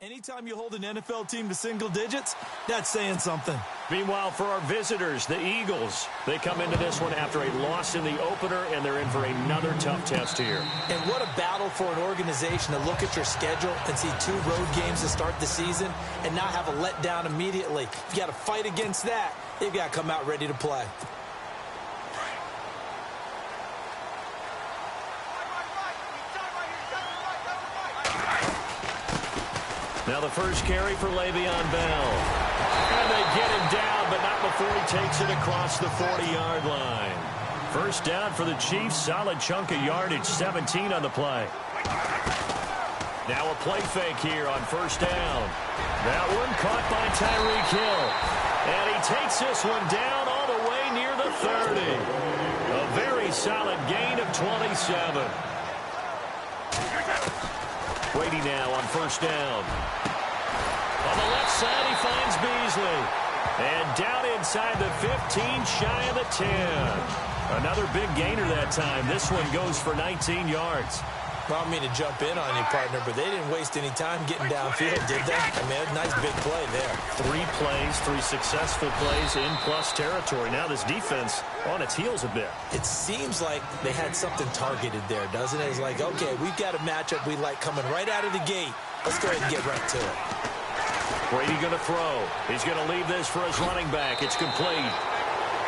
Anytime you hold an NFL team to single digits, that's saying something. Meanwhile, for our visitors, the Eagles, they come into this one after a loss in the opener, and they're in for another tough test here. And what a battle for an organization to look at your schedule and see 2 road games to start the season and not have a letdown immediately. You got to fight against that. They've got to come out ready to play. Now the first carry for Le'Veon Bell. And they get him down, but not before he takes it across the 40-yard line. First down for the Chiefs. Solid chunk of yardage, 17 on the play. Now a play fake here on first down. That one caught by Tyreek Hill. And he takes this one down all the way near the 30. A very solid gain of 27. Brady now on first down. On the left side, he finds Beasley. And down inside the 15, shy of the 10. Another big gainer that time. This one goes for 19 yards. Well, I don't mean to jump in on you, partner, but they didn't waste any time getting downfield, did they? I mean, a nice big play there. 3 plays, 3 successful plays in plus territory. Now this defense on its heels a bit. It seems like they had something targeted there, doesn't it? It's like, okay, we've got a matchup we like coming right out of the gate. Let's go ahead and get right to it. Brady going to throw. He's going to leave this for his running back. It's complete.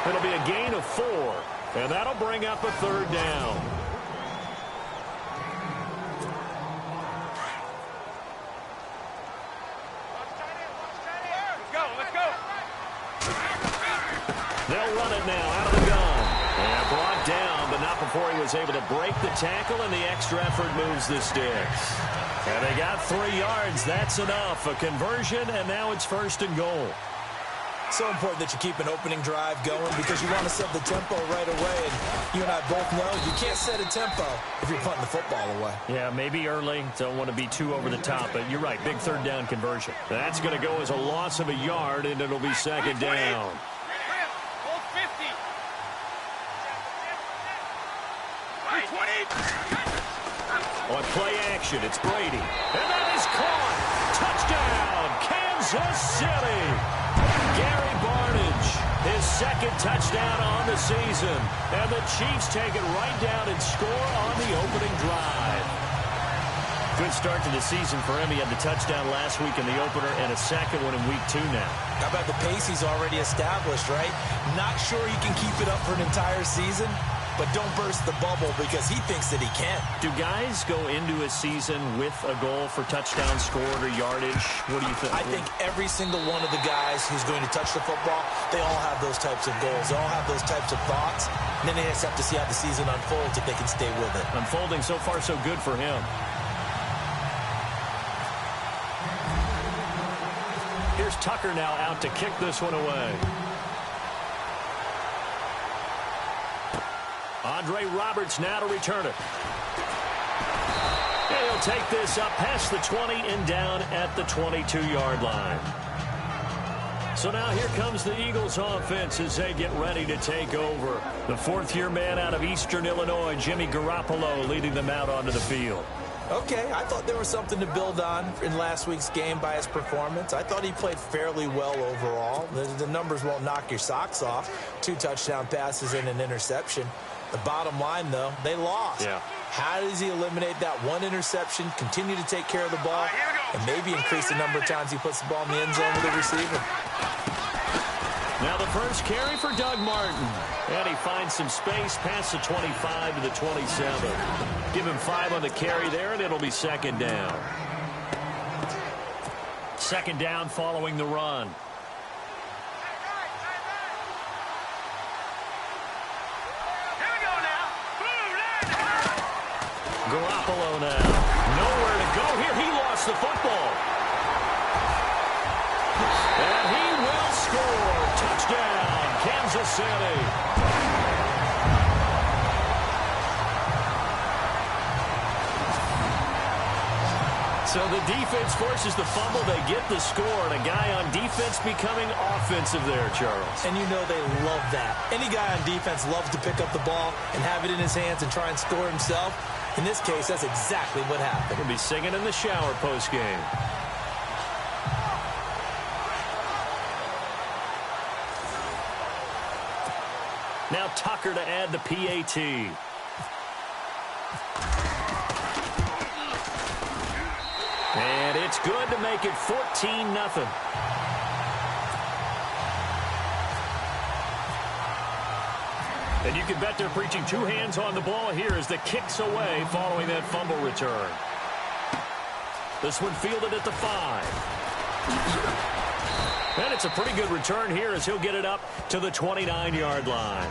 It'll be a gain of 4, and that'll bring up a 3rd down. They'll run it now out of the gun. And brought down, but not before he was able to break the tackle, and the extra effort moves the sticks. And they got 3 yards. That's enough. A conversion, and now it's 1st and goal. So important that you keep an opening drive going because you want to set the tempo right away. And you and I both know you can't set a tempo if you're punting the football away. Yeah, maybe early. Don't want to be too over the top, but you're right. Big 3rd down conversion. That's going to go as a loss of a yard, and it'll be 2nd down. On play action, it's Brady. And that is caught. Touchdown, Kansas City. Gary Barnidge, his 2nd touchdown on the season. And the Chiefs take it right down and score on the opening drive. Good start to the season for him. He had the touchdown last week in the opener and a 2nd one in week 2 now. How about the pace he's already established, right? Not sure he can keep it up for an entire season, but don't burst the bubble because he thinks that he can. Do guys go into a season with a goal for touchdown scored or yardage? What do you think? I think every single one of the guys who's going to touch the football, they all have those types of goals. They all have those types of thoughts. And then they just have to see how the season unfolds if they can stay with it. Unfolding so far so good for him. Here's Tucker now out to kick this one away. Andre Roberts now to return it. And he'll take this up past the 20 and down at the 22-yard line. So now here comes the Eagles offense as they get ready to take over. The 4th-year man out of Eastern Illinois, Jimmy Garoppolo, leading them out onto the field. Okay, I thought there was something to build on in last week's game by his performance. I thought he played fairly well overall. The numbers won't knock your socks off. 2 touchdown passes and an interception. The bottom line, though, they lost. Yeah. How does he eliminate that 1 interception, continue to take care of the ball, and maybe increase the number of times he puts the ball in the end zone with the receiver? Now the first carry for Doug Martin. And he finds some space past the 25 to the 27. Give him 5 on the carry there, and it'll be second down. Second down following the run. Garoppolo now. Nowhere to go here. He lost the football. And he will score. Touchdown, Kansas City. So the defense forces the fumble. They get the score, and a guy on defense becoming offensive there, Charles. And you know they love that. Any guy on defense loves to pick up the ball and have it in his hands and try and score himself. In this case, that's exactly what happened. He'll be singing in the shower post-game. Now Tucker to add the PAT. And it's good to make it 14-0. And you can bet they're preaching 2 hands on the ball here as the kick's away following that fumble return. This one fielded at the 5. And it's a pretty good return here as he'll get it up to the 29-yard line.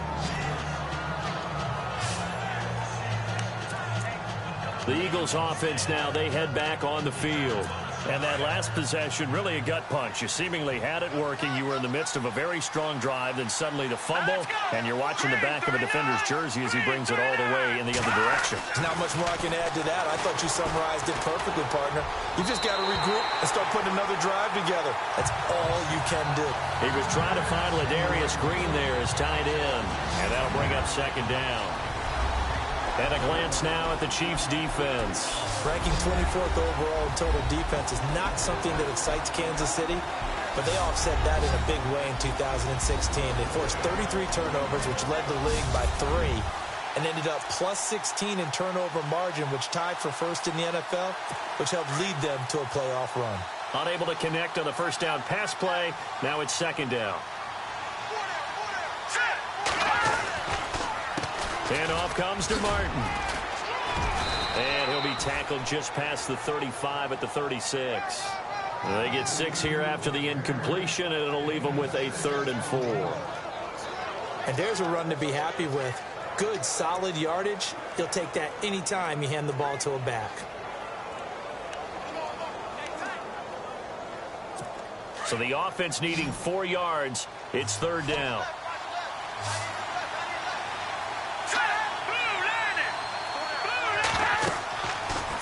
The Eagles offense now, they head back on the field. And that last possession, really a gut punch. You seemingly had it working. You were in the midst of a very strong drive, then suddenly the fumble, and you're watching the back of a defender's jersey as he brings it all the way in the other direction. There's not much more I can add to that. I thought you summarized it perfectly, partner. You just got to regroup and start putting another drive together. That's all you can do. He was trying to find Ladarius Green there as tight end, and that'll bring up second down. And a glance now at the Chiefs' defense. Ranking 24th overall in total defense is not something that excites Kansas City, but they offset that in a big way in 2016. They forced 33 turnovers, which led the league by 3, and ended up plus 16 in turnover margin, which tied for first in the NFL, which helped lead them to a playoff run. Unable to connect on the first down pass play. Now it's second down. And off comes to Martin. And he'll be tackled just past the 35 at the 36. They get 6 here after the incompletion, and it'll leave them with a 3rd and 4. And there's a run to be happy with. Good, solid yardage. He'll take that anytime you hand the ball to a back. So the offense needing 4 yards. It's 3rd down.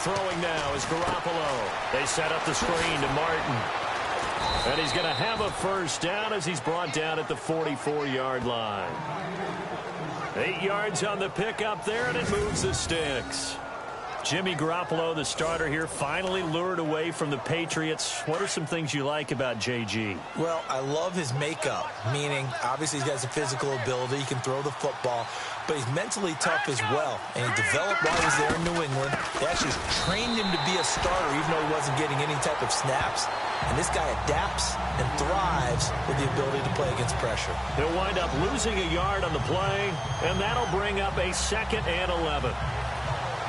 Throwing now is Garoppolo. They set up the screen to Martin. And he's going to have a first down as he's brought down at the 44-yard line. 8 yards on the pickup there, and it moves the sticks. Jimmy Garoppolo, the starter here, finally lured away from the Patriots. What are some things you like about JG? Well, I love his makeup, meaning obviously he has a physical ability. He can throw the football, but he's mentally tough as well. And he developed while he was there in New England. They actually trained him to be a starter even though he wasn't getting any type of snaps. And this guy adapts and thrives with the ability to play against pressure. He'll wind up losing a yard on the play, and that'll bring up a 2nd and 11.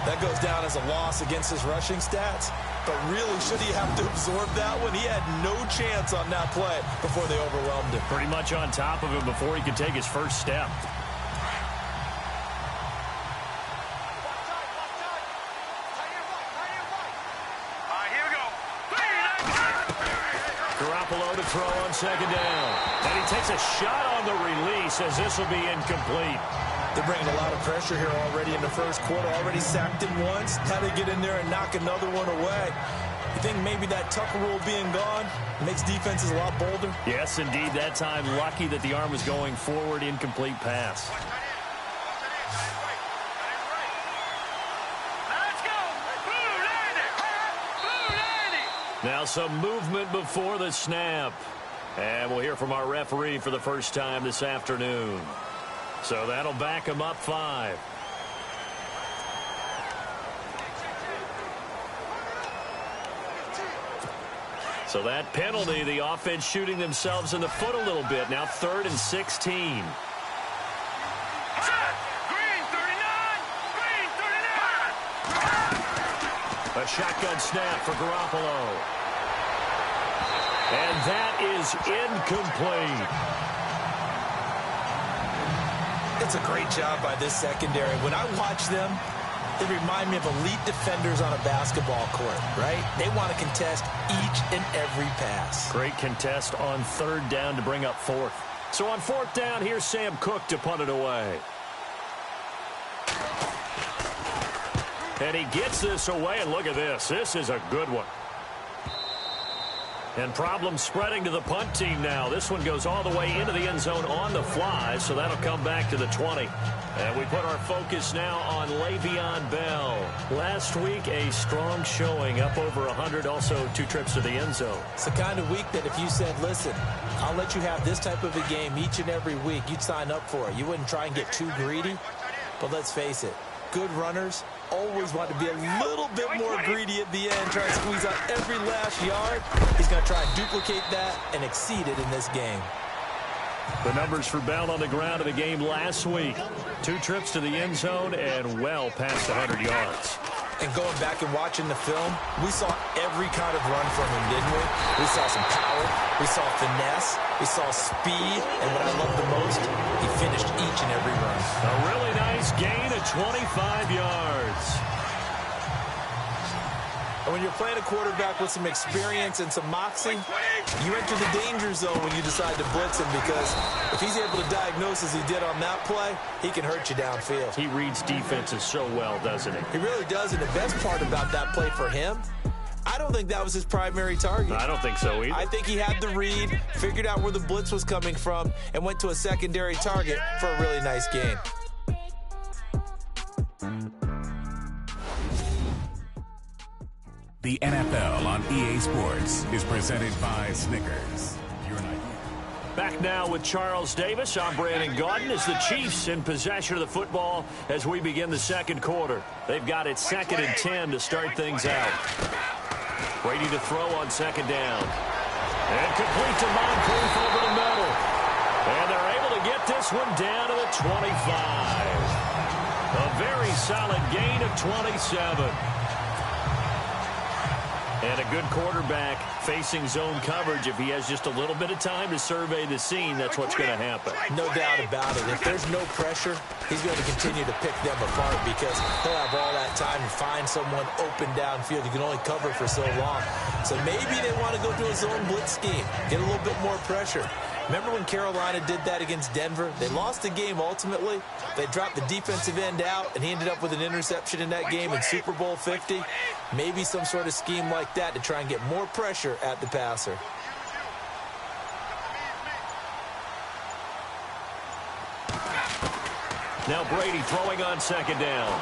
That goes down as a loss against his rushing stats. But really, should he have to absorb that one? He had no chance on that play before they overwhelmed him. Pretty much on top of him before he could take his first step. Garoppolo to throw on 2nd down. And he takes a shot on the release as this will be incomplete. They're bringing a lot of pressure here already in the first quarter. Already sacked him once. Had to get in there and knock another one away. You think maybe that Tucker rule being gone makes defenses a lot bolder? Yes, indeed. That time, lucky that the arm was going forward. Incomplete pass. Now some movement before the snap. And we'll hear from our referee for the first time this afternoon. So that'll back him up 5. So that penalty, the offense shooting themselves in the foot a little bit. Now 3rd and 16. A shotgun snap for Garoppolo. And that is incomplete. It's a great job by this secondary. When I watch them, they remind me of elite defenders on a basketball court, right? They want to contest each and every pass. Great contest on 3rd down to bring up 4th. So on 4th down, here's Sam Cook to punt it away. And he gets this away, and look at this. This is a good one. And problems spreading to the punt team now. This one goes all the way into the end zone on the fly, so that'll come back to the 20. And we put our focus now on Le'Veon Bell. Last week, a strong showing, up over 100, also 2 trips to the end zone. It's the kind of week that if you said, listen, I'll let you have this type of a game each and every week, you'd sign up for it. You wouldn't try and get too greedy. But let's face it, good runners always want to be a little bit more greedy at the end, try to squeeze out every last yard. He's going to try and duplicate that and exceed it in this game. The numbers for Bell on the ground in the game last week. 2 trips to the end zone and well past 100 yards. And going back and watching the film, we saw every kind of run from him, didn't we? We saw some power, we saw finesse, we saw speed, and what I love the most, he finished each and every run. A really nice gain of 25 yards. And when you're playing a quarterback with some experience and some moxie, you enter the danger zone when you decide to blitz him, because if he's able to diagnose as he did on that play, he can hurt you downfield. He reads defenses so well, doesn't he? He really does, and the best part about that play for him, I don't think that was his primary target. I don't think so either. I think he had the read, figured out where the blitz was coming from, and went to a secondary target for a really nice gain. The NFL on EA Sports is presented by Snickers. Back now with Charles Davis. I'm Brandon Gaudin as the Chiefs in possession of the football as we begin the second quarter. They've got it 2nd and 10 to start things out. Brady to throw on 2nd down. And complete to Moncrief over the middle. And they're able to get this one down to the 25. A very solid gain of 27. And a good quarterback facing zone coverage. If he has just a little bit of time to survey the scene, that's what's going to happen. No doubt about it. If there's no pressure, he's going to continue to pick them apart, because he'll have all that time to find someone open downfield. You can only cover for so long. So maybe they want to go to a zone blitz scheme, get a little bit more pressure. Remember when Carolina did that against Denver? They lost the game ultimately. They dropped the defensive end out, and he ended up with an interception in that game in Super Bowl 50. Maybe some sort of scheme like that to try and get more pressure at the passer. Now Brady throwing on 2nd down.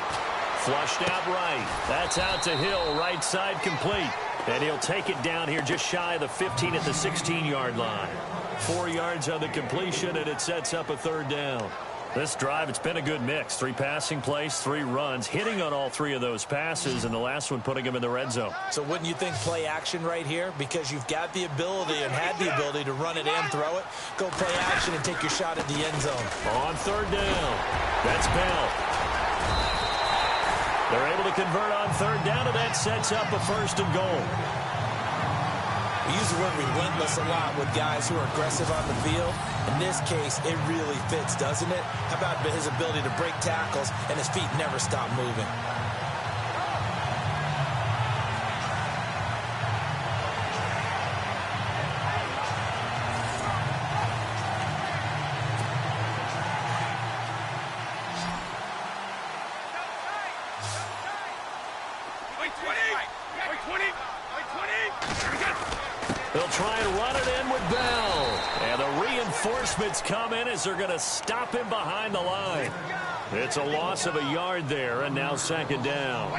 Flushed out right. That's out to Hill, right side complete. And he'll take it down here just shy of the 15 at the 16-yard line. 4 yards on the completion, and it sets up a 3rd down. This drive, it's been a good mix. 3 passing plays, 3 runs, hitting on all 3 of those passes, and the last one putting him in the red zone. So wouldn't you think play action right here? Because you've got the ability and had the ability to run it and throw it. Go play action and take your shot at the end zone. On 3rd down, that's Bell. They're able to convert on 3rd down, and that sets up a 1st and goal. We use the word relentless a lot with guys who are aggressive on the field. In this case, it really fits, doesn't it? How about his ability to break tackles and his feet never stop moving? They'll try and run it in with Bell. And the reinforcements come in as they're going to stop him behind the line. It's a loss of a yard there, and now 2nd down.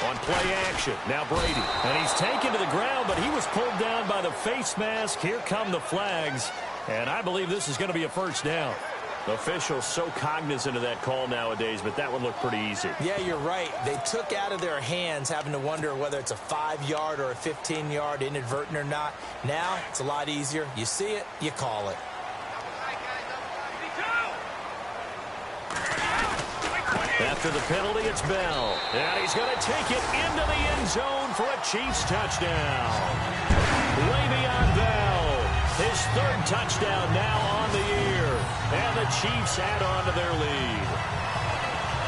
On play action, now Brady. And he's taken to the ground, but he was pulled down by the face mask. Here come the flags. And I believe this is going to be a first down. Officials so cognizant of that call nowadays, but that one looked pretty easy. Yeah, you're right. They took out of their hands having to wonder whether it's a 5-yard or a 15-yard inadvertent or not. Now, it's a lot easier. You see it, you call it. After the penalty, it's Bell. And he's going to take it into the end zone for a Chiefs touchdown. Le'Veon Bell, his third touchdown now on the year. And the Chiefs add on to their lead.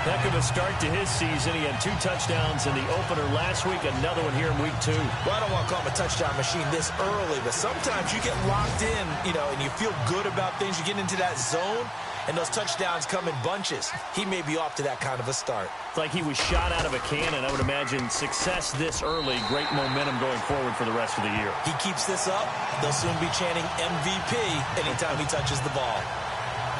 Heck of a start to his season. He had 2 touchdowns in the opener last week, another one here in week 2. Well, I don't want to call him a touchdown machine this early, but sometimes you get locked in, and you feel good about things. You get into that zone, and those touchdowns come in bunches. He may be off to that kind of a start. It's like he was shot out of a cannon. I would imagine success this early, great momentum going forward for the rest of the year. He keeps this up, they'll soon be chanting MVP anytime he touches the ball.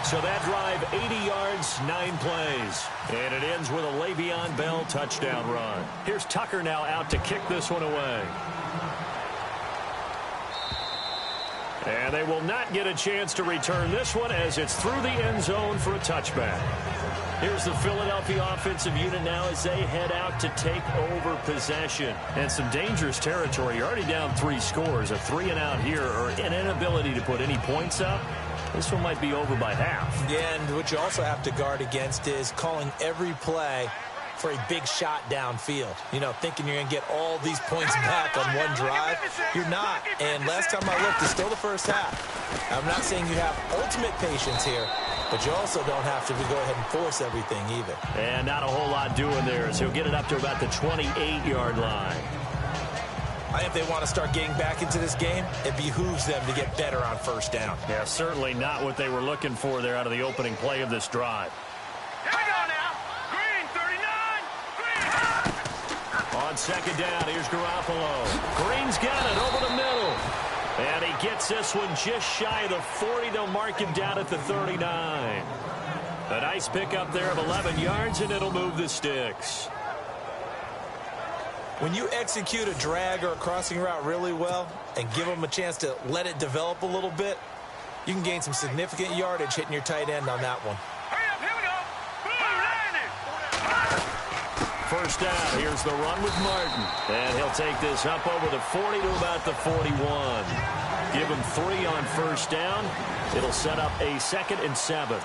So that drive, 80 yards, 9 plays. And it ends with a Le'Veon Bell touchdown run. Here's Tucker now out to kick this one away. And they will not get a chance to return this one as it's through the end zone for a touchback. Here's the Philadelphia offensive unit now as they head out to take over possession. And some dangerous territory. You're already down 3 scores. A 3-and-out here or an inability to put any points up. This one might be over by half. Yeah, and what you also have to guard against is calling every play for a big shot downfield. Thinking you're going to get all these points back on one drive. You're not. And last time I looked, it's still the first half. I'm not saying you have ultimate patience here, but you also don't have to go ahead and force everything either. And not a whole lot doing there as he'll get it up to about the 28-yard line. If they want to start getting back into this game, it behooves them to get better on first down. Yeah, certainly not what they were looking for there out of the opening play of this drive. Here we go now. Green, 39. Green. On second down, here's Garoppolo. Green's got it over the middle. And he gets this one just shy of the 40. They'll mark him down at the 39. A nice pickup there of 11 yards, and it'll move the sticks. When you execute a drag or a crossing route really well and give them a chance to let it develop a little bit, you can gain some significant yardage hitting your tight end on that one. Hurry up, here we go. Boom, landing. First down, here's the run with Martin. And he'll take this up over the 40 to about the 41. Give him 3 on first down. It'll set up a 2nd and 7.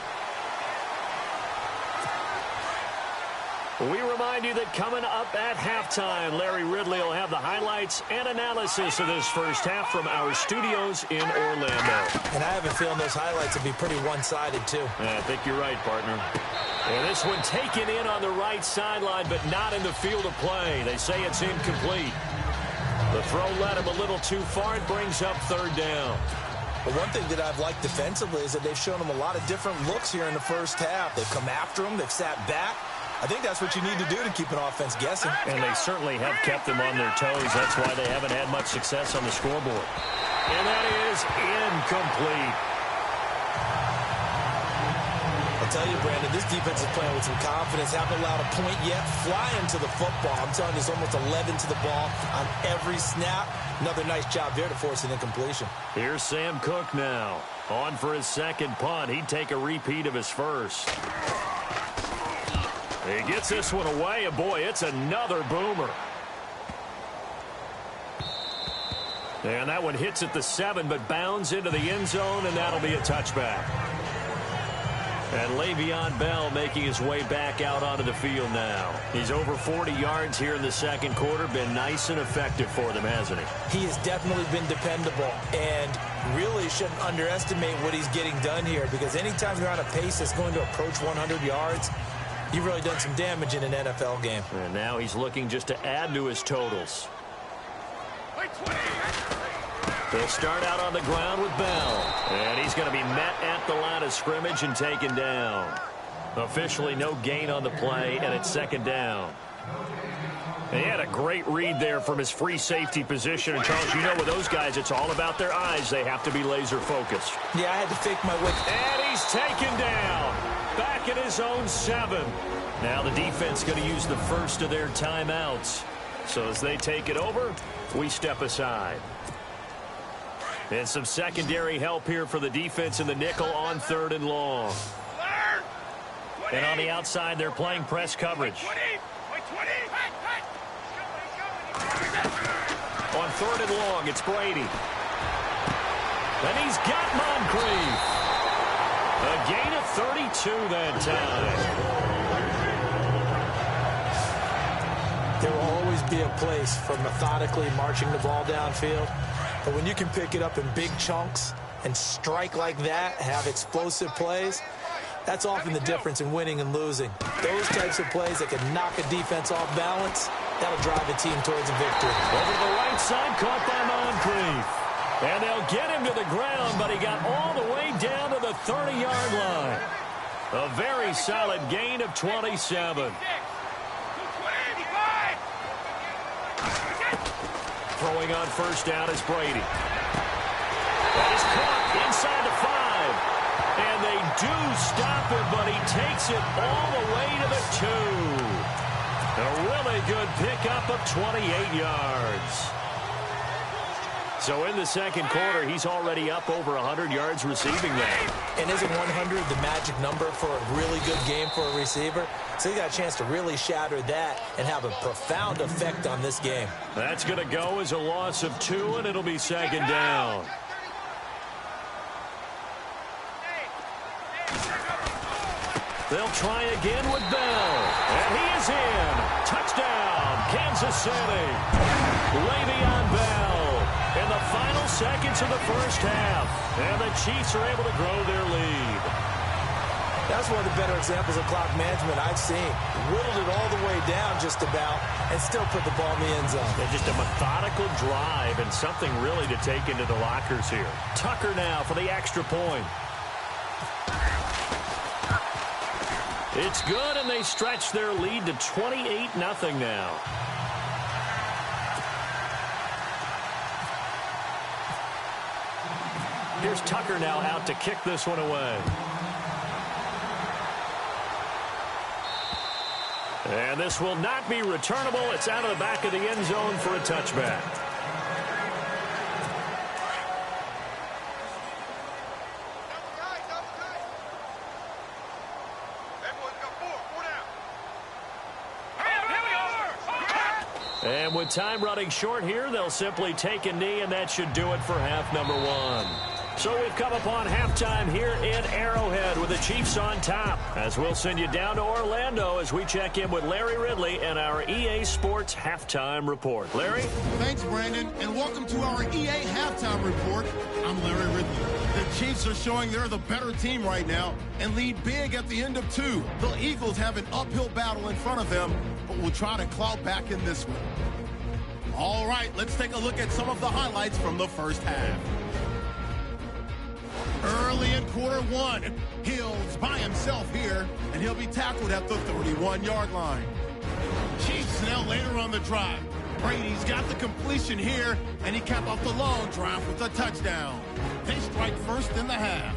We remind you that coming up at halftime, Larry Ridley will have the highlights and analysis of this first half from our studios in Orlando. And I have a feeling those highlights will be pretty one-sided, too. I think you're right, partner. And this one taken in on the right sideline, but not in the field of play. They say it's incomplete. The throw led him a little too far. It brings up 3rd down. But one thing that I've liked defensively is that they've shown him a lot of different looks here in the first half. They've come after him. They've sat back. I think that's what you need to do to keep an offense guessing. And they certainly have kept them on their toes. That's why they haven't had much success on the scoreboard. And that is incomplete. I'll tell you, Brandon, this defense is playing with some confidence. Haven't allowed a point yet. Flying to the football. I'm telling you, it's almost 11 to the ball on every snap. Another nice job there to force an incompletion. Here's Sam Cook now. On for his 2nd punt. He'd take a repeat of his first. He gets this one away, and boy, it's another boomer. And that one hits at the 7, but bounds into the end zone, and that'll be a touchback. And Le'Veon Bell making his way back out onto the field now. He's over 40 yards here in the 2nd quarter. Been nice and effective for them, hasn't he? He has definitely been dependable, and really shouldn't underestimate what he's getting done here, because anytime you're on a pace that's going to approach 100 yards, you've really done some damage in an NFL game. And now he's looking just to add to his totals. They'll start out on the ground with Bell. And he's going to be met at the line of scrimmage and taken down. Officially no gain on the play, and it's 2nd down. And he had a great read there from his free safety position. And, Charles, you know with those guys, it's all about their eyes. They have to be laser focused. Yeah, I had to fake my way. And he's taken down. Back at his own 7. Now the defense going to use the first of their timeouts. So as they take it over, we step aside. And some secondary help here for the defense in the nickel on 3rd and long. And on the outside, they're playing press coverage. On 3rd and long, it's Brady. And he's got Moncrief. A gain of 32 that time. There will always be a place for methodically marching the ball downfield. But when you can pick it up in big chunks and strike like that, have explosive plays, that's often the difference in winning and losing. Those types of plays that can knock a defense off balance, that'll drive a team towards a victory. Over to the right side, caught by Moncrief. And they'll get him to the ground, but he got all the way down to the 30-yard line. A very solid gain of 27. Throwing on first down is Brady. That is caught inside the 5. And they do stop him, but he takes it all the way to the 2. A really good pickup of 28 yards. So in the second quarter, he's already up over 100 yards receiving that. And isn't 100 the magic number for a really good game for a receiver? So he got a chance to really shatter that and have a profound effect on this game. That's going to go as a loss of 2, and it'll be second down. They'll try again with Bell. And he is in. Touchdown, Kansas City. Le'Veon Bell in the final seconds of the first half. And the Chiefs are able to grow their lead. That's one of the better examples of clock management I've seen. Whittled it all the way down just about and still put the ball in the end zone. And just a methodical drive and something really to take into the lockers here. Tucker now for the extra point. It's good, and they stretch their lead to 28-0 now. Here's Tucker now out to kick this one away. And this will not be returnable. It's out of the back of the end zone for a touchback. And with time running short here, they'll simply take a knee, and that should do it for half number 1. So we've come upon halftime here in Arrowhead with the Chiefs on top. As we'll send you down to Orlando as we check in with Larry Ridley and our EA Sports Halftime Report. Larry? Thanks, Brandon, and welcome to our EA Halftime Report. I'm Larry Ridley. The Chiefs are showing they're the better team right now and lead big at the end of 2. The Eagles have an uphill battle in front of them, but will try to claw back in this one. All right, let's take a look at some of the highlights from the first half. Early in quarter 1, Hill's by himself here, and he'll be tackled at the 31-yard line. Chiefs now later on the drive. Brady's got the completion here, and he capped off the long drive with a touchdown. They strike first in the half.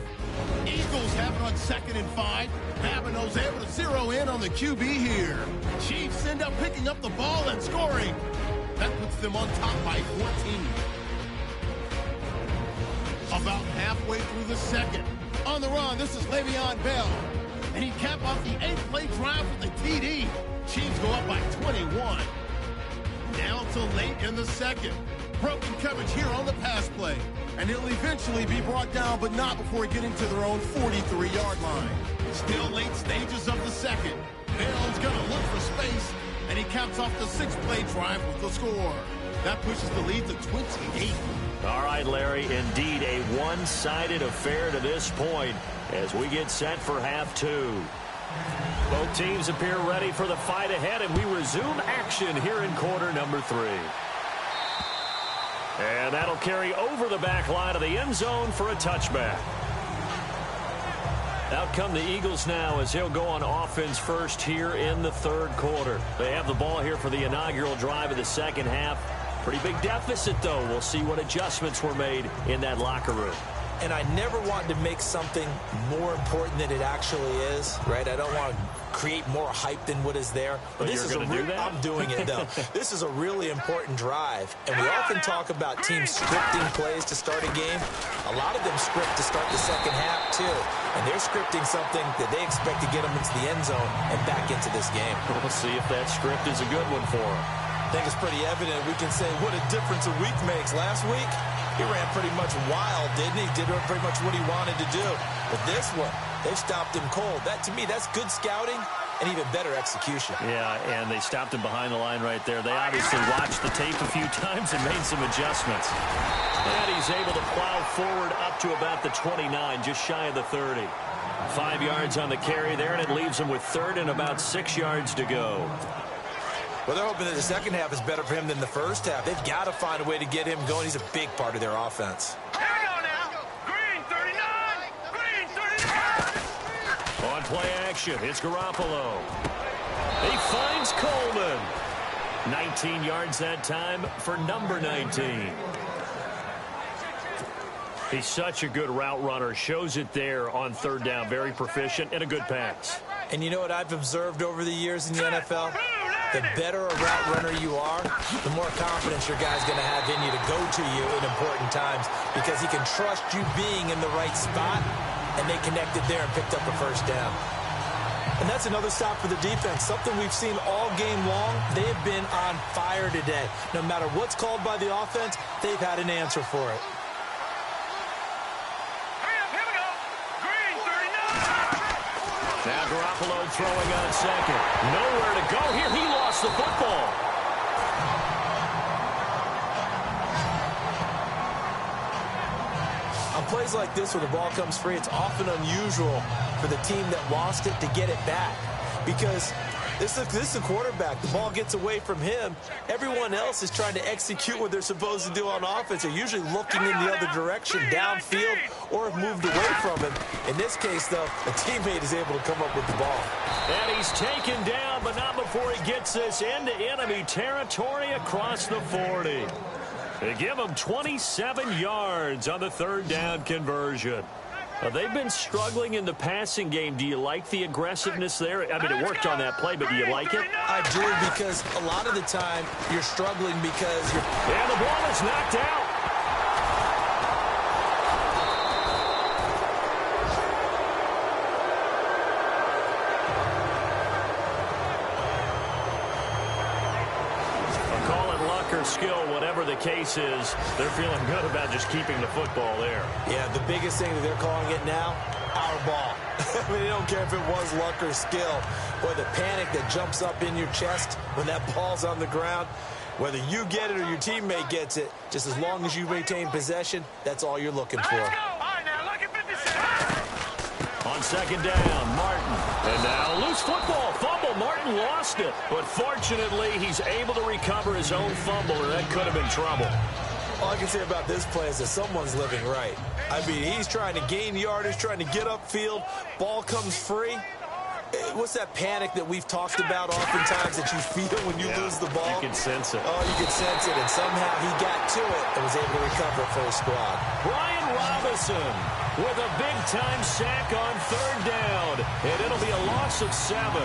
Eagles have it on 2nd and 5. Babineau's able to zero in on the QB here. Chiefs end up picking up the ball and scoring. That puts them on top by 14. About halfway through the second. On the run, this is Le'Veon Bell. And he capped off the 8-play drive with a TD. Chiefs go up by 21. Now till late in the second. Broken coverage here on the pass play. And he'll eventually be brought down, but not before getting to their own 43-yard line. Still late stages of the second. Bell's going to look for space, and he caps off the 6-play drive with the score. That pushes the lead to 28. All right, Larry, indeed a one-sided affair to this point as we get set for half 2. Both teams appear ready for the fight ahead, and we resume action here in quarter number 3. And that'll carry over the back line of the end zone for a touchback. Out come the Eagles now as he'll go on offense first here in the third quarter. They have the ball here for the inaugural drive of the second half. Pretty big deficit, though. We'll see what adjustments were made in that locker room. and I never want to make something more important than it actually is, right? I don't want to create more hype than what is there. But this is I'm doing it, though. This is a really important drive, and we often talk about teams scripting plays to start a game. A lot of them script to start the second half, too, and they're scripting something that they expect to get them into the end zone and back into this game. We'll see if that script is a good one for them. I think it's pretty evident. We can say what a difference a week makes. Last week, he ran pretty much wild, didn't he? Did pretty much what he wanted to do. But this one, they've stopped him cold. That, to me, that's good scouting and even better execution. Yeah, and they stopped him behind the line right there. They obviously watched the tape a few times and made some adjustments. And he's able to plow forward up to about the 29, just shy of the 30. 5 yards on the carry there, and it leaves him with third and about 6 yards to go. Well, they're hoping that the second half is better for him than the first half. They've got to find a way to get him going. He's a big part of their offense. Here we go now. Green 39. Green 39. On play action, it's Garoppolo. He finds Coleman. 19 yards that time for number 19. He's such a good route runner. Shows it there on third down. Very proficient and a good pass. And you know what I've observed over the years in the NFL? The better a route runner you are, the more confidence your guy's going to have in you to go to you in important times because he can trust you being in the right spot, and they connected there and picked up a first down. And that's another stop for the defense, something we've seen all game long. They have been on fire today. No matter what's called by the offense, they've had an answer for it. Here we go. Green 39. Now Garoppolo throwing on second. Nowhere to go here. He lost the football. On plays like this where the ball comes free, it's often unusual for the team that lost it to get it back because this is the quarterback. The ball gets away from him. Everyone else is trying to execute what they're supposed to do on offense. They're usually looking in the other direction, downfield, or have moved away from him. In this case, though, a teammate is able to come up with the ball. And he's taken down, but not before he gets this into enemy territory across the 40. They give him 27 yards on the third down conversion. They've been struggling in the passing game. Do you like the aggressiveness there? I mean, it worked on that play, but do you like it? I do, because a lot of the time you're struggling because you're... And the ball is knocked out. Skill, whatever the case is, they're feeling good about just keeping the football there. Yeah, the biggest thing that they're calling it now, our ball. I mean, they don't care if it was luck or skill, or the panic that jumps up in your chest when that ball's on the ground. Whether you get it or your teammate gets it, just as long as you maintain possession, that's all you're looking for. Let's go. All right, now look at 56. On second down, Martin. And now loose football. Fumble. Martin lost it. But fortunately, he's able to recover his own fumble, or that could have been trouble. All I can say about this play is that someone's living right. I mean, he's trying to gain yardage, trying to get upfield. Ball comes free. What's that panic that we've talked about oftentimes that you feel when you lose the ball? You can sense it. Oh, you can sense it. And somehow he got to it and was able to recover it for his squad. Brian Robinson with a big-time sack on third down. And it'll be a loss of 7.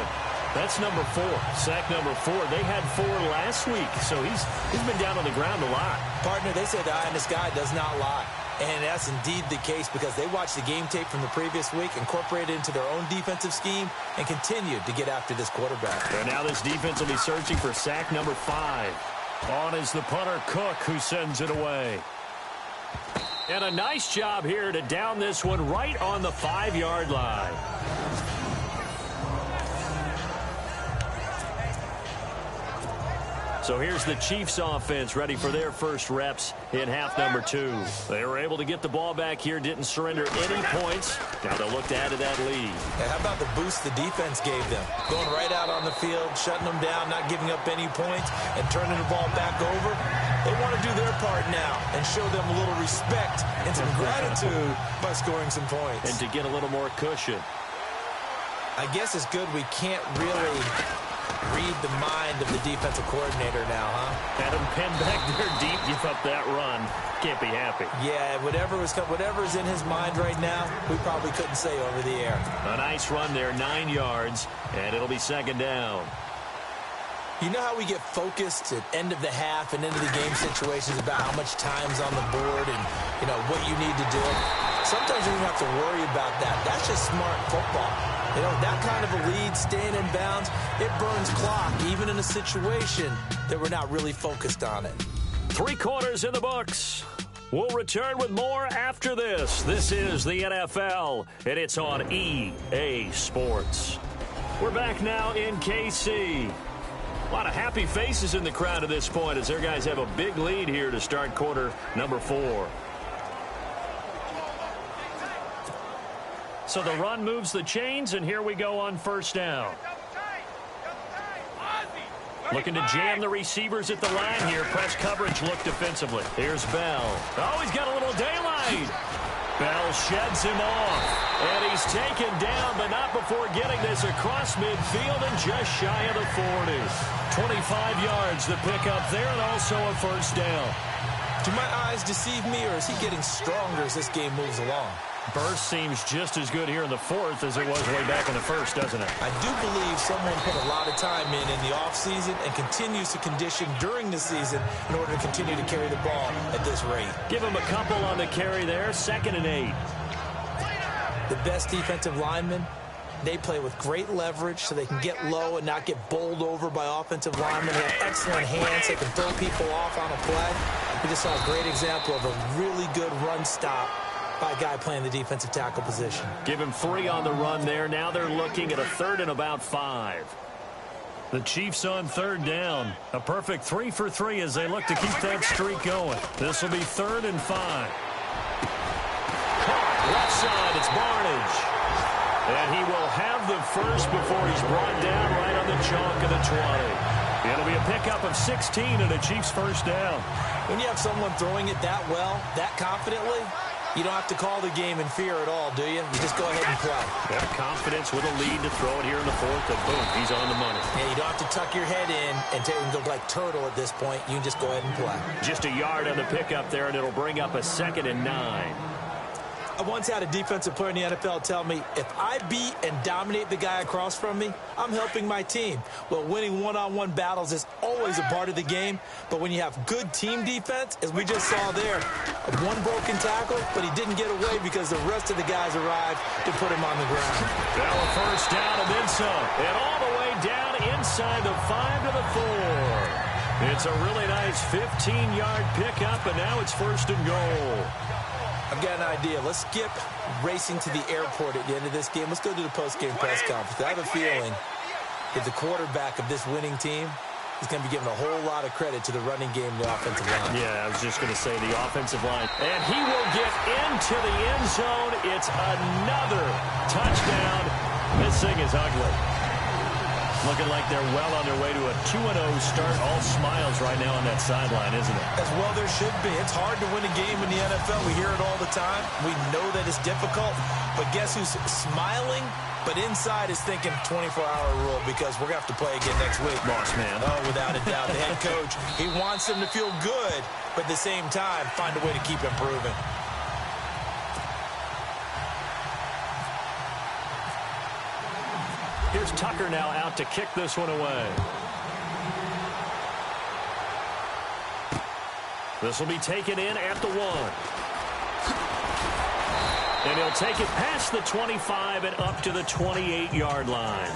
That's number 4. Sack number 4. They had 4 last week, so he's been down on the ground a lot. Partner, they say the eye in the sky does not lie. And that's indeed the case because they watched the game tape from the previous week, incorporated it into their own defensive scheme, and continued to get after this quarterback. And now this defense will be searching for sack number 5. On is the punter, Cook, who sends it away. And a nice job here to down this one right on the 5-yard line. So here's the Chiefs offense ready for their first reps in half number 2. They were able to get the ball back here, didn't surrender any points. Now they'll look to add to that lead. And how about the boost the defense gave them? Going right out on the field, shutting them down, not giving up any points, and turning the ball back over. They want to do their part now and show them a little respect and some gratitude by scoring some points. And to get a little more cushion. I guess it's good we can't really read the mind of the defensive coordinator now, huh? Had him pinned back there deep, give up that run. Can't be happy. Yeah, whatever's in his mind right now, we probably couldn't say over the air. A nice run there, 9 yards, and it'll be second down. You know how we get focused at end of the half and into the game situations about how much time's on the board and, you know, what you need to do? Sometimes you don't have to worry about that. That's just smart football. You know, that kind of a lead, staying in bounds, it burns clock, even in a situation that we're not really focused on it. 3 quarters in the books. We'll return with more after this. This is the NFL, and it's on EA Sports. We're back now in KC. A lot of happy faces in the crowd at this point as their guys have a big lead here to start quarter number 4. So the run moves the chains, and here we go on first down. Looking to jam the receivers at the line here. Press coverage look defensively. Here's Bell. Oh, he's got a little daylight. Bell sheds him off. And he's taken down, but not before getting this across midfield and just shy of the 40. 25 yards the pickup there, and also a first down. Do my eyes deceive me, or is he getting stronger as this game moves along? Burst seems just as good here in the 4th as it was way back in the 1st, doesn't it? I do believe someone put a lot of time in the offseason and continues to condition during the season in order to continue to carry the ball at this rate. Give him a couple on the carry there, 2nd and 8. The best defensive linemen, they play with great leverage so they can get low and not get bowled over by offensive linemen. They have excellent hands. They can throw people off on a play. We just saw a great example of a really good run stop by a guy playing the defensive tackle position. Give him 3 on the run there. Now they're looking at a 3rd and about 5. The Chiefs on 3rd down. A perfect 3 for 3 as they look to keep that streak going. This will be 3rd and 5. Left side, it's Barnage. And he will have the first before he's brought down right on the chalk of the 20. It'll be a pickup of 16 and a Chiefs first down. When you have someone throwing it that well, that confidently, you don't have to call the game in fear at all, do you? You just go ahead and play. Yeah, confidence with a lead to throw it here in the 4th, and boom, he's on the money. Yeah, you don't have to tuck your head in and go like turtle at this point. You can just go ahead and play. Just a yard on the pickup there, and it'll bring up a 2nd and 9. I once had a defensive player in the NFL tell me, if I beat and dominate the guy across from me, I'm helping my team. Well, winning one-on-one battles is always a part of the game, but when you have good team defense, as we just saw there, one broken tackle, but he didn't get away because the rest of the guys arrived to put him on the ground. Now a first down and then some, and all the way down inside the 5 to the 4. It's a really nice 15-yard pickup, and now it's 1st and goal. I've got an idea. Let's skip racing to the airport at the end of this game. Let's go to the post-game press conference. I have a feeling that the quarterback of this winning team is going to be giving a whole lot of credit to the running game and the offensive line. Yeah, I was just going to say the offensive line. And he will get into the end zone. It's another touchdown. This thing is ugly. Looking like they're well on their way to a 2-0 start. All smiles right now on that sideline, isn't it? As well there should be. It's hard to win a game in the NFL. We hear it all the time. We know that it's difficult. But guess who's smiling? But inside is thinking 24-hour rule because we're going to have to play again next week. Boss man. Oh, without a doubt. The head coach, he wants them to feel good, but at the same time, find a way to keep improving. Here's Tucker now out to kick this one away. This will be taken in at the 1. And he'll take it past the 25 and up to the 28-yard line.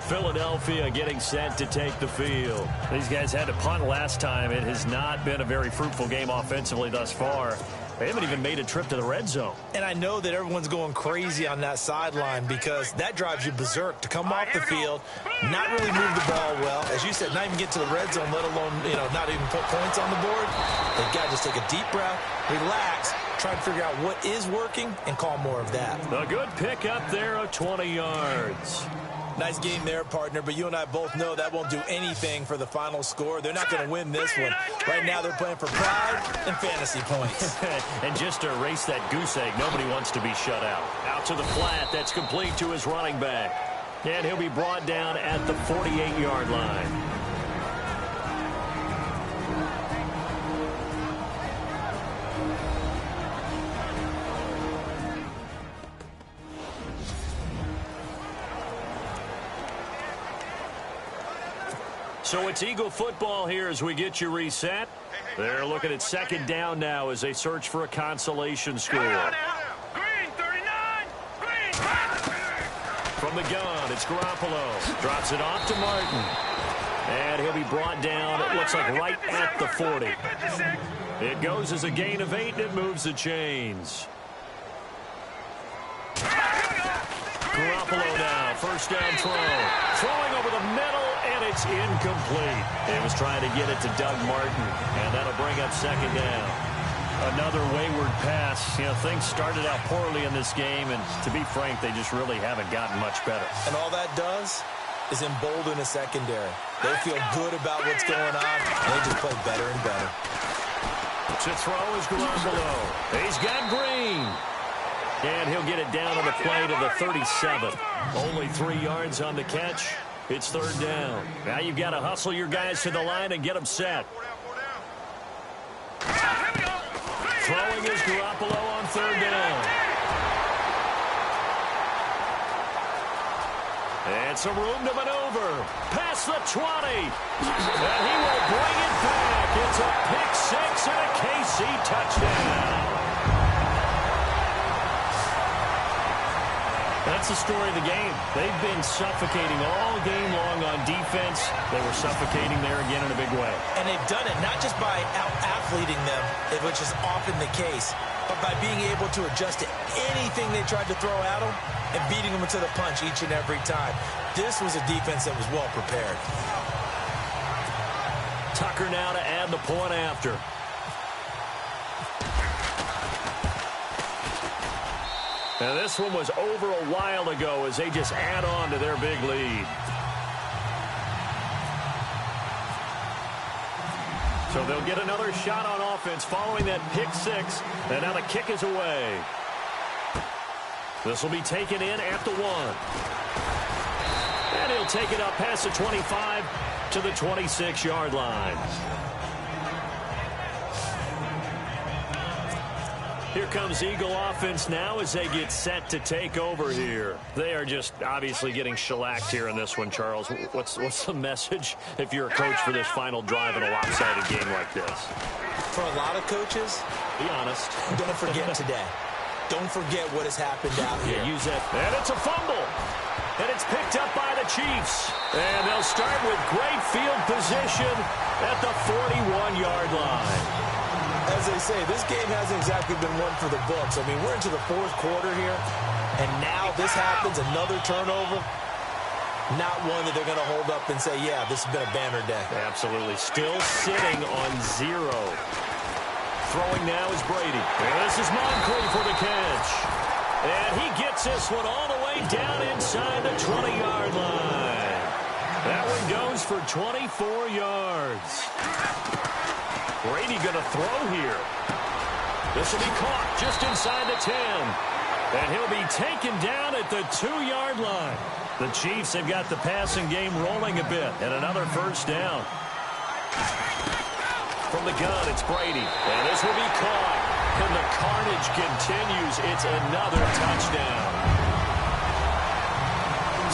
Philadelphia getting set to take the field. These guys had to punt last time. It has not been a very fruitful game offensively thus far. They haven't even made a trip to the red zone. And I know that everyone's going crazy on that sideline because that drives you berserk to come off the field, not really move the ball well. As you said, not even get to the red zone, let alone, not even put points on the board. They've got to just take a deep breath, relax, try to figure out what is working, and call more of that. A good pickup there of 20 yards. Nice game there, partner, but you and I both know that won't do anything for the final score. They're not going to win this one. Right now they're playing for pride and fantasy points. And just to erase that goose egg, nobody wants to be shut out. Out to the flat, that's complete to his running back. And he'll be brought down at the 48-yard line. So it's Eagle football here as we get you reset. They're looking at second down now as they search for a consolation score. Green 39. Green. From the gun, it's Garoppolo. Drops it off to Martin. And he'll be brought down, it looks like right at the 40. It goes as a gain of 8, and it moves the chains. Garoppolo now, first down throw. Throwing over the middle, and it's incomplete. It was trying to get it to Doug Martin, and that'll bring up second down. Another wayward pass. You know, things started out poorly in this game, and to be frank, they just really haven't gotten much better. And all that does is embolden a secondary. They feel good about what's going on, and they just play better and better. To throw is Garoppolo. He's got Green. And he'll get it down on the play to the 37. Only 3 yards on the catch. It's third down. Now you've got to hustle your guys to the line and get them set. Throwing is Garoppolo on third down. And some room to maneuver. Past the 20. And he will bring it back. It's a pick six and a KC touchdown. That's the story of the game. They've been suffocating all game long on defense. They were suffocating there again in a big way. And they've done it not just by out-athleting them, which is often the case, but by being able to adjust to anything they tried to throw at them and beating them to the punch each and every time. This was a defense that was well prepared. Tucker now to add the point after. Now this one was over a while ago as they just add on to their big lead. So they'll get another shot on offense following that pick six. And now the kick is away. This will be taken in at the 1. And he'll take it up past the 25 to the 26-yard line. Here comes Eagle offense now as they get set to take over here. They are just obviously getting shellacked here in this one, Charles. What's the message if you're a coach for this final drive in a lopsided game like this? For a lot of coaches, be honest. Don't forget today. Don't forget what has happened out here. Yeah, use that. And it's a fumble. And it's picked up by the Chiefs. And they'll start with great field position at the 41-yard line. As they say, this game hasn't exactly been one for the books. I mean, we're into the fourth quarter here, and now this happens, another turnover. Not one that they're going to hold up and say, yeah, this has been a banner day. Absolutely. Still sitting on 0. Throwing now is Brady. And this is Moncrief for the catch. And he gets this one all the way down inside the 20-yard line. That one goes for 24 yards. Brady going to throw here. This will be caught just inside the 10. And he'll be taken down at the 2-yard line. The Chiefs have got the passing game rolling a bit. And another first down. From the gun, it's Brady. And this will be caught. And the carnage continues. It's another touchdown.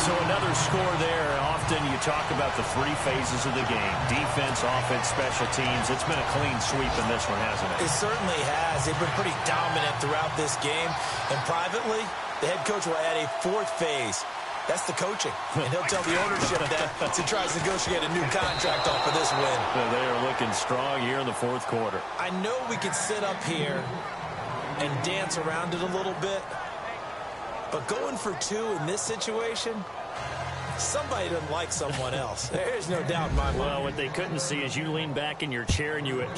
So another score there. Often you talk about the 3 phases of the game. Defense, offense, special teams. It's been a clean sweep in this one, hasn't it? It certainly has. They've been pretty dominant throughout this game. And privately, the head coach will add a 4th phase. That's the coaching. And he'll tell the ownership that as he tries to negotiate a new contract off of this win. They are looking strong here in the 4th quarter. I know we could sit up here and dance around it a little bit. But going for 2 in this situation, somebody doesn't like someone else. There's no doubt in my mind. Well, what they couldn't see is you lean back in your chair and you went,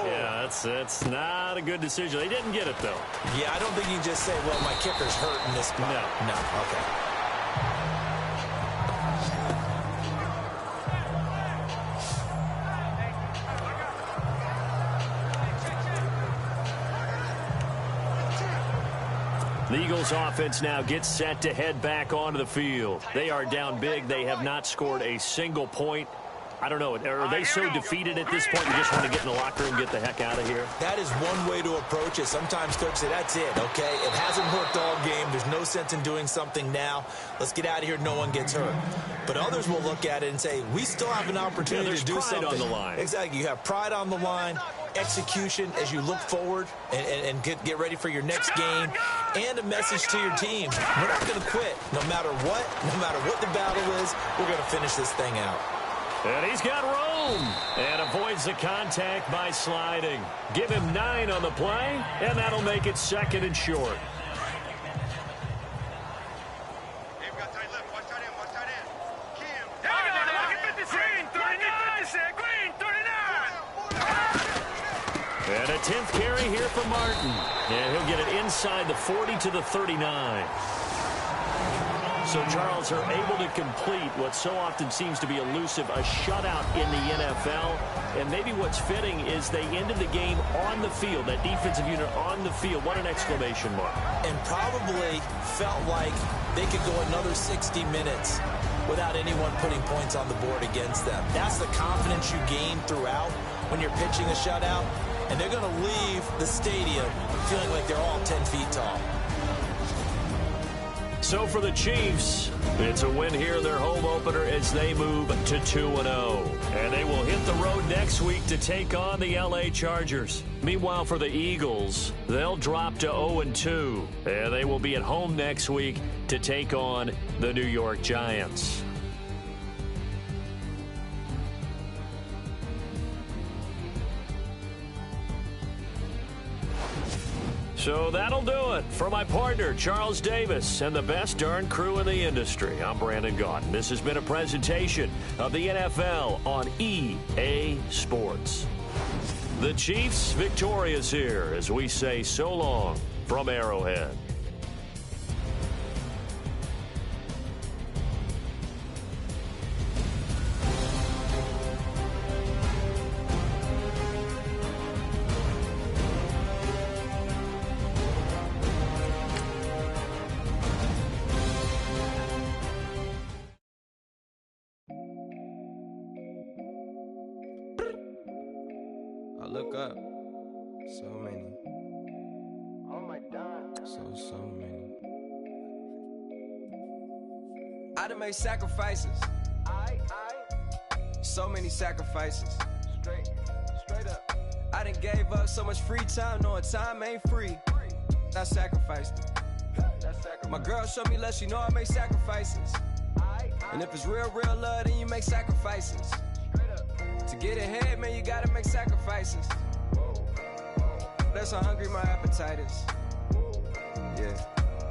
yeah, that's not a good decision. They didn't get it, though. Yeah, I don't think you can just say, well, my kicker's hurt in this spot. No. Okay. The Eagles offense now gets set to head back onto the field. They are down big. They have not scored a single point. I don't know. Are they so defeated at this point you just want to get in the locker room and get the heck out of here? That is one way to approach it. Sometimes coaches say, that's it, okay? It hasn't worked all game. There's no sense in doing something now. Let's get out of here. No one gets hurt. But others will look at it and say, we still have an opportunity to do something. On the line. Exactly. You have pride on the line, execution as you look forward and get ready for your next game, and a message to your team. We're not going to quit. No matter what the battle is, we're going to finish this thing out. And he's got room and avoids the contact by sliding. Give him 9 on the play, and that'll make it 2nd and short. And a 10th carry here for Martin. And he'll get it inside the 40 to the 39. So, Charles, are able to complete what so often seems to be elusive, a shutout in the NFL. And maybe what's fitting is they ended the game on the field, that defensive unit on the field. What an exclamation mark. And probably felt like they could go another 60 minutes without anyone putting points on the board against them. That's the confidence you gain throughout when you're pitching a shutout. And they're going to leave the stadium feeling like they're all 10 feet tall. So for the Chiefs, it's a win here in their home opener as they move to 2-0. And they will hit the road next week to take on the LA Chargers. Meanwhile, for the Eagles, they'll drop to 0-2. And they will be at home next week to take on the New York Giants. So that'll do it for my partner, Charles Davis, and the best darn crew in the industry. I'm Brandon Gaudin. This has been a presentation of the NFL on EA Sports. The Chiefs victorious here as we say so long from Arrowhead. I look up, so many. Oh my God. So many. I done made sacrifices. So many sacrifices. Straight up. I done gave up so much free time, knowing time ain't free. I sacrificed it. My girl showed me love, she know I make sacrifices. And if it's real love, then you make sacrifices. To get ahead, man, you gotta make sacrifices. That's how hungry my appetite is.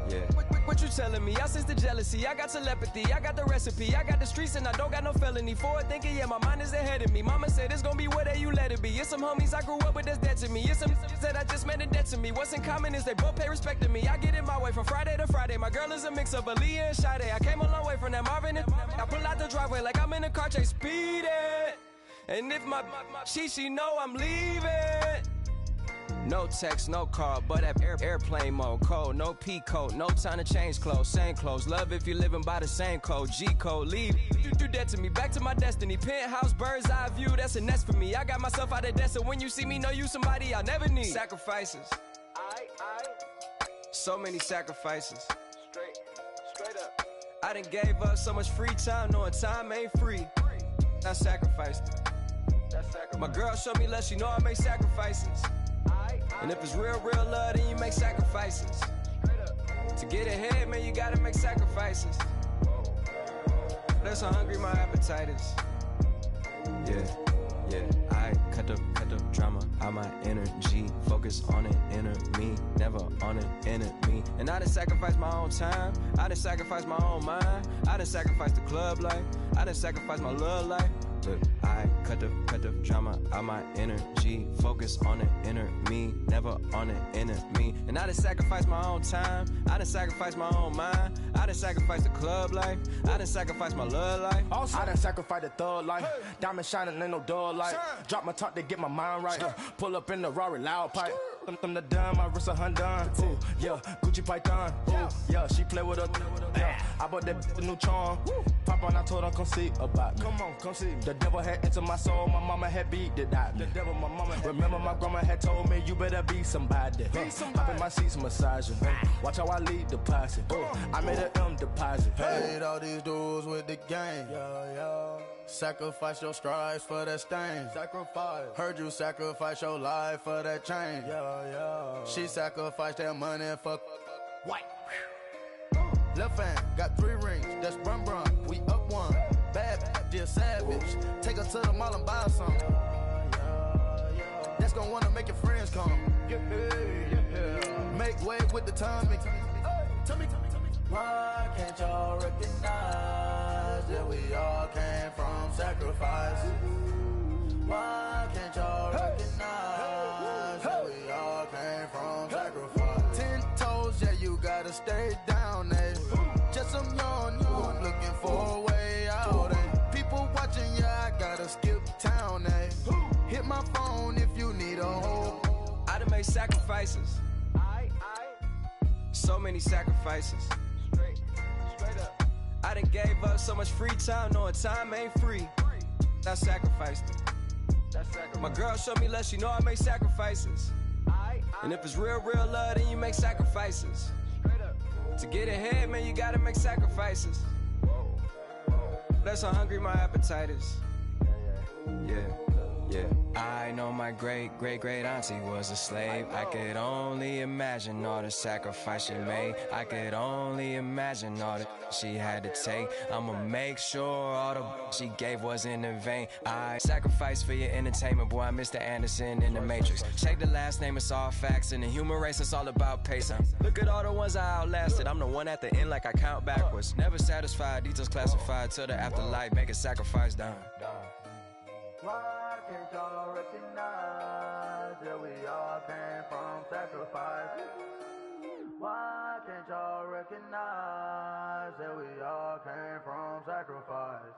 Yeah. What you telling me? I sense the jealousy, I got telepathy, I got the recipe, I got the streets and I don't got no felony. Forward thinking, yeah, my mind is ahead of me. Mama said it's gonna be whatever you let it be. It's some homies I grew up with that's dead to me. It's some that I just met a debt to me. What's in common is they both pay respect to me. I get in my way from Friday to Friday. My girl is a mix of Aaliyah and Sade. I came a long way from that Marvin and I pull out the driveway like I'm in a car chase speeding. And if my she know I'm leaving. No text, no call, but that airplane mode. Code, no P code, no time to change clothes. Same clothes, love if you're living by the same code. G code, leave. You do that to me, back to my destiny. Penthouse, bird's eye view, that's a nest for me. I got myself out of debt, so when you see me, know you somebody I'll never need. Sacrifices. So many sacrifices. Straight up. I done gave up so much free time, knowing time ain't free. I sacrificed it. My girl showed me love, she know I make sacrifices. And if it's real love, then you make sacrifices. To get ahead, man, you gotta make sacrifices. That's how hungry my appetite is. Yeah. I cut the drama out my energy. Focus on an inner me, never on an enemy. And I done sacrificed my own time. I done sacrificed my own mind. I done sacrificed the club life. I done sacrificed my love life. Look, I cut the drama out my energy. Focus on the inner me, never on the enemy. And I done sacrificed my own time. I done sacrificed my own mind. I done sacrificed the club life. I done sacrificed my love life. Also, I done sacrificed the thug life. Diamond shining, ain't no dull light. Drop my top to get my mind right. Pull up in the Rari loud pipe. Them the dime, my wrist a Hyundai. Ooh, yeah, Gucci Python. Ooh, yeah, she play with her. Yeah, I bought that new charm. Pop on, I told her come see about me. Come on, come see. The devil had entered my soul, my mama had beat it out. The devil, my mama. Remember my grandma had told me you better be somebody. Hop in my seats, massaging. Watch how I lead the posse. I made an M deposit. Paid all these dudes with the game. Sacrifice your strides for that stain. Sacrifice. Heard you sacrifice your life for that change. She sacrificed that money for white. Left hand got 3 rings. That's brum brum. We up one. Bad, dear savage. Take her to the mall and buy some. That's gonna wanna make your friends come. Make way with the timing. Tell me. Why can't y'all recognize that we all came from sacrifice? Why can't y'all recognize that we all came from sacrifice? 10 toes, yeah, you gotta stay down there. Just some young youth looking for a way out. People watching, yeah, I gotta skip town. Hit my phone if you need a hold. I done made sacrifices. So many sacrifices. Straight up. I done gave up so much free time, knowing time ain't free. I sacrificed it. My girl showed me love, she know I make sacrifices. And if it's real love, then you make sacrifices. To get ahead, man, you gotta make sacrifices. That's how hungry my appetite is. Yeah. I know my great auntie was a slave. I could only imagine all the sacrifice she made. I could only imagine all that she had to take. I'ma make sure all the she gave wasn't in vain. I sacrifice for your entertainment, boy. I'm Mr. Anderson in the Matrix. Check the last name, it's all facts. In the human race, it's all about pacing. Look at all the ones I outlasted. I'm the one at the end, like I count backwards. Never satisfied, details classified till the afterlife. Make a sacrifice down. Why can't y'all recognize that we all came from sacrifice? Why can't y'all recognize that we all came from sacrifice?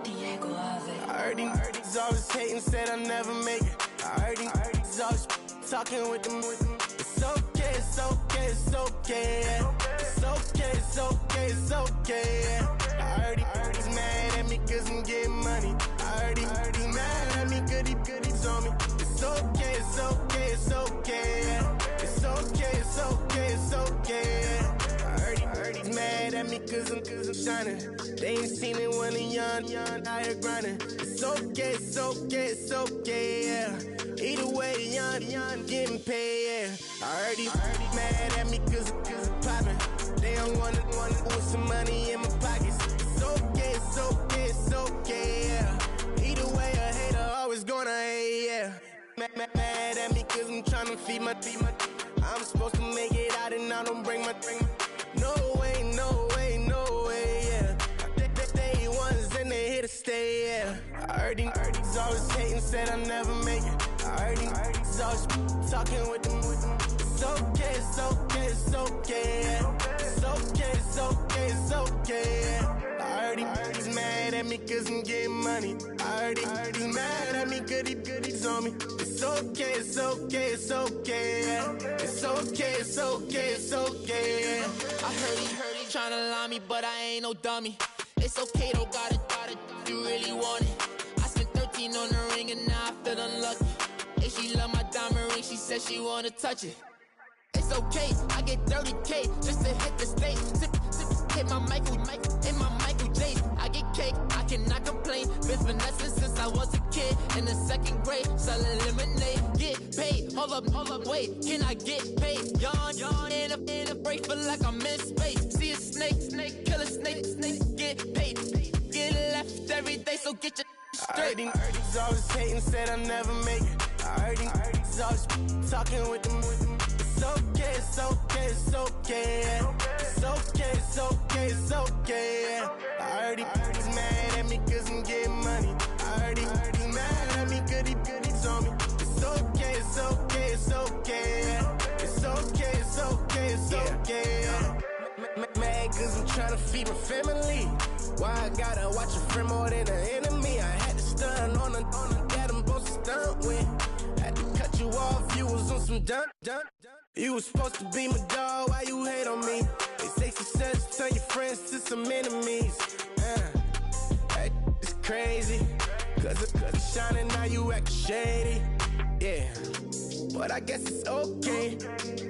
Diego Ave. I heard these always hating, said I'll never make it. I heard these always talking with them. It's okay, it's okay, it's okay. It's okay, it's okay, it's okay. I heard he's mad at me cause I'm getting money. I heard he's mad at me cause he's on me. It's okay, it's okay, it's okay. It's okay, it's okay, it's okay. I heard he's mad at me cause I'm shining. They ain't seen it when I'm young, out here grinding. It's okay, it's okay, it's okay, yeah. Either way, young, getting paid, yeah. I heard he's mad at me cause I'm poppin'. They don't wanna put some money in my pockets. It's okay, it's okay, it's okay, yeah. Either way, a hater always gonna hate, yeah. Mad at me cause I'm tryna feed my I'm supposed to make it out and I don't bring my No way, no way, no way, yeah. They ones and they here to stay, yeah. I heard he's always hating, said I'll never make it. I heard he's always talking with them. It's okay, it's okay, it's okay, yeah. It's okay, it's okay, it's okay, yeah. I heard he's mad at me cause I'm getting money. I heard he's mad at me cause he's on me. It's okay, it's okay, it's okay, yeah. It's okay, it's okay, it's okay, yeah. I heard he tryna lie me, but I ain't no dummy. It's okay though, got it, you really want it. I spent 13 on the ring and now I feel unlucky. And she love my diamond ring, she said she wanna touch it. It's okay, I get 30K just to hit the stage. Sip, hit my Michael in my Michael J. I get cake, I cannot complain. Been finessing since I was a kid. In the 2nd grade, selling lemonade. Get paid, hold up, wait, can I get paid? Yawn, in a break, feel like I'm in space. See a snake, kill a snake, get paid. Get left every day, so get your straight. I heard he's always hating, said I'll never make it. I heard he's always talking with them. It's okay, it's okay, it's okay, yeah. It's okay, it's okay, it's okay, yeah. I heard he's mad at me cause I'm getting money. I heard he's mad at me cause he's on me. It's okay, it's okay, it's okay, yeah. It's okay, it's okay, it's okay, yeah. cause I'm trying to feed my family. Why I gotta watch a friend more than an enemy? I had to stun on a yeah, them both to stunt with. Had to cut you off, you was on some dun. You was supposed to be my dog, why you hate on me? They say success, turn your friends to some enemies. Hey, it's crazy, cause it's shining, now you actin' shady. Yeah, but I guess it's okay.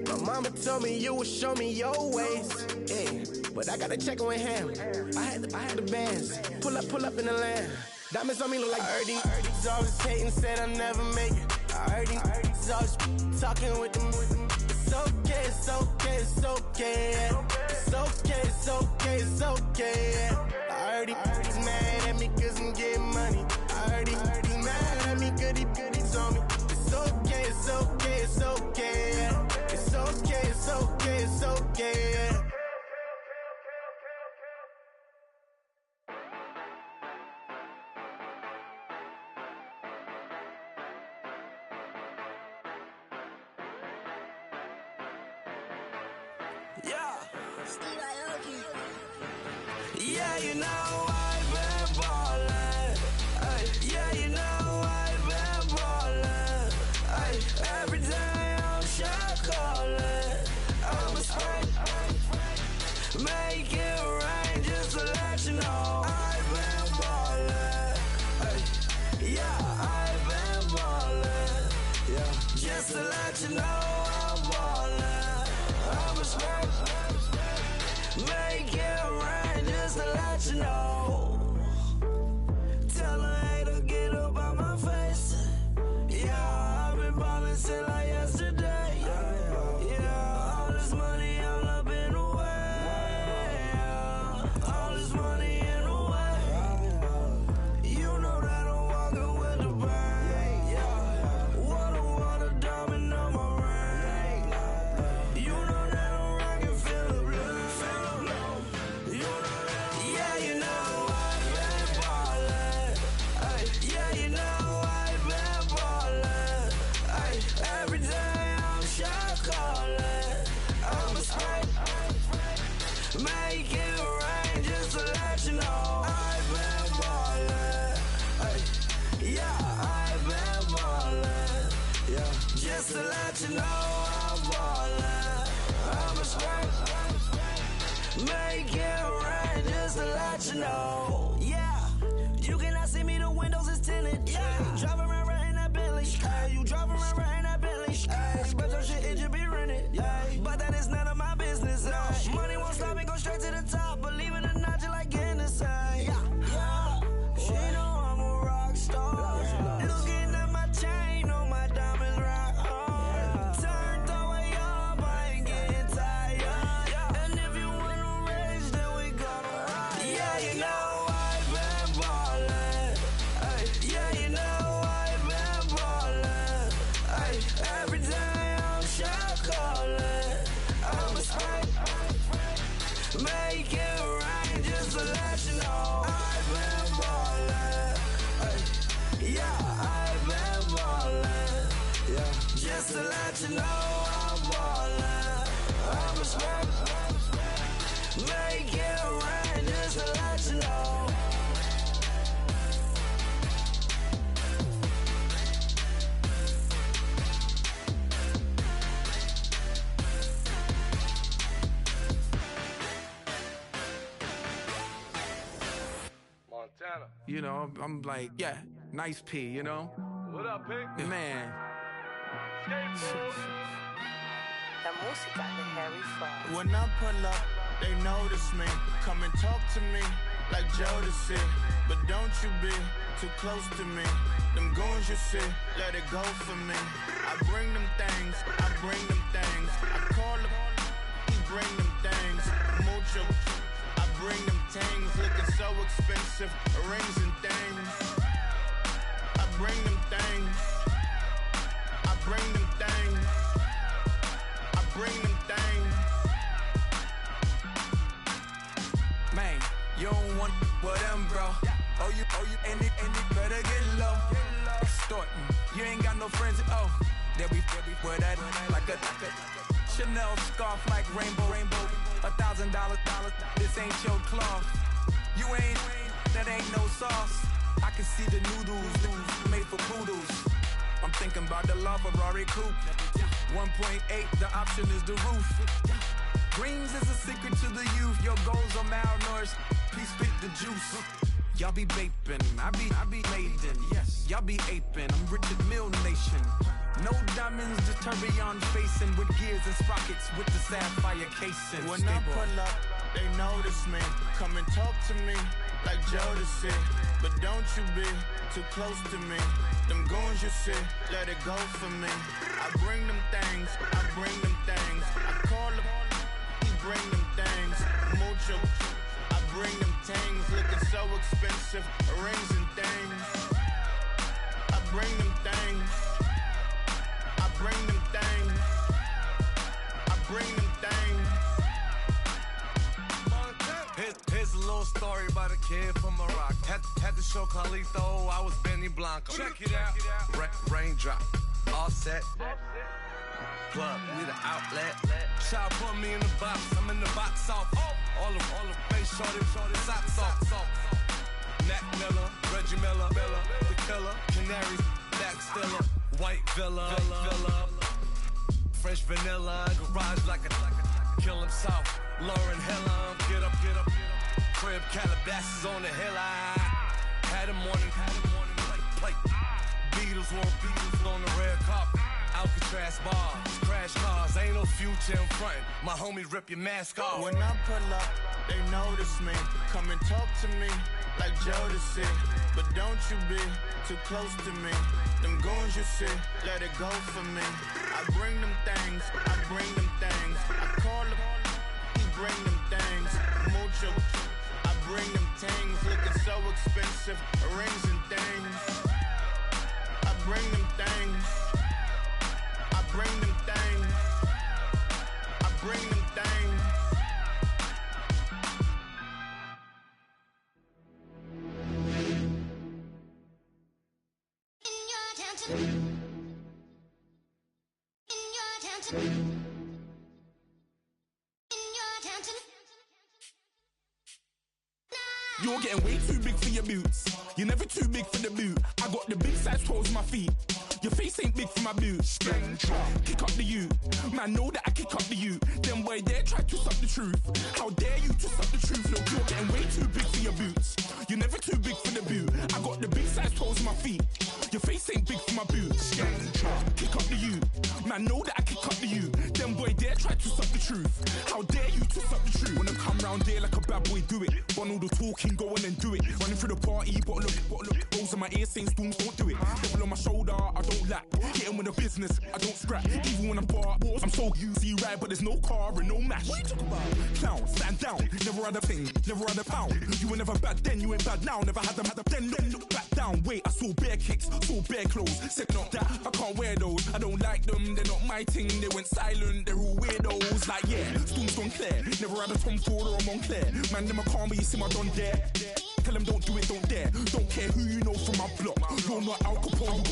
My mama told me you would show me your ways. Yeah, but I gotta check with him. I had the bands. Pull up in the land. Diamonds on me look like Ernie. He's always hating, said I'll never make it. I heard he's always talking with them. It's okay, it's okay, it's okay. It's okay, it's okay, it's okay. I heard he's mad at me cause I'm getting money. I heard he's mad at me cause he's on me. It's okay, it's okay, it's okay. It's okay, it's okay, it's okay. Yeah, you know I've been ballin'. Yeah, you know I've been ballin'. Every day I'm shot callin'. I'm a spring, make it rain just to let you know I've been ballin'. Yeah, I've been ballin'. Yeah, just to let you know I'm ballin'. I'm a spring, make it rain just to let you know. Tell her hater get up out my face. Yeah, I've been ballin' since like yesterday. Yeah, all this money all up in the way. All this money in the way. You know that I'm walking with the bank. Yeah, water diamond on my ring. You know that I'm rockin' feel the blue. You know that, yeah, you know I've been ballin'. Yeah, you know I've been ballin'. Every day I'm shot callin'. I'm a spray, make it rain just to let you know I've been ballin'. Yeah, I've been ballin'. Yeah, just to let you know I'm ballin'. I'm a spray, make it rain just to let you know. Yeah, you cannot see me, the windows is tinted. Yeah, driving around right in that Bentley. You driving around right in that Bentley. But your shit, it should be rented. But that is none of my business. Money won't stop me, go straight to the top. Believe it or not, you like getting the same. Yeah, she know I'm a rock star. Looking at my chain, on my diamonds rock hard. Turned the way up, I ain't getting tired. And if you wanna race, then we gonna ride. Yeah, you know I've been ballin'. Yeah, you know I've been ballin'. Every day I'm shot callin'. I'm a spray, make it rain just to let you know I've been ballin'. Yeah, I've been ballin'. Yeah, just to let you know I'm ballin'. I'm a spray, make it rain just to let you know. Montana. You know, I'm like, yeah, nice P, you know? What up, Pink? Man. La música de Harry Fraud. When I pull up, they notice me. Come and talk to me like Jodeci. But don't you be too close to me. Them goons you see, let it go for me. I bring them things, I bring them things. I call them, he bring them things. Mucho, I bring them things. Looking so expensive, rings and things. I bring them things. I bring them things. I bring them things. Man, you don't want with them, bro. Oh, you, and it better get low. Extorting, you ain't got no friends. Oh, they'll be with that like a Chanel scarf like rainbow. $1,000, this ain't your cloth. You ain't, that ain't no sauce. I can see the noodles made for poodles. I'm thinking about the LaFerrari coupe. 1.8, the option is the roof. Greens is a secret to the youth. Your goals are malnourished. Please spit the juice. Y'all be vaping, I be maiden. Yes, y'all be aping. I'm Richard Mill Nation. No diamonds, just tourbillon facing with gears and sprockets with the sapphire casing. When I pull up, they notice me. Come and talk to me like Jodeci. But don't you be too close to me. Them goons you see, let it go for me. I bring them things, I bring them things. I call them, he bring them things. Mucho, I bring them things. Looking so expensive, rings and things. I bring them things. I bring them things. I bring them things. Here's a little story about a kid from Morocco. Had to show Carlito I was Benny Blanco. Check it out. Raindrop, all set. Plug, we the outlet. Shot put me in the box. I'm in the box off. All the face shorty, socks off. Nat Miller, Reggie Miller, the killer, Canaries, Black Stiller, White Villa, Fresh Vanilla, garage like a kill himself. Lauren Hill, get up. Crib Calabasas on the hill. I had him morning, plate. Beatles on the red carpet. Alcatraz bars, crash cars, ain't no future in front. My homie rip your mask off. When I pull up, they notice me. Come and talk to me like Jodeci. But don't you be too close to me. Them goons you see, let it go for me. I bring them things, I bring them things. I call them, he bring them things. Mucho, I bring them things. Looking so expensive, rings and things. I bring them things. I bring them things. I bring them things. You're getting way too big for your boots. You're never too big for the boot. I got the big size toes on my feet. Your face ain't big for my boots. Kick up the you. Man, know that I kick up the you. Then boy dare try to suck the truth. How dare you to suck the truth? Look, you're getting way too big for your boots. You're never too big for the boot. I got the big size toes on my feet. Your face ain't big for my boots. Kick up the you. Man, know that I kick up the you. Then boy dare try to suck the truth. How dare you to suck the truth? When I come round there like a bad boy, do it. Bun all the talking, go on and do it. Running through the party, but look. Rolls in my ear saying storms, don't do it. Double on my shoulder, I don't lack. Hitting with the business, I don't scrap. Even when I'm bar, I'm so easy right, but there's no car and no mash. What you talk about? Clown, stand down. Never had a thing, never had a pound. You were never bad then, you ain't bad now. Never had them, then look back down. Wait, I saw bare kicks, saw bare clothes. Said not that, I can't wear those. I don't like them, they're not my thing. They went silent, they're all weirdos. Like yeah, storms gone clear. Never had a Tom Ford or a Montclair. Man, them a calm, but you see my don there. Tell them don't do it, don't dare. Don't care who you know from my block. You're not Al Capone,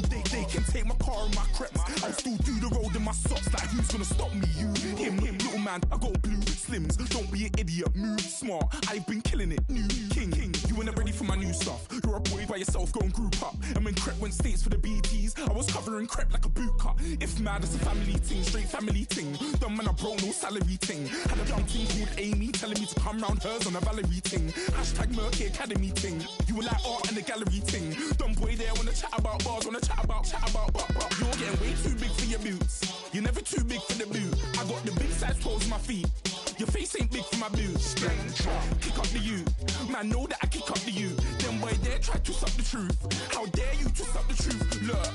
they can take my car and my creps. I'll still do the road in my socks. Like who's gonna stop me? You, him, little man. I got blue slims. Don't be an idiot, move smart. I've been killing it, new king. You ain't ready for my new stuff. You're a boy by yourself, go and group up. And when Crep went states for the BTs, I was covering Crep like a boot cut. If mad, it's a family thing, straight family thing. Dumb man, I broke no salary thing. Had a young thing called Amy telling me to come round hers on a Valerie thing. Hashtag Murky Academy thing. You were like art and the gallery thing. Dumb boy there wanna chat about bars, wanna chat about. You're getting way too big for your boots. You're never too big for the boot. I got the big size toes on my feet. Your face ain't big for my boots. Kick up the you. Man, know that I kick up the you. Then boy dare try to suck the truth. How dare you to suck the truth? Look,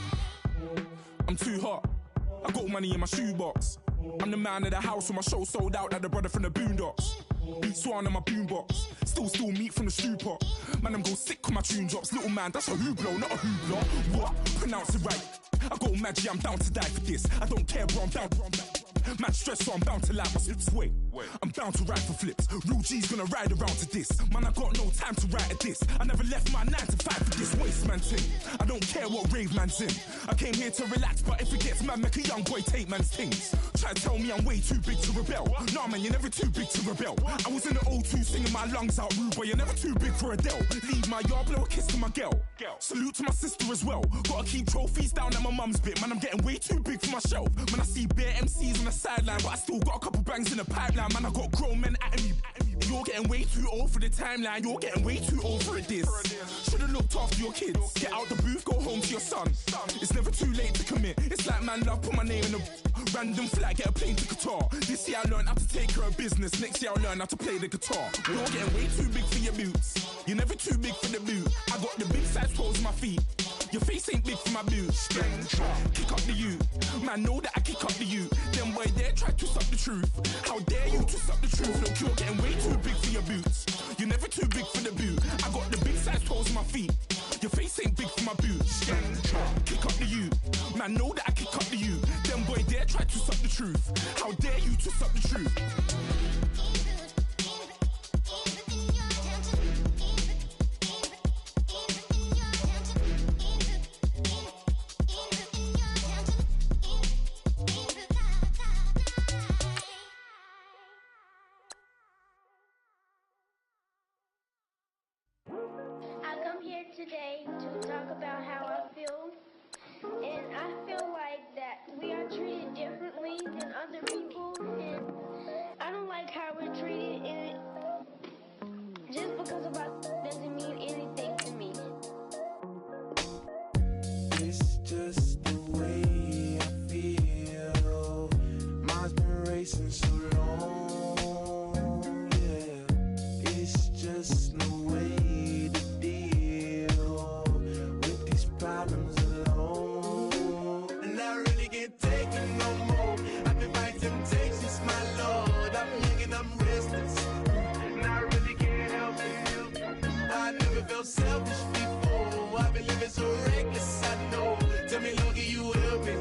I'm too hot. I got money in my shoebox. I'm the man of the house when my show sold out like the brother from the Boondocks. Beat Swan in my boombox. Still meat from the stew pot. Man, I'm go sick when my tune drops. Little man, that's a hooplo, not a hoopla. What? Pronounce it right. I got Maggie, I'm down to die for this. I don't care, bro, I'm down. Man stressed, so I'm bound to like my slips. Wait, I'm bound to ride for flips. Real G's gonna ride around to this. Man, I got no time to write a diss. I never left my 9 to 5 for this waste man thing. I don't care what rave man's in. I came here to relax, but if it gets mad, make a young boy take man's things. Try to tell me I'm way too big to rebel. Nah, man, you're never too big to rebel. I was in the O2 singing my lungs out, rude boy, you're never too big for Adele. Leave my yard, blow a kiss to my girl. Salute to my sister as well. Gotta keep trophies down at my mum's bit. Man, I'm getting way too big for my shelf. Man, I see bare MCs on the sideline, but I still got a couple bangs in the pipeline. Man, I got grown men at me. You're getting way too old for the timeline. You're getting way too old for a diss. Should've looked after your kids. Get out the booth, go home to your son. It's never too late to commit. It's like man love, put my name in a random flat, get a plane to Qatar. This year I learned how to take care of business. Next year I'll learn how to play the guitar. You're getting way too big for your boots. You're never too big for the boot. I got the big size toes on my feet. Your face ain't big for my boots. Kick up the you. Man, know that I kick up the you. Them boy there try to twist up the truth. How dare you twist up the truth? Look, you're getting way too big for your boots. You're never too big for the boot. I got the big size toes on my feet. Your face ain't big for my boots. Kick up the you. Man, know that I kick up the you. Them boy there try to twist up the truth. How dare you twist up the truth? Today to talk about how I feel, and I feel like that we are treated differently than other people, and I don't like how we're treated, and just because of us doesn't mean anything to me. It's just the way I feel. Mine's been racing so long, yeah. It's just the way problems alone, and I really can't take it no more. I've been fighting temptations, my lord. I'm young and I'm restless, and I really can't help it. I never felt selfish before. I've been living so reckless, I know. Tell me, Lord, can you help me?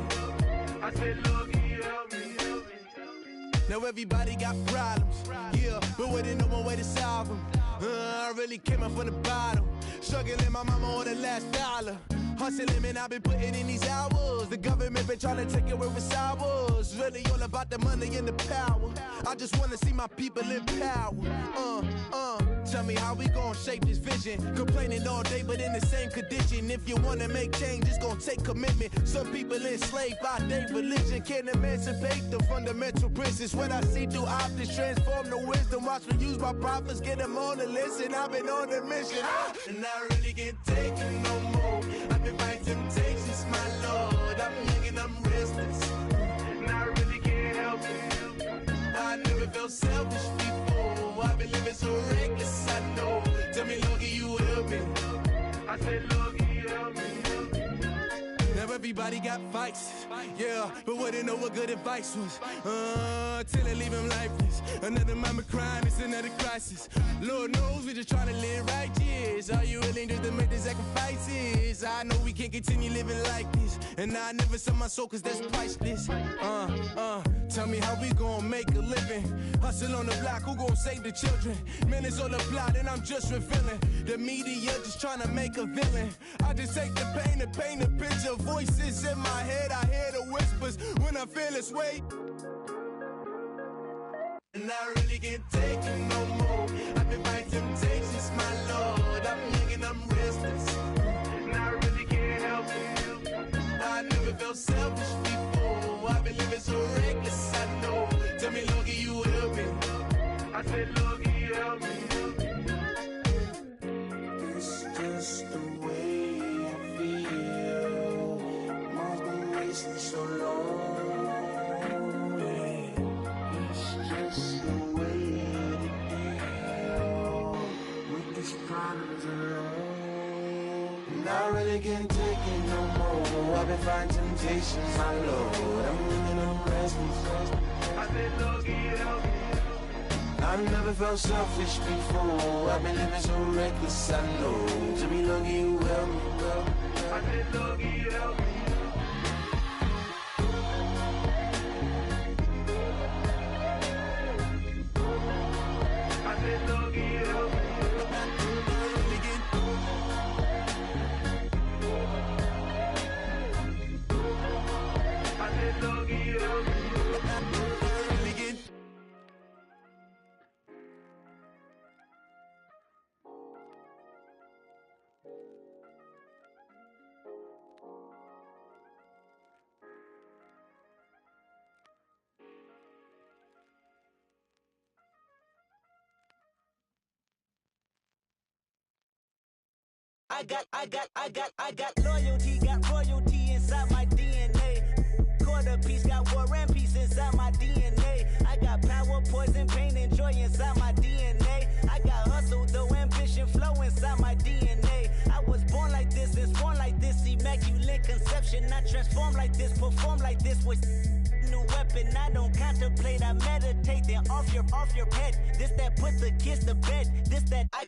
I said, Lord, can you help me? Now everybody got problems, yeah, but waiting no one way to solve them. I really came up from the bottom, struggling my mama on the last dollar. Hustling, man, I've been putting in these hours. The government been trying to take away with ours. Really all about the money and the power. I just want to see my people in power. Tell me how we gon' shape this vision. Complaining all day, but in the same condition. If you wanna make change, it's gon' take commitment. Some people enslaved by their religion can't emancipate the fundamental principles. What I see through optics transform the wisdom. Watch me use my prophets, get them on the list, and I've been on a mission. And I really can't take it no more. I've been fighting temptations, my lord. I'm young and I'm restless, and I really can't help it. I never felt selfish before. I've been living so reckless, I know. Tell me, Lord, can you help me? I said, Lord, can you help me? Now everybody got fights, yeah, but wouldn't know what good advice was. Till they leave him lifeless. Another mama crying, it's another crisis. Lord knows we just trying to live righteous. Are you willing just to make the sacrifices? I know we can't continue living like this, and I never sell my soul cause that's priceless. Tell me how we gon' make a living. Hustle on the block, who gon' save the children? Minutes on the plot and I'm just revealing. The media just trying to make a villain. I just take the pain and paint a picture. Voices in my head, I hear the whispers when I feel this way. And I really can't take it no more. I've been fighting temptations, my lord. I'm young and I'm restless, and I really can't help it. I never felt selfish before. I've been living so reckless, I know. Tell me, Lord, can you help me? I said, Lord, can you help me? It's just the way I feel. Mine's been racing so long. I really can't take it no more. I've been fighting temptations, my lord. I'm living on restless. I said, Lord, can you help me? I never felt selfish before. I've been living so reckless, I know. To be lucky you help me, girl. I said, Lord, can you help me? I got loyalty, got royalty inside my DNA. Quarter piece, got war and peace inside my DNA. I got power, poison, pain, and joy inside my DNA. I got hustle, though ambition, flow inside my DNA. I was born like this, and born like this, immaculate conception. I transform like this, perform like this with new weapon. I don't contemplate, I meditate. Then off your head. This that put the kids to bed. This that I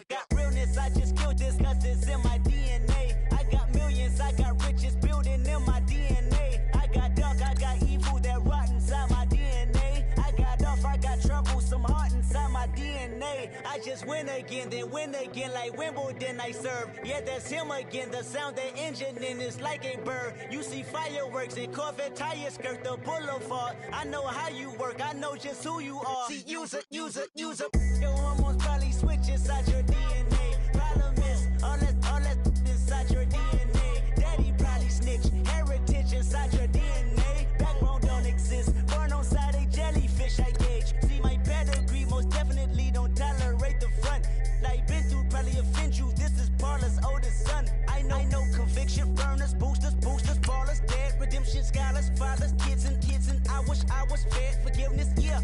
got realness. I just killed this 'cause it's in my DNA. I got millions, I got riches building in my DNA. I got dark, I got evil that rot inside my DNA. I got off, I got trouble, some heart inside my DNA. I just win again, then win again like Wimbledon I serve. Yeah, that's him again. The sound that engine in is like a bird. You see fireworks and Corvette tires skirt the boulevard. I know how you work, I know just who you are. See, use it. Your hormones probably switch inside your DNA. Problem is, all that inside your DNA. Daddy probably snitch, heritage inside your DNA. Backbone don't exist, born on side a jellyfish I gauge. See my pedigree, most definitely don't tolerate the front. Like been through, probably offend you. This is Paula's oldest son. I know conviction, burners, boosters, ballers, dead, redemption, scholars, fathers, kids, and I wish I was fed forgiveness. Yeah.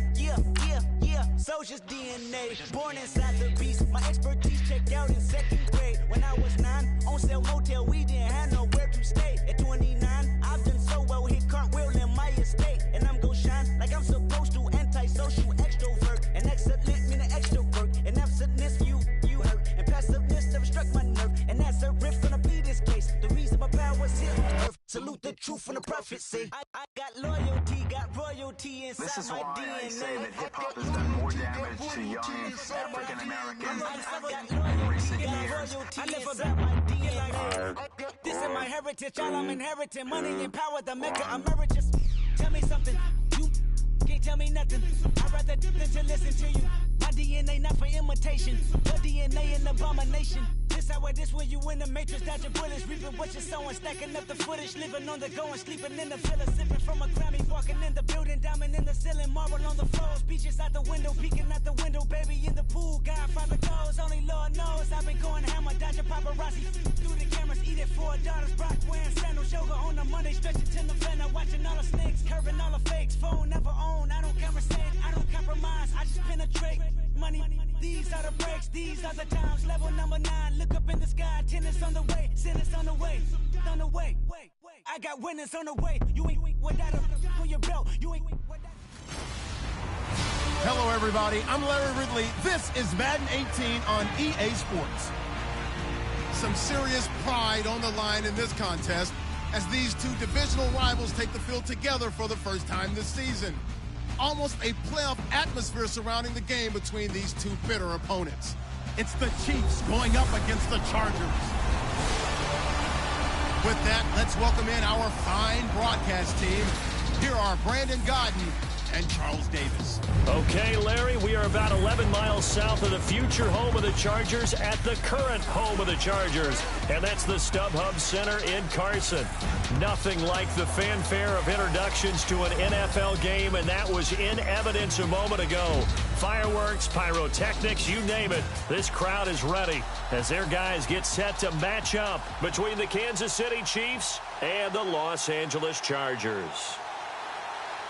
Soldier's DNA, born inside the beast. My expertise checked out in second grade. When I was 9, on sale motel, we didn't have nowhere to stay. At 29, I've done so well, hit cartwheel in my estate. And I'm gon' shine like I'm supposed to, antisocial extrovert. And excellent meaning extra work. And absentness, you hurt. And passiveness never struck my nerve. And that's a riff gonna be this case. The reason my power's here on earth. Salute the truth from the prophecy. I got loyalty, got royalty inside this is my why DNA. I say that hip-hop has done more damage to young African Americans in recent years. I never got my DNA. This is my heritage, all I'm inheriting. Money and power, the mecca emeritus. Tell me something, you can't tell me nothing. I'd rather than to listen to you. My DNA not for imitation. Your DNA an abomination. This where you in the matrix, dodging bullets, reaping what you're sowing, stacking up the footage, living on the go and sleeping in the villa, sipping from a Grammy, walking in the building, diamond in the ceiling, marble on the floors, beaches out the window, peeking out the window, baby in the pool, Godfather goes, only Lord knows, I've been going hammer, dodging paparazzi, through the cameras, eating 4 daughters, Brock wearing sandals, yoga on a Monday, stretching to November, watching all the snakes, curving all the fakes, phone never own, I don't conversate, I don't compromise, I just penetrate, money, these are the breaks, these are the times, level number 9, look up in the sky, tennis on the way, sinners on the way, I got winners on the way, you ain't without on your belt, you ain't without. Hello, everybody. I'm Larry Ridley. This is Madden 18 on EA Sports. Some serious pride on the line in this contest as these two divisional rivals take the field together for the first time this season. Almost a playoff atmosphere surrounding the game between these two bitter opponents. It's the Chiefs going up against the Chargers. With that, let's welcome in our fine broadcast team. Here are Brandon Godden and Charles Davis. Okay, Larry, we are about 11 miles south of the future home of the Chargers at the current home of the Chargers, and that's the StubHub Center in Carson. Nothing like the fanfare of introductions to an NFL game, and that was in evidence a moment ago. Fireworks, pyrotechnics, you name it. This crowd is ready as their guys get set to match up between the Kansas City Chiefs and the Los Angeles Chargers.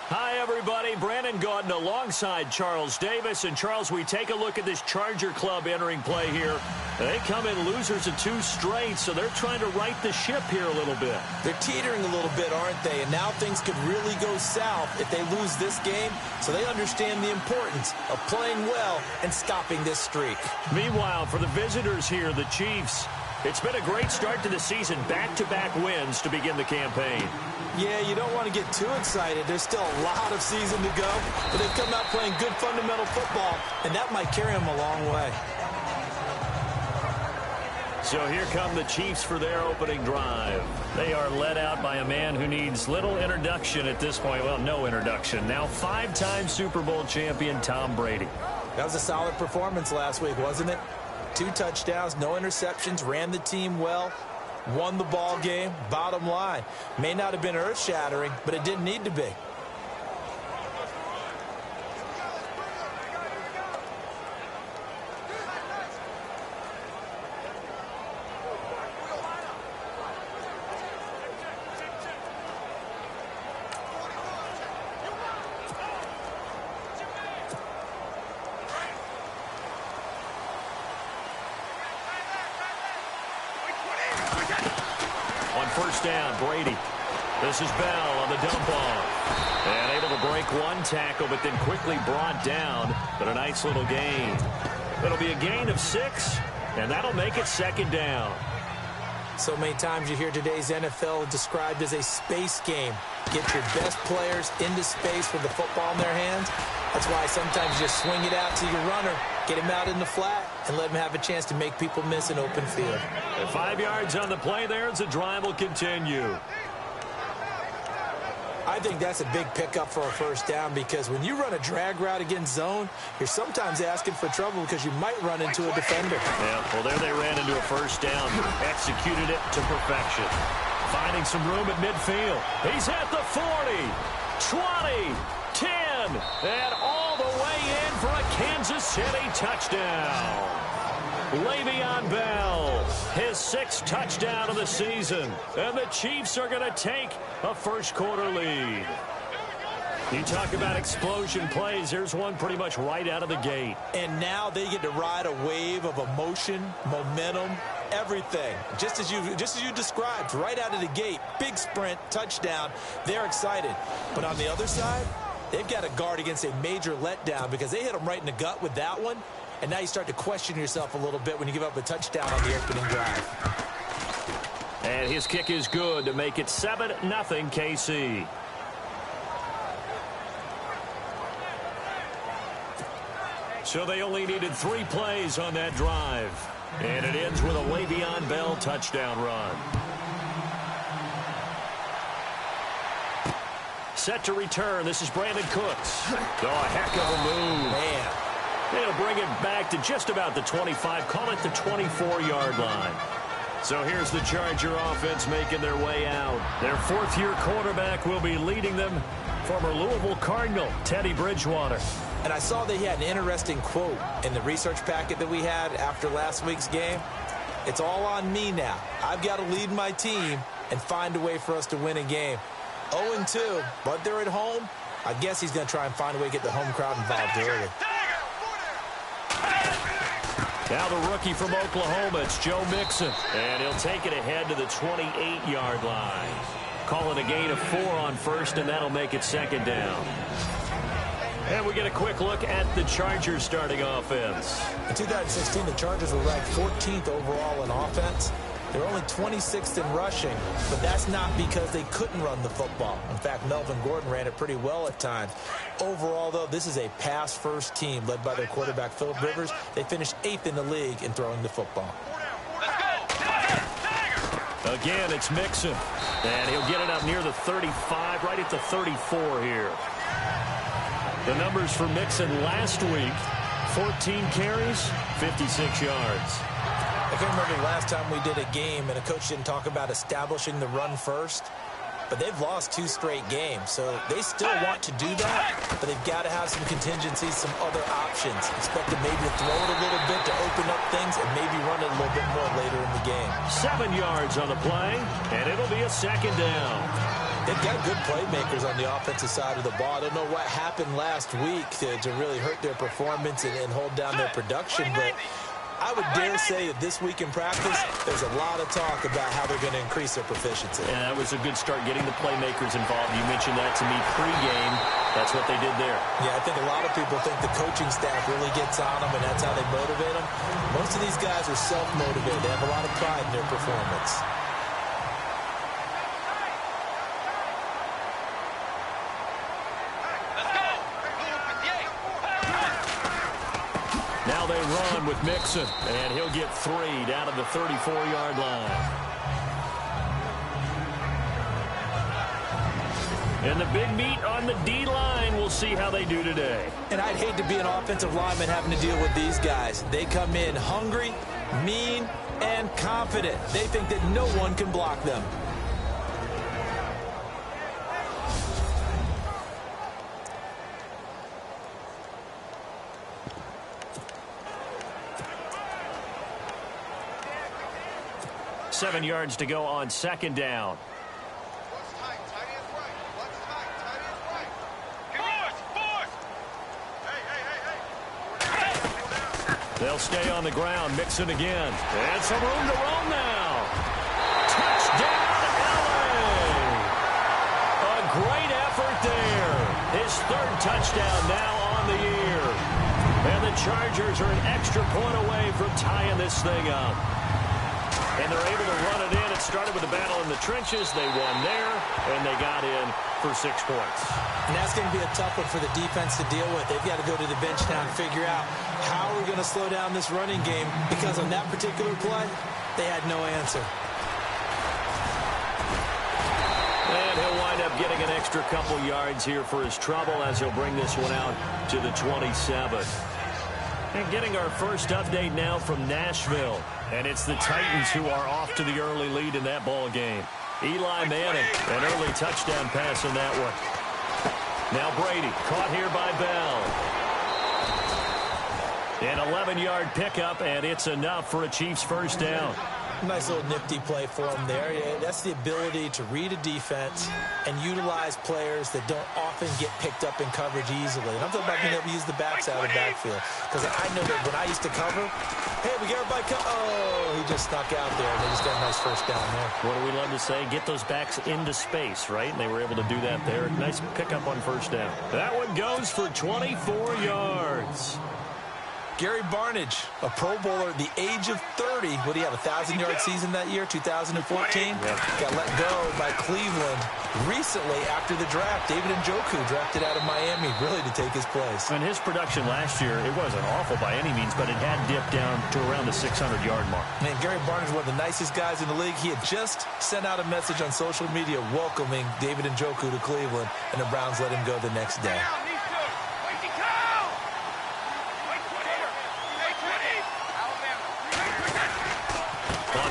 Hi, everybody. Brandon Gaudin alongside Charles Davis. And, Charles, we take a look at this Charger club entering play here. They come in losers of 2 straight, so they're trying to right the ship here a little bit. They're teetering a little bit, aren't they? And now things could really go south if they lose this game, so they understand the importance of playing well and stopping this streak. Meanwhile, for the visitors here, the Chiefs, it's been a great start to the season. Back-to-back wins to begin the campaign. Yeah, you don't want to get too excited. There's still a lot of season to go, but they've come out playing good fundamental football, and that might carry them a long way. So here come the Chiefs for their opening drive. They are led out by a man who needs little introduction at this point. Well, no introduction. Now 5-time Super Bowl champion Tom Brady. That was a solid performance last week, wasn't it? 2 touchdowns, no interceptions, ran the team well. Won the ball game, bottom line. May not have been earth-shattering, but it didn't need to be. down. Brady. This is Bell on the dump off. And able to break one tackle, but then quickly brought down. But a nice little gain. It'll be a gain of 6, and that'll make it 2nd down. So many times you hear today's NFL described as a space game. Get your best players into space with the football in their hands. That's why sometimes you just swing it out to your runner, get him out in the flat, and let him have a chance to make people miss an open field. And 5 yards on the play there as the drive will continue. I think that's a big pickup for a 1st down because when you run a drag route against zone, you're sometimes asking for trouble because you might run into a defender. Yeah, well, there they ran into a 1st down. Executed it to perfection. Finding some room at midfield. He's at the 40, 20, 10, and all the way in for a Kansas City touchdown. Le'Veon Bell, his 6th touchdown of the season. And the Chiefs are going to take a 1st quarter lead. You talk about explosion plays. There's one pretty much right out of the gate. And now they get to ride a wave of emotion, momentum, everything. Just as you described, right out of the gate. Big sprint, touchdown. They're excited. But on the other side, they've got to guard against a major letdown because they hit them right in the gut with that one. And now you start to question yourself a little bit when you give up a touchdown on the opening drive. And his kick is good to make it 7-0 KC. So they only needed 3 plays on that drive. And it ends with a Le'Veon Bell touchdown run. Set to return. This is Brandon Cooks. Oh, a heck of a move. Man. They'll bring it back to just about the 25. Call it the 24-yard line. So here's the Charger offense making their way out. Their 4th-year quarterback will be leading them. Former Louisville Cardinal, Teddy Bridgewater. And I saw that he had an interesting quote in the research packet that we had after last week's game. It's all on me now. I've got to lead my team and find a way for us to win a game. 0-2, but they're at home. I guess he's going to try and find a way to get the home crowd involved early. Now the rookie from Oklahoma, it's Joe Mixon. And he'll take it ahead to the 28-yard line. Call it a gain of 4 on 1st, and that'll make it 2nd down. And we get a quick look at the Chargers starting offense. In 2016, the Chargers were ranked 14th overall in offense. They're only 26th in rushing, but that's not because they couldn't run the football. In fact, Melvin Gordon ran it pretty well at times. Overall, though, this is a pass-first team led by their quarterback, Phillip Rivers. They finished 8th in the league in throwing the football. Again, it's Mixon. And he'll get it up near the 35, right at the 34 here. The numbers for Mixon last week, 14 carries, 56 yards. I can remember the last time we did a game and a coach didn't talk about establishing the run first, but they've lost 2 straight games, so they still want to do that, but they've got to have some contingencies, some other options. Expect them maybe to throw it a little bit to open up things and maybe run it a little bit more later in the game. 7 yards on the play, and it'll be a 2nd down. They've got good playmakers on the offensive side of the ball. I don't know what happened last week to really hurt their performance and hold down their production, but I would dare say that this week in practice, there's a lot of talk about how they're going to increase their proficiency. And that was a good start, getting the playmakers involved. You mentioned that to me pregame. That's what they did there. Yeah, I think a lot of people think the coaching staff really gets on them, and that's how they motivate them. Most of these guys are self-motivated. They have a lot of pride in their performance. Now they run with Mixon, and he'll get 3 down to the 34-yard line. And the big meat on the D-line, we'll see how they do today. And I'd hate to be an offensive lineman having to deal with these guys. They come in hungry, mean, and confident. They think that no one can block them. Seven yards to go on 2nd down. They'll stay on the ground. Mixon again. And some room to roam now. Touchdown, LA! there. His third touchdown now on the year. And the Chargers are an extra point away from tying this thing up. And they're able to run it in. It started with a battle in the trenches. They won there, and they got in for 6 points. And that's going to be a tough one for the defense to deal with. They've got to go to the bench now and figure out how we're going to slow down this running game, because on that particular play, they had no answer. And he'll wind up getting an extra couple yards here for his trouble as he'll bring this one out to the 27. And getting our first update now from Nashville. And it's the Titans who are off to the early lead in that ball game. Eli Manning, an early touchdown pass in that one. Now Brady, caught here by Bell. An 11-yard pickup, and it's enough for a Chiefs first down. Nice little nifty play for him there. Yeah, that's the ability to read a defense and utilize players that don't often get picked up in coverage easily. And I'm talking about being able to use the backside of the backfield. Because I know that when I used to cover, hey, we got everybody oh, he just snuck out there, and they just got a nice first down there. What do we love to say? Get those backs into space, right? And they were able to do that there. Nice pickup on first down. That one goes for 24 yards. Gary Barnidge, a Pro Bowler at the age of 30. What do you have, a 1,000-yard season that year, 2014? Yep. Got let go by Cleveland recently after the draft. David Njoku drafted out of Miami really to take his place. And his production last year, it wasn't awful by any means, but it had dipped down to around the 600-yard mark. Man, Gary Barnidge, one of the nicest guys in the league. He had just sent out a message on social media welcoming David Njoku to Cleveland, and the Browns let him go the next day.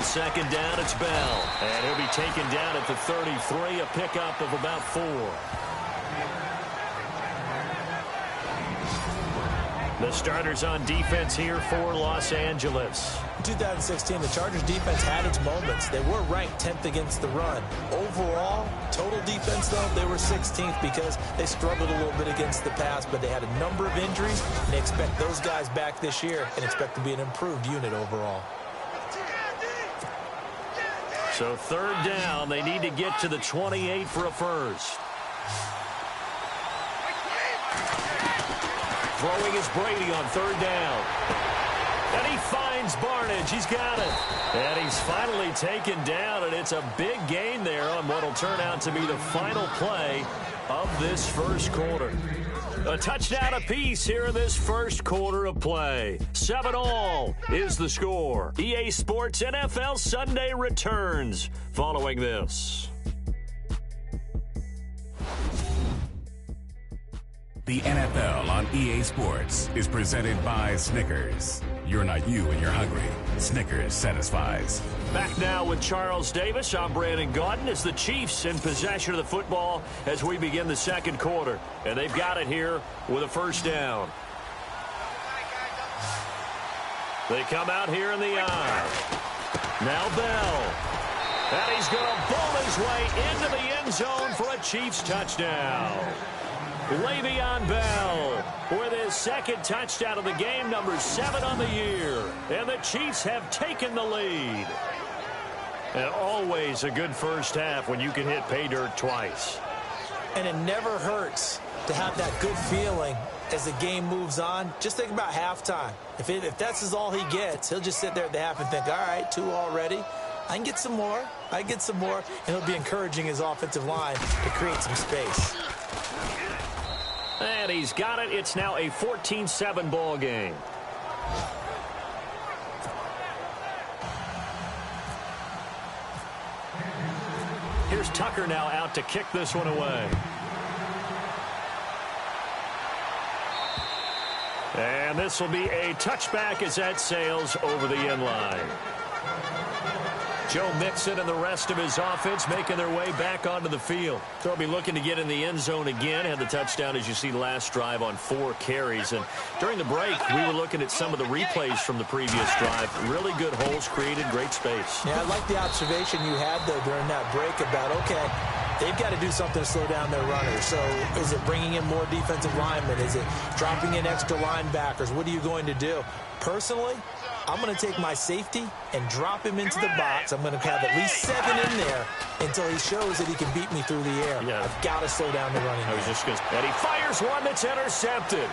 Second down, it's Bell. And he'll be taken down at the 33, a pickup of about 4. The starters on defense here for Los Angeles. In 2016, the Chargers defense had its moments. They were ranked 10th against the run. Overall, total defense, though, they were 16th because they struggled a little bit against the pass, but they had a number of injuries, and they expect those guys back this year and expect to be an improved unit overall. So third down, they need to get to the 28 for a first. Throwing is Brady on third down. And he finds Barnidge. He's got it. And he's finally taken down, and it's a big gain there on what will turn out to be the final play of this first quarter. A touchdown apiece here in this first quarter of play. 7-all is the score. EA Sports NFL Sunday returns following this. The NFL on EA Sports is presented by Snickers. You're not you when you're hungry. Snickers satisfies. Back now with Charles Davis. I'm Brandon Gaudin as the Chiefs in possession of the football as we begin the second quarter. And they've got it here with a first down. They come out here in the eye. Now Bell. And he's going to bowl his way into the end zone for a Chiefs touchdown. Le'Veon Bell with his second touchdown of the game, number 7 on the year. And the Chiefs have taken the lead. And always a good first half when you can hit pay dirt twice. And it never hurts to have that good feeling as the game moves on. Just think about halftime. If that's all he gets, he'll just sit there at the half and think, all right, 2 already. I can get some more. I can get some more. And he'll be encouraging his offensive line to create some space. And he's got it. It's now a 14-7 ball game. Here's Tucker now out to kick this one away. And this will be a touchback as that sails over the end line. Joe Mixon and the rest of his offense making their way back onto the field. They'll be looking to get in the end zone again. Had the touchdown, as you see, last drive on 4 carries. And during the break, we were looking at some of the replays from the previous drive. Really good holes created, great space. Yeah, I like the observation you had, though, during that break about, okay, they've got to do something to slow down their runners. So is it bringing in more defensive linemen? Is it dropping in extra linebackers? What are you going to do? Personally, I'm going to take my safety and drop him into the box. I'm going to have at least 7 in there until he shows that he can beat me through the air. Yeah. I've got to slow down the running. And he fires one that's intercepted.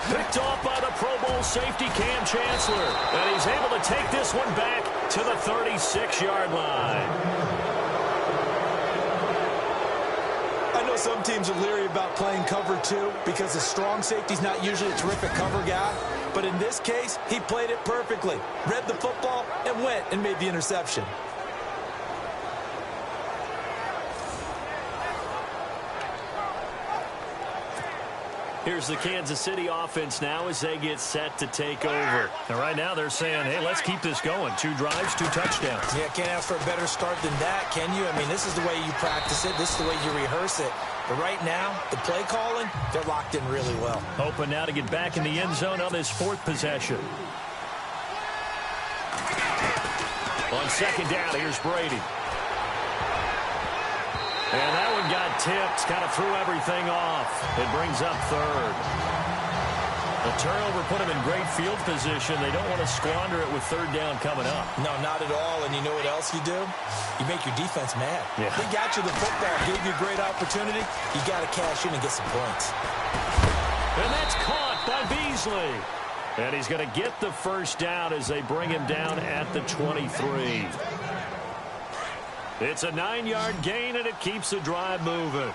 Picked off by the Pro Bowl safety Cam Chancellor. And he's able to take this one back to the 36-yard line. I know some teams are leery about playing cover 2 because the strong safety's not usually a terrific cover guy. But in this case, he played it perfectly. Read the football and went and made the interception. Here's the Kansas City offense now as they get set to take over. And right now they're saying, hey, let's keep this going. 2 drives, 2 touchdowns. Yeah, can't ask for a better start than that, can you? I mean, this is the way you practice it. This is the way you rehearse it. But right now, the play calling, they're locked in really well. Open now to get back in the end zone on this 4th possession. On 2nd down, here's Brady. And that one got tipped, kind of threw everything off. It brings up 3rd. The turnover put them in great field position. They don't want to squander it with 3rd down coming up. No, not at all. And you know what else you do? You make your defense mad. Yeah. They got you the football, gave you a great opportunity. You got to cash in and get some points. And that's caught by Beasley. And he's going to get the 1st down as they bring him down at the 23. It's a 9-yard gain, and it keeps the drive moving.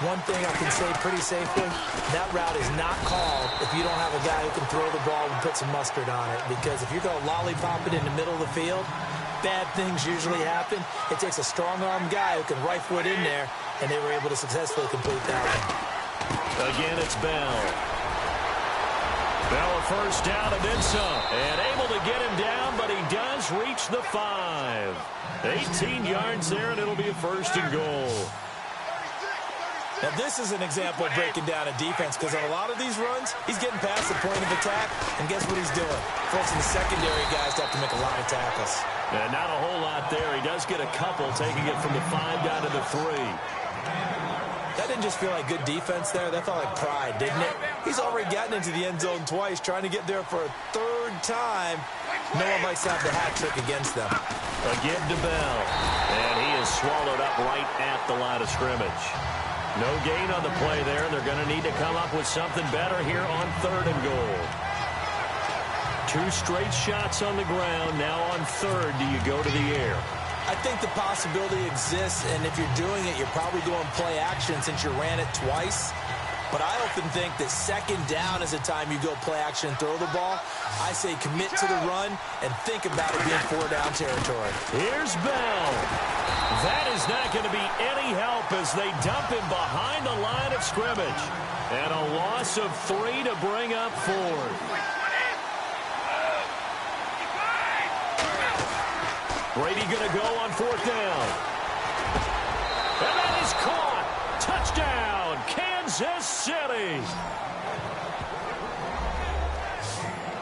One thing I can say pretty safely, that route is not called if you don't have a guy who can throw the ball and put some mustard on it. Because if you're going to lollipop it in the middle of the field, bad things usually happen. It takes a strong-arm guy who can right foot in there, and they were able to successfully complete that one. Again, it's Bell. Bell a 1st down and then some. And able to get him down, but he does reach the 5. 18 yards there, and it'll be a 1st and goal. Now, this is an example of breaking down a defense because on a lot of these runs, he's getting past the point of attack, and guess what he's doing? Forcing the secondary guys to have to make a lot of tackles. And not a whole lot there. He does get a couple, taking it from the 5 down to the 3. That didn't just feel like good defense there. That felt like pride, didn't it? He's already gotten into the end zone twice, trying to get there for a 3rd time. No one likes to have the hat trick against them. Again to Bell. And he is swallowed up right at the line of scrimmage. No gain on the play there. They're going to need to come up with something better here on 3rd and goal. 2 straight shots on the ground. Now on 3rd, do you go to the air? I think the possibility exists, and if you're doing it, you're probably going play action since you ran it twice. But I often think that 2nd down is the time you go play action and throw the ball. I say commit to the run and think about it being 4-down territory. Here's Bell. That is not going to be any help as they dump him behind the line of scrimmage. And a loss of 3 to bring up 4th. Brady going to go on 4th down. And that is caught. Touchdown, Kansas City.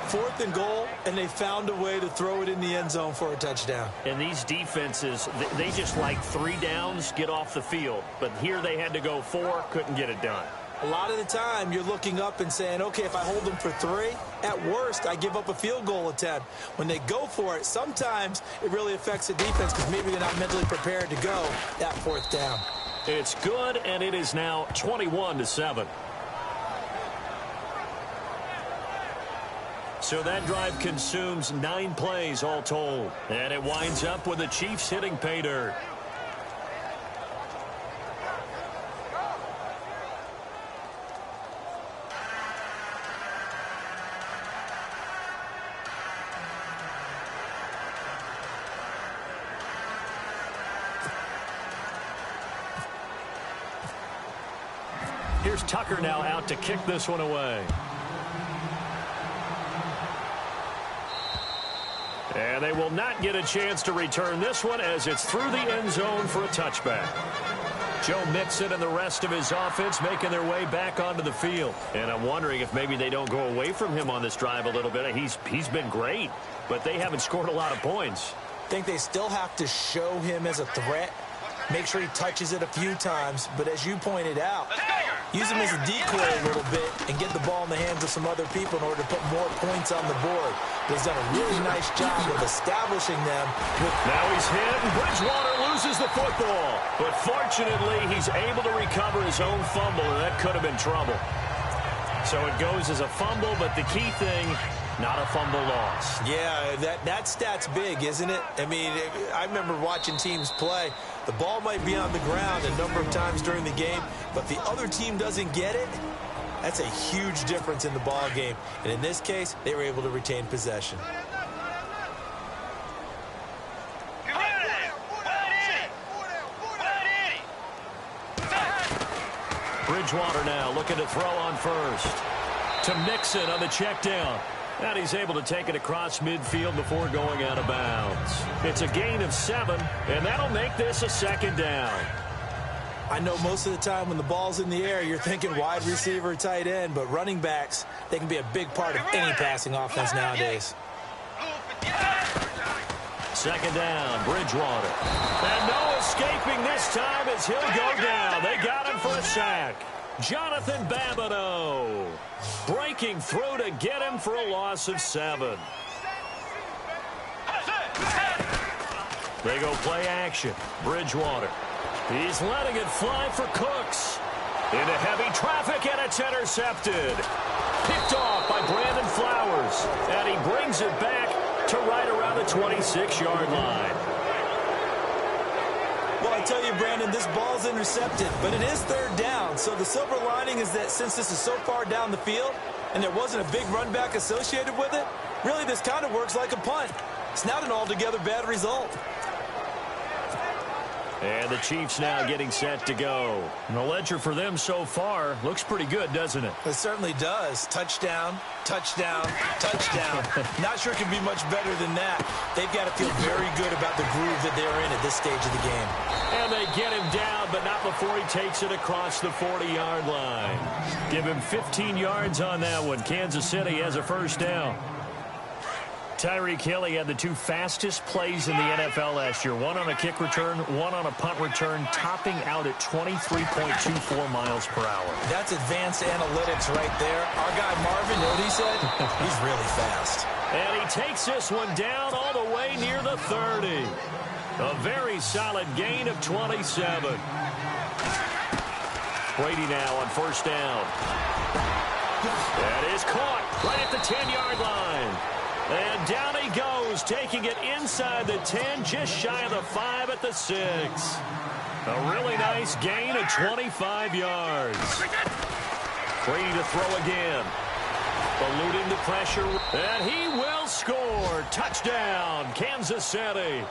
4th and goal, and they found a way to throw it in the end zone for a touchdown. And these defenses, they just like 3 downs, get off the field. But here they had to go 4, couldn't get it done. A lot of the time, you're looking up and saying, okay, if I hold them for 3, at worst, I give up a field goal attempt. When they go for it, sometimes it really affects the defense because maybe they're not mentally prepared to go that 4th down. It's good, and it is now 21-7. So that drive consumes 9 plays all told. And it winds up with the Chiefs hitting pay dirt. Here's Tucker now out to kick this one away. And they will not get a chance to return this one as it's through the end zone for a touchback. Joe Mixon and the rest of his offense making their way back onto the field. And I'm wondering if maybe they don't go away from him on this drive a little bit. He's been great, but they haven't scored a lot of points. I think they still have to show him as a threat Make sure he touches it a few times, but as you pointed out, use him as a decoy a little bit and get the ball in the hands of some other people in order to put more points on the board. But he's done a really nice job of establishing them. Now he's hit, and Bridgewater loses the football. But fortunately, he's able to recover his own fumble, and that could have been trouble. So it goes as a fumble, but the key thing, not a fumble loss. Yeah, that stat's big, isn't it? I mean, I remember watching teams play. The ball might be on the ground a number of times during the game, but the other team doesn't get it. That's a huge difference in the ball game. And in this case, they were able to retain possession. Bridgewater now looking to throw on first. To Mixon on the check down. And he's able to take it across midfield before going out of bounds. It's a gain of 7, and that'll make this a second down. I know most of the time when the ball's in the air, you're thinking wide receiver, tight end, but running backs, they can be a big part of any passing offense nowadays. Second down, Bridgewater. And no escaping this time as he'll go down. They got him for a sack. Jonathan Babineau breaking through to get him for a loss of 7. They go play action. Bridgewater. He's letting it fly for Cooks. Into heavy traffic, and it's intercepted. Picked off by Brandon Flowers. And he brings it back to right around the 26-yard line. Well, I tell you, Brandon, this ball's intercepted, but it is third down. So the silver lining is that since this is so far down the field and there wasn't a big run back associated with it, really this kind of works like a punt. It's not an altogether bad result. And the Chiefs now getting set to go. And the ledger for them so far looks pretty good, doesn't it? It certainly does. Touchdown, touchdown, touchdown. Not sure it can be much better than that. They've got to feel very good about the groove that they're in at this stage of the game. And they get him down, but not before he takes it across the 40-yard line. Give him 15 yards on that one. Kansas City has a first down. Tyreek Hill, he had the 2 fastest plays in the NFL last year. One on a kick return, one on a punt return, topping out at 23.24 miles per hour. That's advanced analytics right there. Our guy Marvin, you know what he said? He's really fast. And he takes this one down all the way near the 30. A very solid gain of 27. Brady now on first down. That is caught right at the 10-yard line. And down he goes, taking it inside the 10, just shy of the 5 at the 6. A really nice gain of 25 yards. Brady to throw again. Eluding the pressure, and he will score. Touchdown, Kansas City.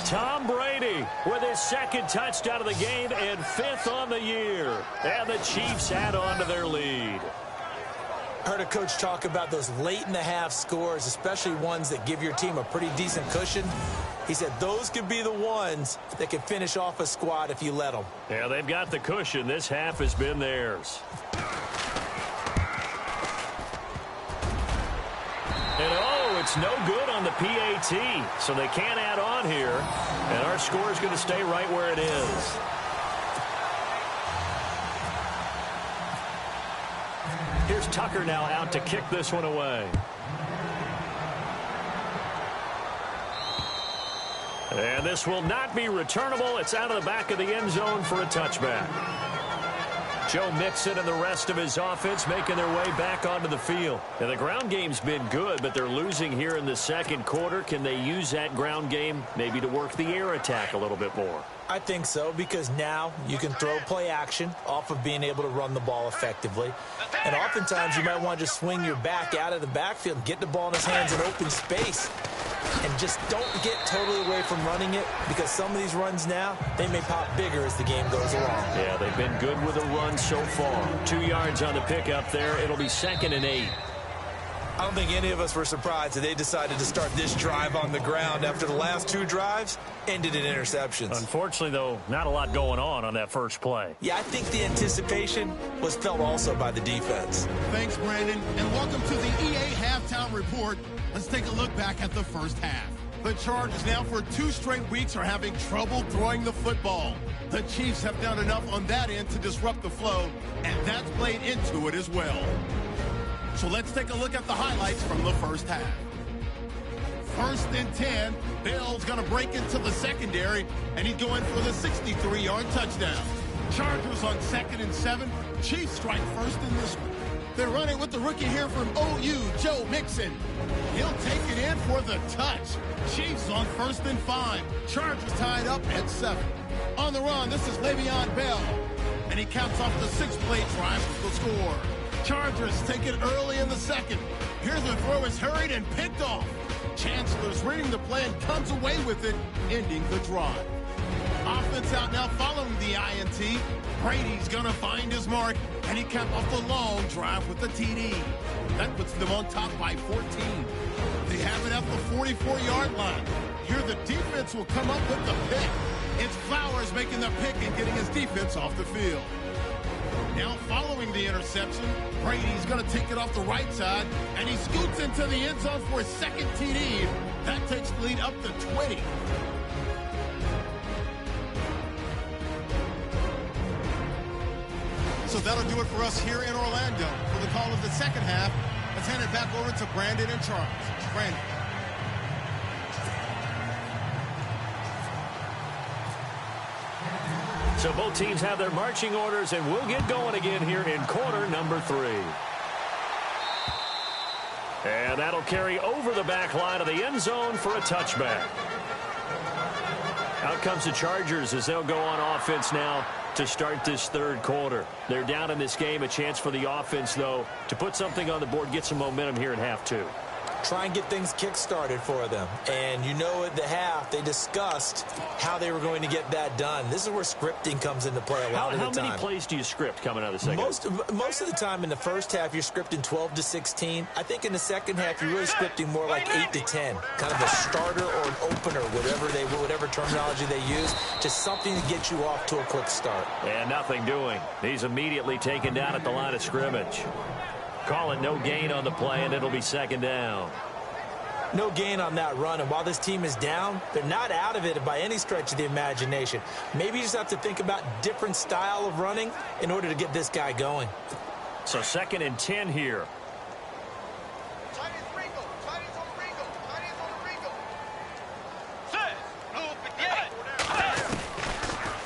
Tom Brady with his second touchdown of the game and 5th on the year. And the Chiefs add on to their lead. Heard a coach talk about those late-in-the-half scores, especially ones that give your team a pretty decent cushion. He said those could be the ones that can finish off a squad if you let them. Yeah, they've got the cushion. This half has been theirs. And oh, it's no good on the PAT, so they can't add on here. And our score is going to stay right where it is. Here's Tucker now out to kick this one away. And this will not be returnable. It's out of the back of the end zone for a touchback. Joe Mixon and the rest of his offense making their way back onto the field. And the ground game's been good, but they're losing here in the second quarter. Can they use that ground game maybe to work the air attack a little bit more? I think so, because now you can throw play action off of being able to run the ball effectively. And oftentimes you might want to just swing your back out of the backfield and get the ball in his hands in open space. And just don't get totally away from running it, because some of these runs now, they may pop bigger as the game goes along. Yeah, they've been good with a run so far. 2 yards on the pickup there. It'll be 2nd and 8. I don't think any of us were surprised that they decided to start this drive on the ground after the last 2 drives ended in interceptions. Unfortunately, though, not a lot going on that first play. Yeah, I think the anticipation was felt also by the defense. Thanks, Brandon, and welcome to the EA Halftime Report. Let's take a look back at the first half. The Chargers now for 2 straight weeks are having trouble throwing the football. The Chiefs have done enough on that end to disrupt the flow, and that's played into it as well. So let's take a look at the highlights from the first half. 1st and 10, Bell's going to break into the secondary, and he's going for the 63-yard touchdown. Chargers on 2nd and 7. Chiefs strike first in this one. They're running with the rookie here from OU, Joe Mixon. He'll take it in for the touch. Chiefs on 1st and 5. Chargers tied up at 7. On the run, this is Le'Veon Bell. And he caps off the 6-play drive with the score. Chargers take it early in the 2nd. Here's the throw is hurried and picked off. Chancellor's reading the play and comes away with it, ending the drive. Offense out now following the INT. Brady's going to find his mark, and he capped off the long drive with the TD. That puts them on top by 14. They have it at the 44-yard line. Here the defense will come up with the pick. It's Flowers making the pick and getting his defense off the field. Now following the interception, Brady's going to take it off the right side, and he scoots into the end zone for his 2nd TD. That takes the lead up to 20. So that'll do it for us here in Orlando. For the call of the 2nd half, let's hand it back over to Brandon and Charles. Brandon. So both teams have their marching orders, and we'll get going again here in quarter number 3. And that'll carry over the back line of the end zone for a touchback. Out comes the Chargers as they'll go on offense now to start this 3rd quarter. They're down in this game. A chance for the offense, though, to put something on the board, get some momentum here in half 2. Try and get things kick-started for them. And you know at the half, they discussed how they were going to get that done. This is where scripting comes into play a lot of the time. How many plays do you script coming out of the second? Most of the time in the first half, you're scripting 12 to 16. I think in the second half, you're really scripting more like 8 to 10. Kind of a starter or an opener, whatever terminology they use. Just something to get you off to a quick start. And nothing doing. He's immediately taken down at the line of scrimmage. Call it no gain on the play, and it'll be 2nd down. No gain on that run, and while this team is down, they're not out of it by any stretch of the imagination. Maybe you just have to think about different style of running in order to get this guy going. So 2nd and 10 here.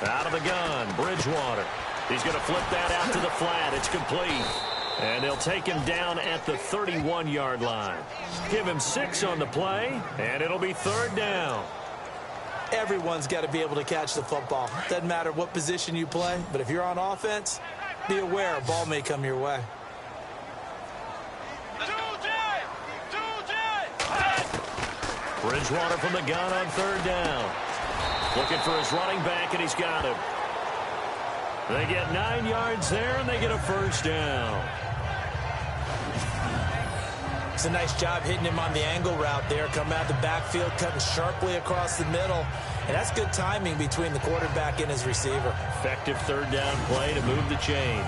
Out of the gun, Bridgewater. He's going to flip that out to the flat. It's complete. And they'll take him down at the 31-yard line. Give him 6 on the play, and it'll be 3rd down. Everyone's got to be able to catch the football. Doesn't matter what position you play, but if you're on offense, be aware a ball may come your way. Bridgewater from the gun on 3rd down. Looking for his running back, and he's got him. They get 9 yards there, and they get a 1st down. It's a nice job hitting him on the angle route there. Coming out the backfield, cutting sharply across the middle. And that's good timing between the quarterback and his receiver. Effective 3rd down play to move the chains.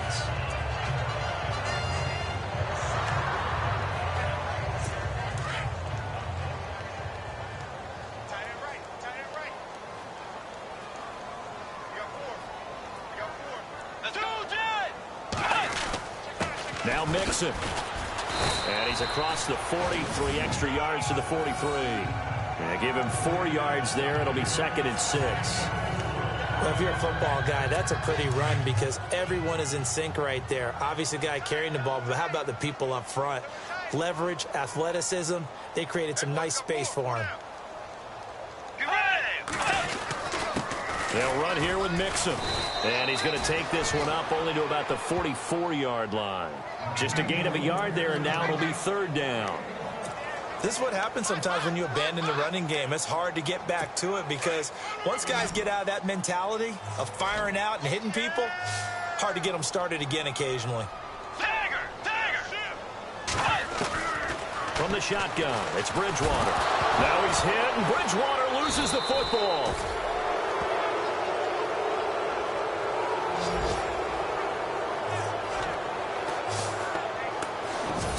Now Mixon. And he's across the 43 extra yards to the 43. And give him 4 yards there. It'll be 2nd and 6. Well, if you're a football guy, that's a pretty run because everyone is in sync right there. Obviously, the guy carrying the ball, but how about the people up front? Leverage, athleticism, they created some nice space for him. They'll run here with Mixon. And he's going to take this one up only to about the 44-yard line. Just a gain of a yard there, and now it'll be 3rd down. This is what happens sometimes when you abandon the running game. It's hard to get back to it because once guys get out of that mentality of firing out and hitting people, hard to get them started again occasionally. From the shotgun, it's Bridgewater. Now he's hit, and Bridgewater loses the football.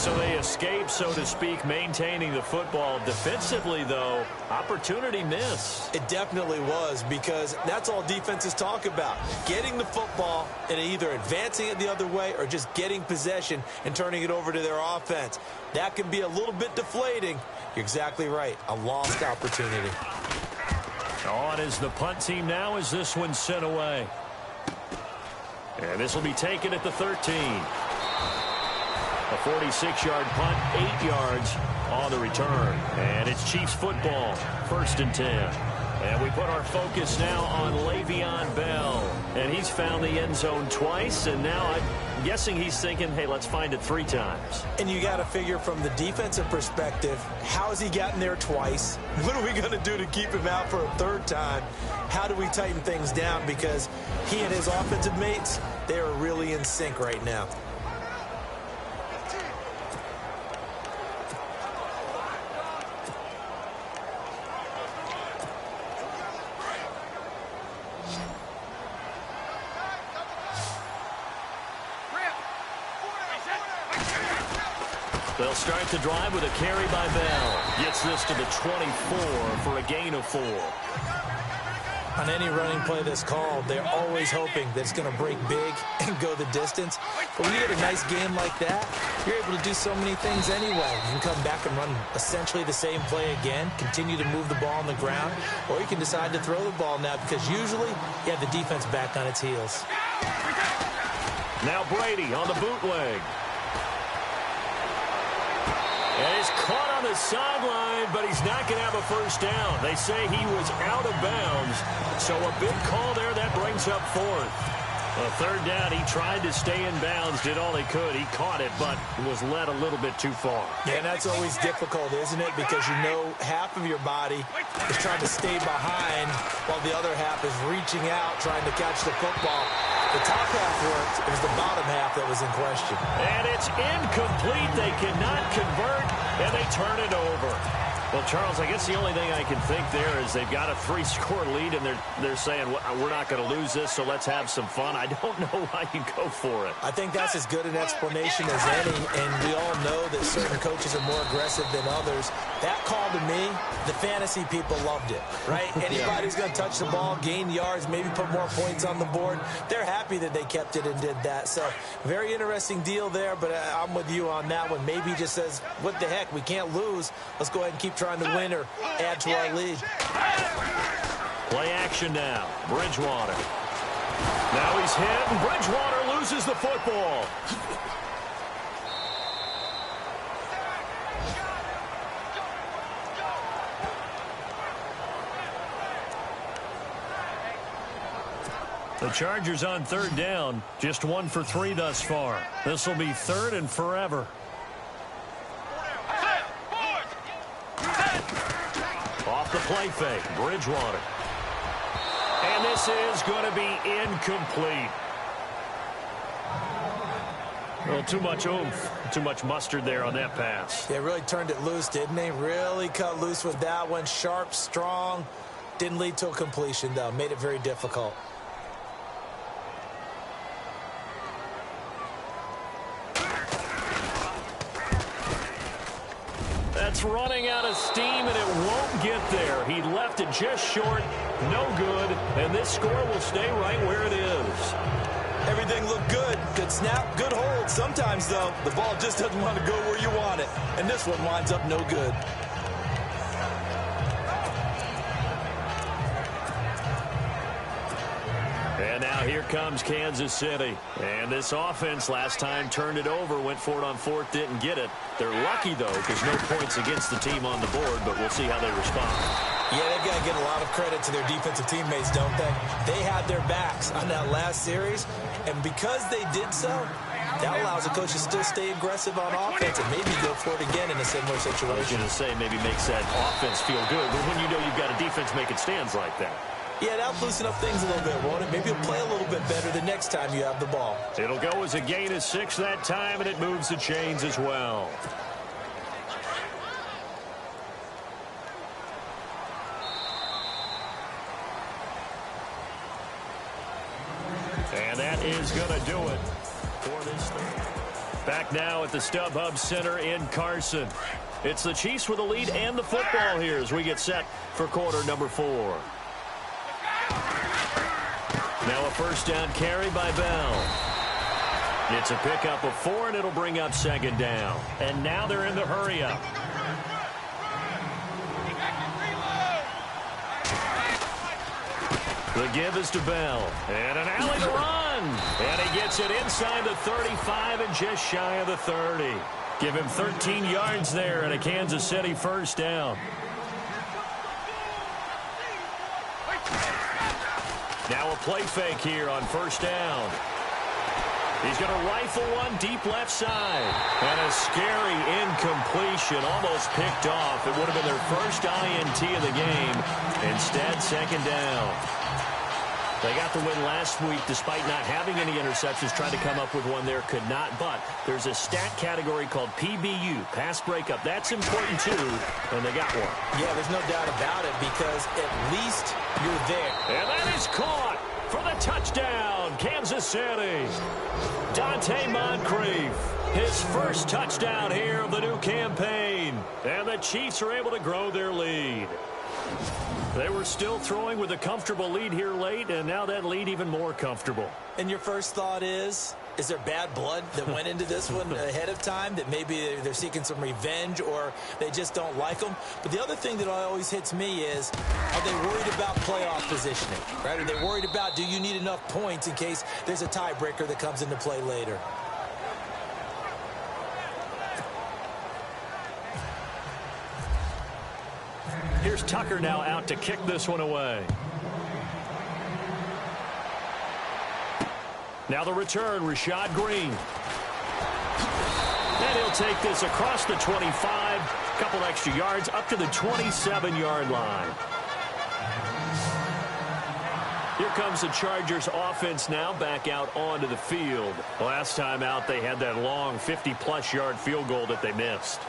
So they escape, so to speak, maintaining the football. Defensively, though, opportunity miss. It definitely was, because that's all defenses talk about. Getting the football and either advancing it the other way or just getting possession and turning it over to their offense. That can be a little bit deflating. You're exactly right. A lost opportunity. On is the punt team now as this one's sent away. And this will be taken at the 13. A 46-yard punt, 8 yards on the return. And it's Chiefs football, 1st and 10. And we put our focus now on Le'Veon Bell. And he's found the end zone twice, and now I'm guessing he's thinking, hey, let's find it 3 times. And you got to figure from the defensive perspective, how has he gotten there twice? What are we going to do to keep him out for a 3rd time? How do we tighten things down? Because he and his offensive mates, they are really in sync right now. They'll start the drive with a carry by Bell. Gets this to the 24 for a gain of 4. On any running play that's called, they're always hoping that it's going to break big and go the distance. But when you get a nice game like that, you're able to do so many things anyway. You can come back and run essentially the same play again, continue to move the ball on the ground, or you can decide to throw the ball now because usually you have the defense back on its heels. Now Brady on the bootleg. And he's caught on the sideline, but he's not going to have a 1st down. They say he was out of bounds, so a big call there that brings up 4th. A 3rd down, he tried to stay in bounds, did all he could. He caught it, but was led a little bit too far. Yeah, and that's always difficult, isn't it? Because you know half of your body is trying to stay behind while the other half is reaching out, trying to catch the football. The top half worked. It was the bottom half that was in question. And it's incomplete. They cannot convert, and they turn it over. Well, Charles, I guess the only thing I can think there is they've got a 3-score lead, and they're saying, we're not going to lose this, so let's have some fun. I don't know why you go for it. I think that's as good an explanation as any, and we all know that certain coaches are more aggressive than others. That call to me, the fantasy people loved it, right? Anybody who's going to touch the ball, gain yards, maybe put more points on the board, they're happy that they kept it and did that. So, very interesting deal there, but I'm with you on that one. Maybe he just says, what the heck, we can't lose. Let's go ahead and keep trying to win or add to our lead. Play action now. Bridgewater. Now he's hit, and Bridgewater loses the football. The Chargers on 3rd down, just 1 for 3 thus far. This will be 3rd and forever. Off the play fake, Bridgewater. And this is going to be incomplete. Well, too much oomph, too much mustard there on that pass. They really turned it loose, didn't they? Really cut loose with that one. Sharp, strong. Didn't lead to a completion, though. Made it very difficult. That's running out of steam, and it won't get there. He left it just short, no good, and this score will stay right where it is. Everything looked good. Good snap, good hold. Sometimes, though, the ball just doesn't want to go where you want it, and this one winds up no good. And now here comes Kansas City. And this offense last time turned it over, went for it on 4th, didn't get it. They're lucky, though, because no points against the team on the board, but we'll see how they respond. Yeah, they've got to give a lot of credit to their defensive teammates, don't they? They had their backs on that last series, and because they did so, that allows the coach to still stay aggressive on offense and maybe go for it again in a similar situation. I was going to say maybe makes that offense feel good, but when you know you've got a defense making stands like that. Yeah, that'll loosen up things a little bit, won't it? Maybe you'll play a little bit better the next time you have the ball. It'll go as a gain of 6 that time, and it moves the chains as well. And that is going to do it for this thing. Back now at the StubHub Center in Carson. It's the Chiefs with the lead and the football here as we get set for quarter number 4. Now a first down carry by Bell. It's a pickup of 4, and it'll bring up second down. And now they're in the hurry-up. The give is to Bell. And an alley to run. And he gets it inside the 35 and just shy of the 30. Give him 13 yards there and a Kansas City first down. Now a play fake here on first down. He's going to rifle one deep left side. And a scary incompletion, almost picked off. It would have been their first INT of the game. Instead, second down. They got the win last week despite not having any interceptions. Tried to come up with one there, could not. But there's a stat category called PBU, pass breakup. That's important too, and they got one. Yeah, there's no doubt about it because at least you're there. And that is caught for the touchdown, Kansas City. Dante Moncrief, his first touchdown here of the new campaign. And the Chiefs are able to grow their lead. They were still throwing with a comfortable lead here late, and now that lead even more comfortable. And your first thought is there bad blood that went into this one ahead of time, that maybe they're seeking some revenge or they just don't like them? But the other thing that always hits me is, are they worried about playoff positioning? Right? Are they worried about, do you need enough points in case there's a tiebreaker that comes into play later? Here's Tucker now out to kick this one away. Now the return, Rashad Green. And he'll take this across the 25, a couple extra yards, up to the 27-yard line. Here comes the Chargers offense now back out onto the field. Last time out, they had that long 50-plus yard field goal that they missed.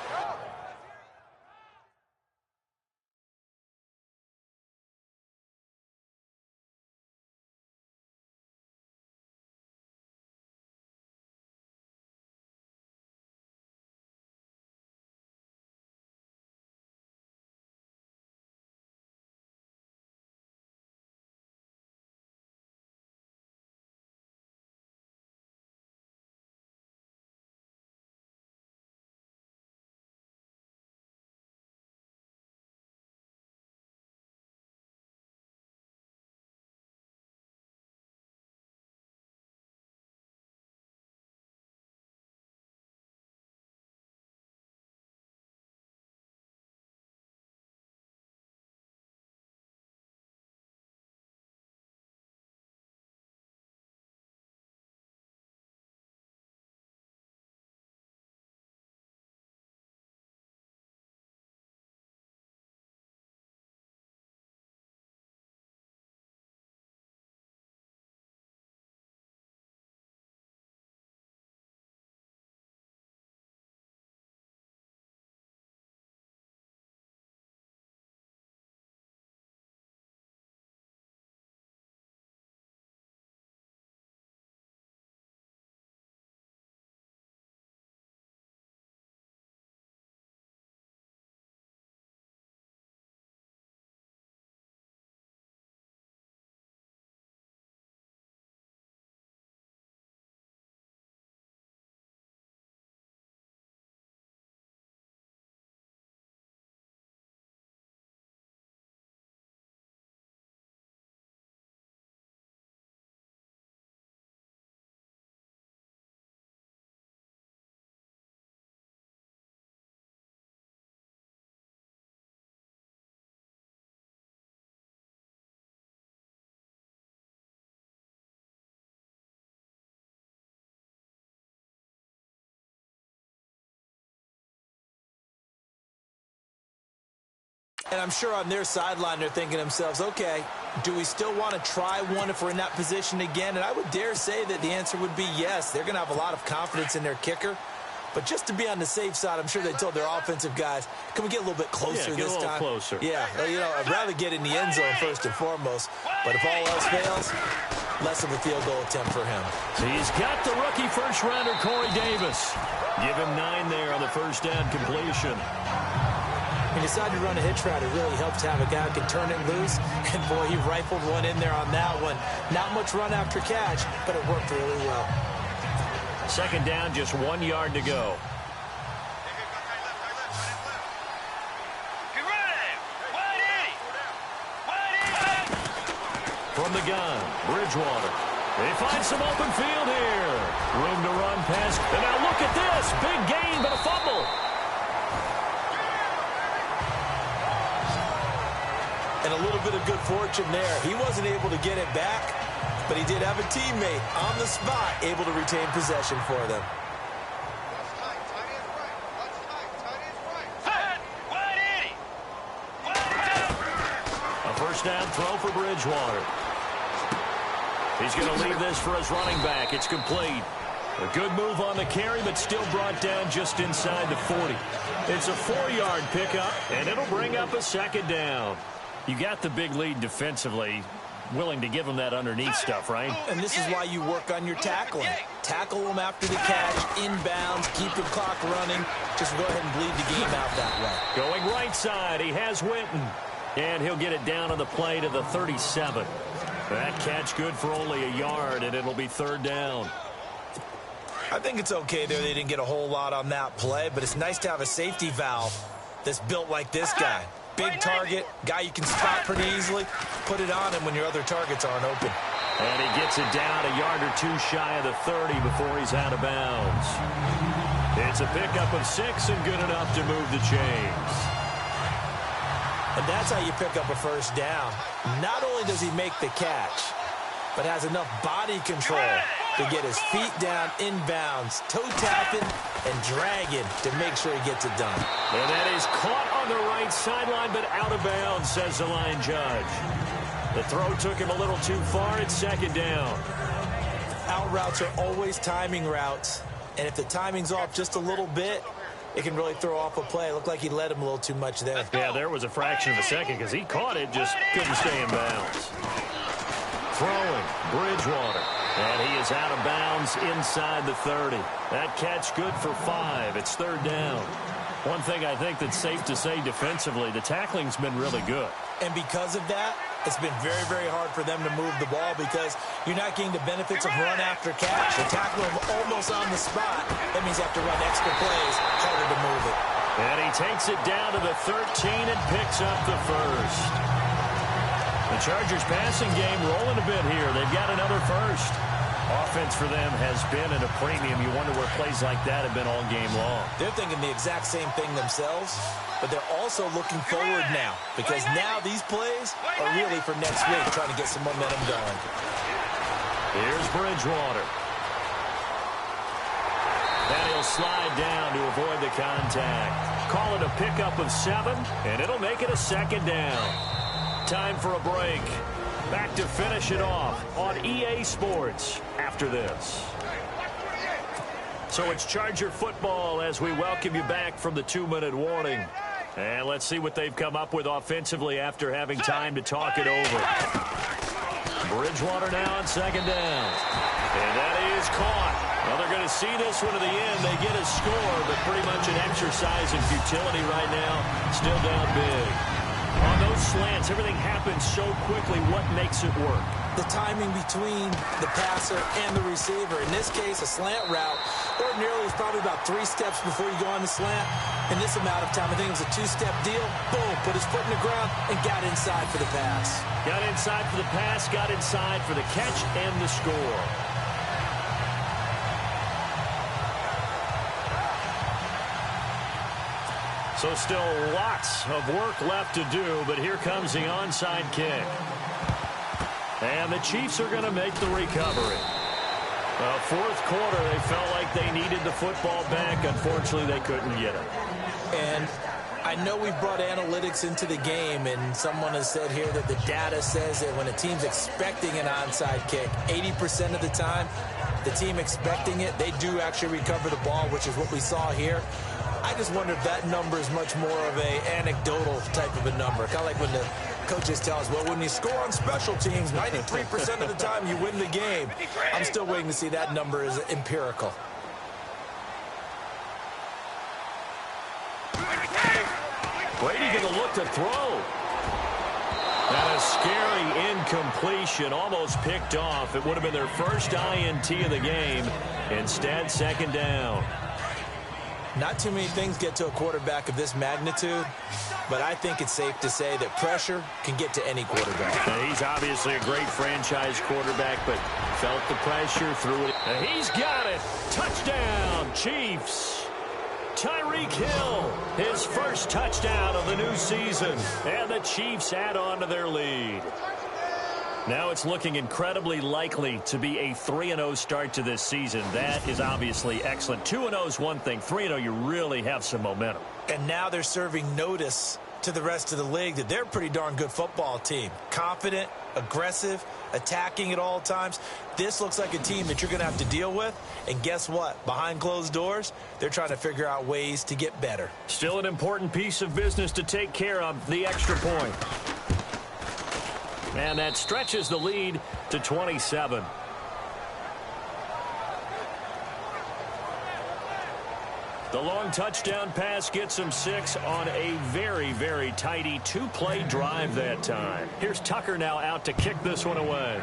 And I'm sure on their sideline they're thinking to themselves, okay, do we still want to try one if we're in that position again? And I would dare say that the answer would be yes. They're going to have a lot of confidence in their kicker. But just to be on the safe side, I'm sure they told their offensive guys, can we get a little bit closer this time? Get a little closer. Yeah, you know, I'd rather get in the end zone first and foremost. But if all else fails, less of a field goal attempt for him. He's got the rookie first-rounder, Corey Davis. Give him 9 there on the first down completion. He decided to run a hitch route. It really helps to have a guy who can turn it loose. And, boy, he rifled one in there on that one. Not much run after catch, but it worked really well. Second down, just 1 yard to go. From the gun, Bridgewater. They find some open field here. Room to run past. And now look at this. Big gain, but a fumble. And a little bit of good fortune there. He wasn't able to get it back, but he did have a teammate on the spot able to retain possession for them. A first down throw for Bridgewater. He's going to leave this for his running back. It's complete. A good move on the carry, but still brought down just inside the 40. It's a 4-yard pickup, and it'll bring up a second down. You got the big lead defensively. Willing to give him that underneath stuff, right? And this is why you work on your tackling. Tackle him after the catch, inbounds, keep the clock running. Just go ahead and bleed the game out that way. Going right side, he has Witten. And he'll get it down on the play to the 37. That catch good for only a yard, and it'll be third down. I think it's okay there. They didn't get a whole lot on that play, but it's nice to have a safety valve that's built like this guy. Big target, guy you can spot pretty easily. Put it on him when your other targets aren't open. And he gets it down a yard or two shy of the 30 before he's out of bounds. It's a pickup of 6 and good enough to move the chains. And that's how you pick up a first down. Not only does he make the catch, but has enough body control to get his feet down inbounds, toe tapping and dragging to make sure he gets it done. And that is caught on the right sideline, but out of bounds, says the line judge. The throw took him a little too far. It's second down. Out routes are always timing routes, and if the timing's off just a little bit, it can really throw off a play. It looked like he led him a little too much there. Yeah, there was a fraction of a second because he caught it, just couldn't stay in bounds. Throwing, Bridgewater. And he is out of bounds inside the 30. That catch good for 5. It's third down. One thing I think that's safe to say defensively, the tackling's been really good. And because of that, it's been very, very hard for them to move the ball because you're not getting the benefits of run after catch. They tackle him almost on the spot. That means you have to run extra plays, harder to move it. And he takes it down to the 13 and picks up the first. The Chargers passing game rolling a bit here. They've got another first. Offense for them has been at a premium. You wonder where plays like that have been all game long. They're thinking the exact same thing themselves, but they're also looking forward now because now these plays are really for next week, trying to get some momentum going. Here's Bridgewater. And he'll slide down to avoid the contact. Call it a pickup of 7, and it'll make it a second down. Time for a break. Back to finish it off on EA Sports after this. So it's Charger football as we welcome you back from the 2-minute warning. And let's see what they've come up with offensively after having time to talk it over. Bridgewater now on second down. And that is caught. Well, they're going to see this one to the end. They get a score, but pretty much an exercise in futility right now. Still down big. On those slants, everything happens so quickly. What makes it work? The timing between the passer and the receiver. In this case, a slant route ordinarily is probably about 3 steps before you go on the slant. In this amount of time, I think it was a 2-step deal. Boom, put his foot in the ground and got inside for the pass. Got inside for the pass, got inside for the catch and the score. So still lots of work left to do, but here comes the onside kick. And the Chiefs are going to make the recovery. Fourth quarter, they felt like they needed the football back. Unfortunately, they couldn't get it. And I know we've brought analytics into the game, and someone has said here that the data says that when a team's expecting an onside kick, 80% of the time, the team expecting it, they do actually recover the ball, which is what we saw here. I just wonder if that number is much more of a anecdotal type of a number. Kind of like when the coaches tell us, well, when you score on special teams, 93% of the time you win the game. I'm still waiting to see that number is empirical. Brady going to look to throw. And a scary incompletion, almost picked off. It would have been their first INT of the game. Instead, second down. Not too many things get to a quarterback of this magnitude, but I think it's safe to say that pressure can get to any quarterback. Now, he's obviously a great franchise quarterback, but felt the pressure, threw it. And he's got it. Touchdown, Chiefs. Tyreek Hill, his first touchdown of the new season. And the Chiefs add on to their lead. Now it's looking incredibly likely to be a 3-0 start to this season. That is obviously excellent. 2-0 is one thing. 3-0, you really have some momentum. And now they're serving notice to the rest of the league that they're a pretty darn good football team. Confident, aggressive, attacking at all times. This looks like a team that you're going to have to deal with. And guess what? Behind closed doors, they're trying to figure out ways to get better. Still an important piece of business to take care of, the extra point. And that stretches the lead to 27. The long touchdown pass gets him 6 on a very, very tidy 2-play drive that time. Here's Tucker now out to kick this one away.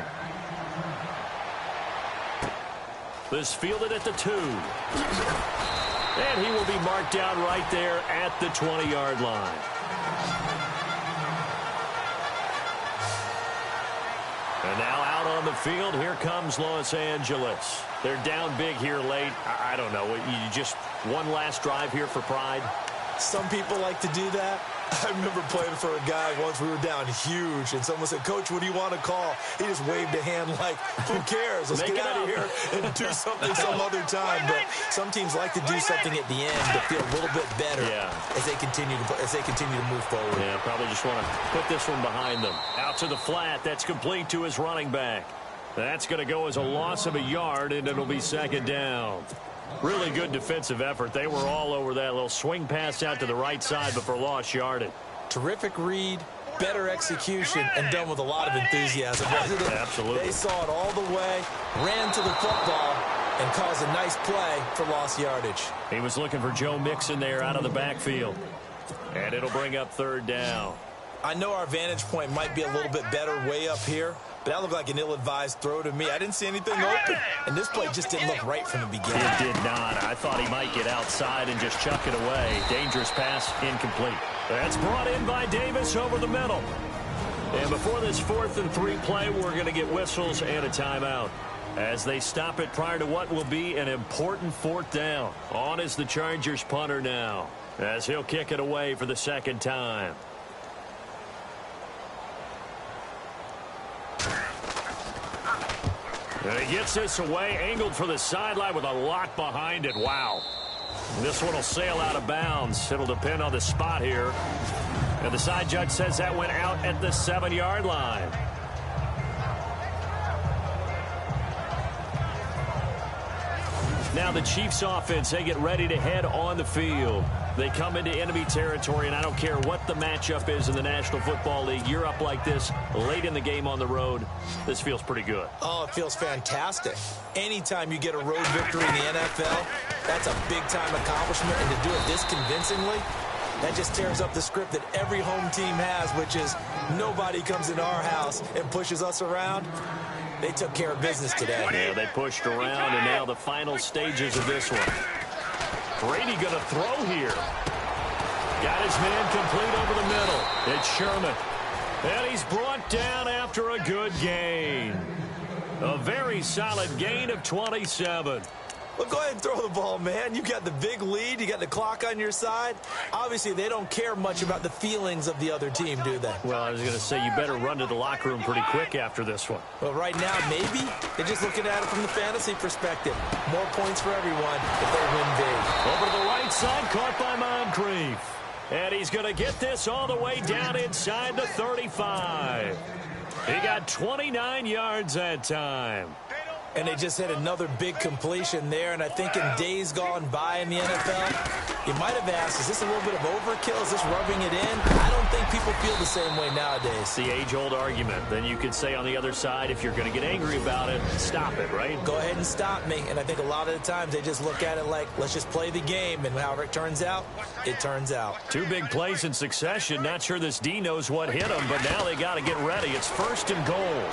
This fielded at the 2. And he will be marked down right there at the 20-yard line. And now out on the field, here comes Los Angeles. They're down big here late. I don't know. You just one last drive here for pride? Some people like to do that. I remember playing for a guy once. We were down huge, and someone said, Coach, what do you want to call? He just waved a hand like, who cares? Let's get out of here and do something some other time. But some teams like to do something at the end to feel a little bit better as they continue to move forward. Yeah, probably just want to put this one behind them. Out to the flat. That's complete to his running back. That's going to go as a loss of a yard, and it'll be second down. Really good defensive effort. They were all over that little swing pass out to the right side, but for lost yardage. Terrific read, better execution, and done with a lot of enthusiasm. Absolutely. They saw it all the way, ran to the football, and caused a nice play for lost yardage. He was looking for Joe Mixon there out of the backfield. And it'll bring up third down. I know our vantage point might be a little bit better way up here, but that looked like an ill-advised throw to me. I didn't see anything open, and this play just didn't look right from the beginning. It did not. I thought he might get outside and just chuck it away. Dangerous pass, incomplete. That's brought in by Davis over the middle. And before this 4th and 3 play, we're going to get whistles and a timeout as they stop it prior to what will be an important 4th down. On is the Chargers punter now, as he'll kick it away for the second time. And he gets this away, angled for the sideline with a lot behind it. Wow. This one will sail out of bounds. It'll depend on the spot here. And the side judge says that went out at the 7-yard line. Now the Chiefs offense, they get ready to head on the field. They come into enemy territory, and I don't care what the matchup is in the National Football League. You're up like this late in the game on the road. This feels pretty good. Oh, it feels fantastic. Anytime you get a road victory in the NFL, that's a big-time accomplishment, and to do it this convincingly, that just tears up the script that every home team has, which is nobody comes into our house and pushes us around. They took care of business today. Yeah, they pushed around, and now the final stages of this one. Brady going to throw here. Got his man complete over the middle. It's Sherman. And he's brought down after a good gain. A very solid gain of 27. Well, go ahead and throw the ball, man. You got the big lead. You got the clock on your side. Obviously, they don't care much about the feelings of the other team, do they? Well, I was going to say you better run to the locker room pretty quick after this one. Well, right now, maybe. They're just looking at it from the fantasy perspective. More points for everyone if they win big. Over to the right side, caught by Moncrief. And he's going to get this all the way down inside the 35. He got 29 yards that time. And they just hit another big completion there. And I think in days gone by in the NFL, you might have asked, is this a little bit of overkill? Is this rubbing it in? I don't think people feel the same way nowadays. The age-old argument. Then you could say on the other side, if you're going to get angry about it, stop it, right? Go ahead and stop me. And I think a lot of the times they just look at it like, let's just play the game. And however it turns out, it turns out. 2 big plays in succession. Not sure this D knows what hit him, but now they got to get ready. It's 1st and goal.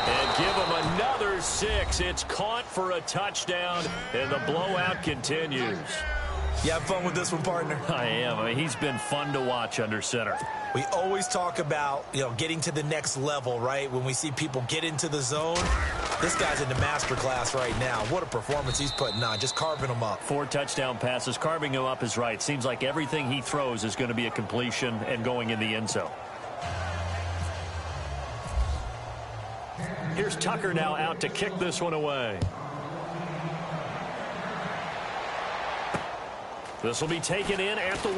And give him another 6. It's caught for a touchdown, and the blowout continues. You have fun with this one, partner? I am. I mean, he's been fun to watch under center. We always talk about, getting to the next level, right? When we see people get into the zone, this guy's in the master class right now. What a performance he's putting on, just carving them up. 4 touchdown passes. Carving him up is right. Seems like everything he throws is going to be a completion and going in the end zone. Here's Tucker now out to kick this one away. This will be taken in at the 1.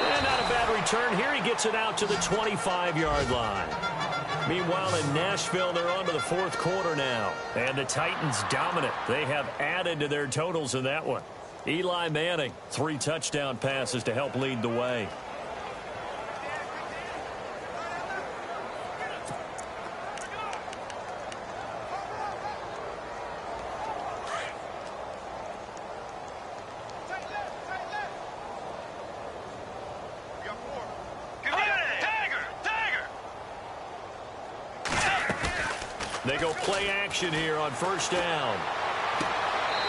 And not a bad return. Here he gets it out to the 25-yard line. Meanwhile, in Nashville, they're on to the 4th quarter now. And the Titans dominant. They have added to their totals in that one. Eli Manning, 3 touchdown passes to help lead the way. They go play action here on 1st down.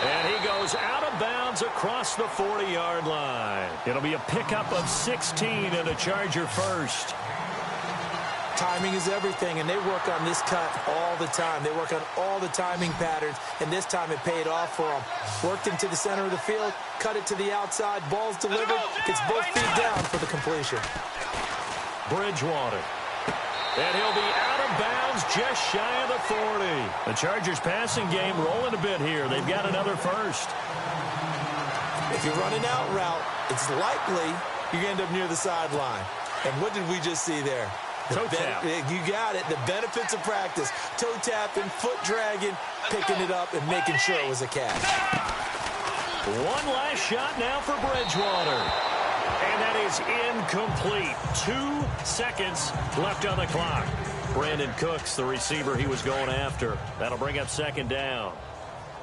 And he goes out of bounds across the 40-yard line. It'll be a pickup of 16 and a Charger first. Timing is everything, and they work on this cut all the time. They work on all the timing patterns, and this time it paid off for them. Worked into the center of the field, cut it to the outside, ball's delivered, gets both feet down for the completion. Bridgewater. And he'll be out of bounds just shy of the 40. The Chargers passing game rolling a bit here. They've got another first. If you're running out route, it's likely you're going to end up near the sideline. And what did we just see there? Toe tap. You got it. The benefits of practice. Toe tapping, foot dragging, picking it up, and making sure it was a catch. One last shot now for Bridgewater. And that is incomplete. 2 seconds left on the clock. Brandon Cooks, the receiver he was going after. That'll bring up 2nd down.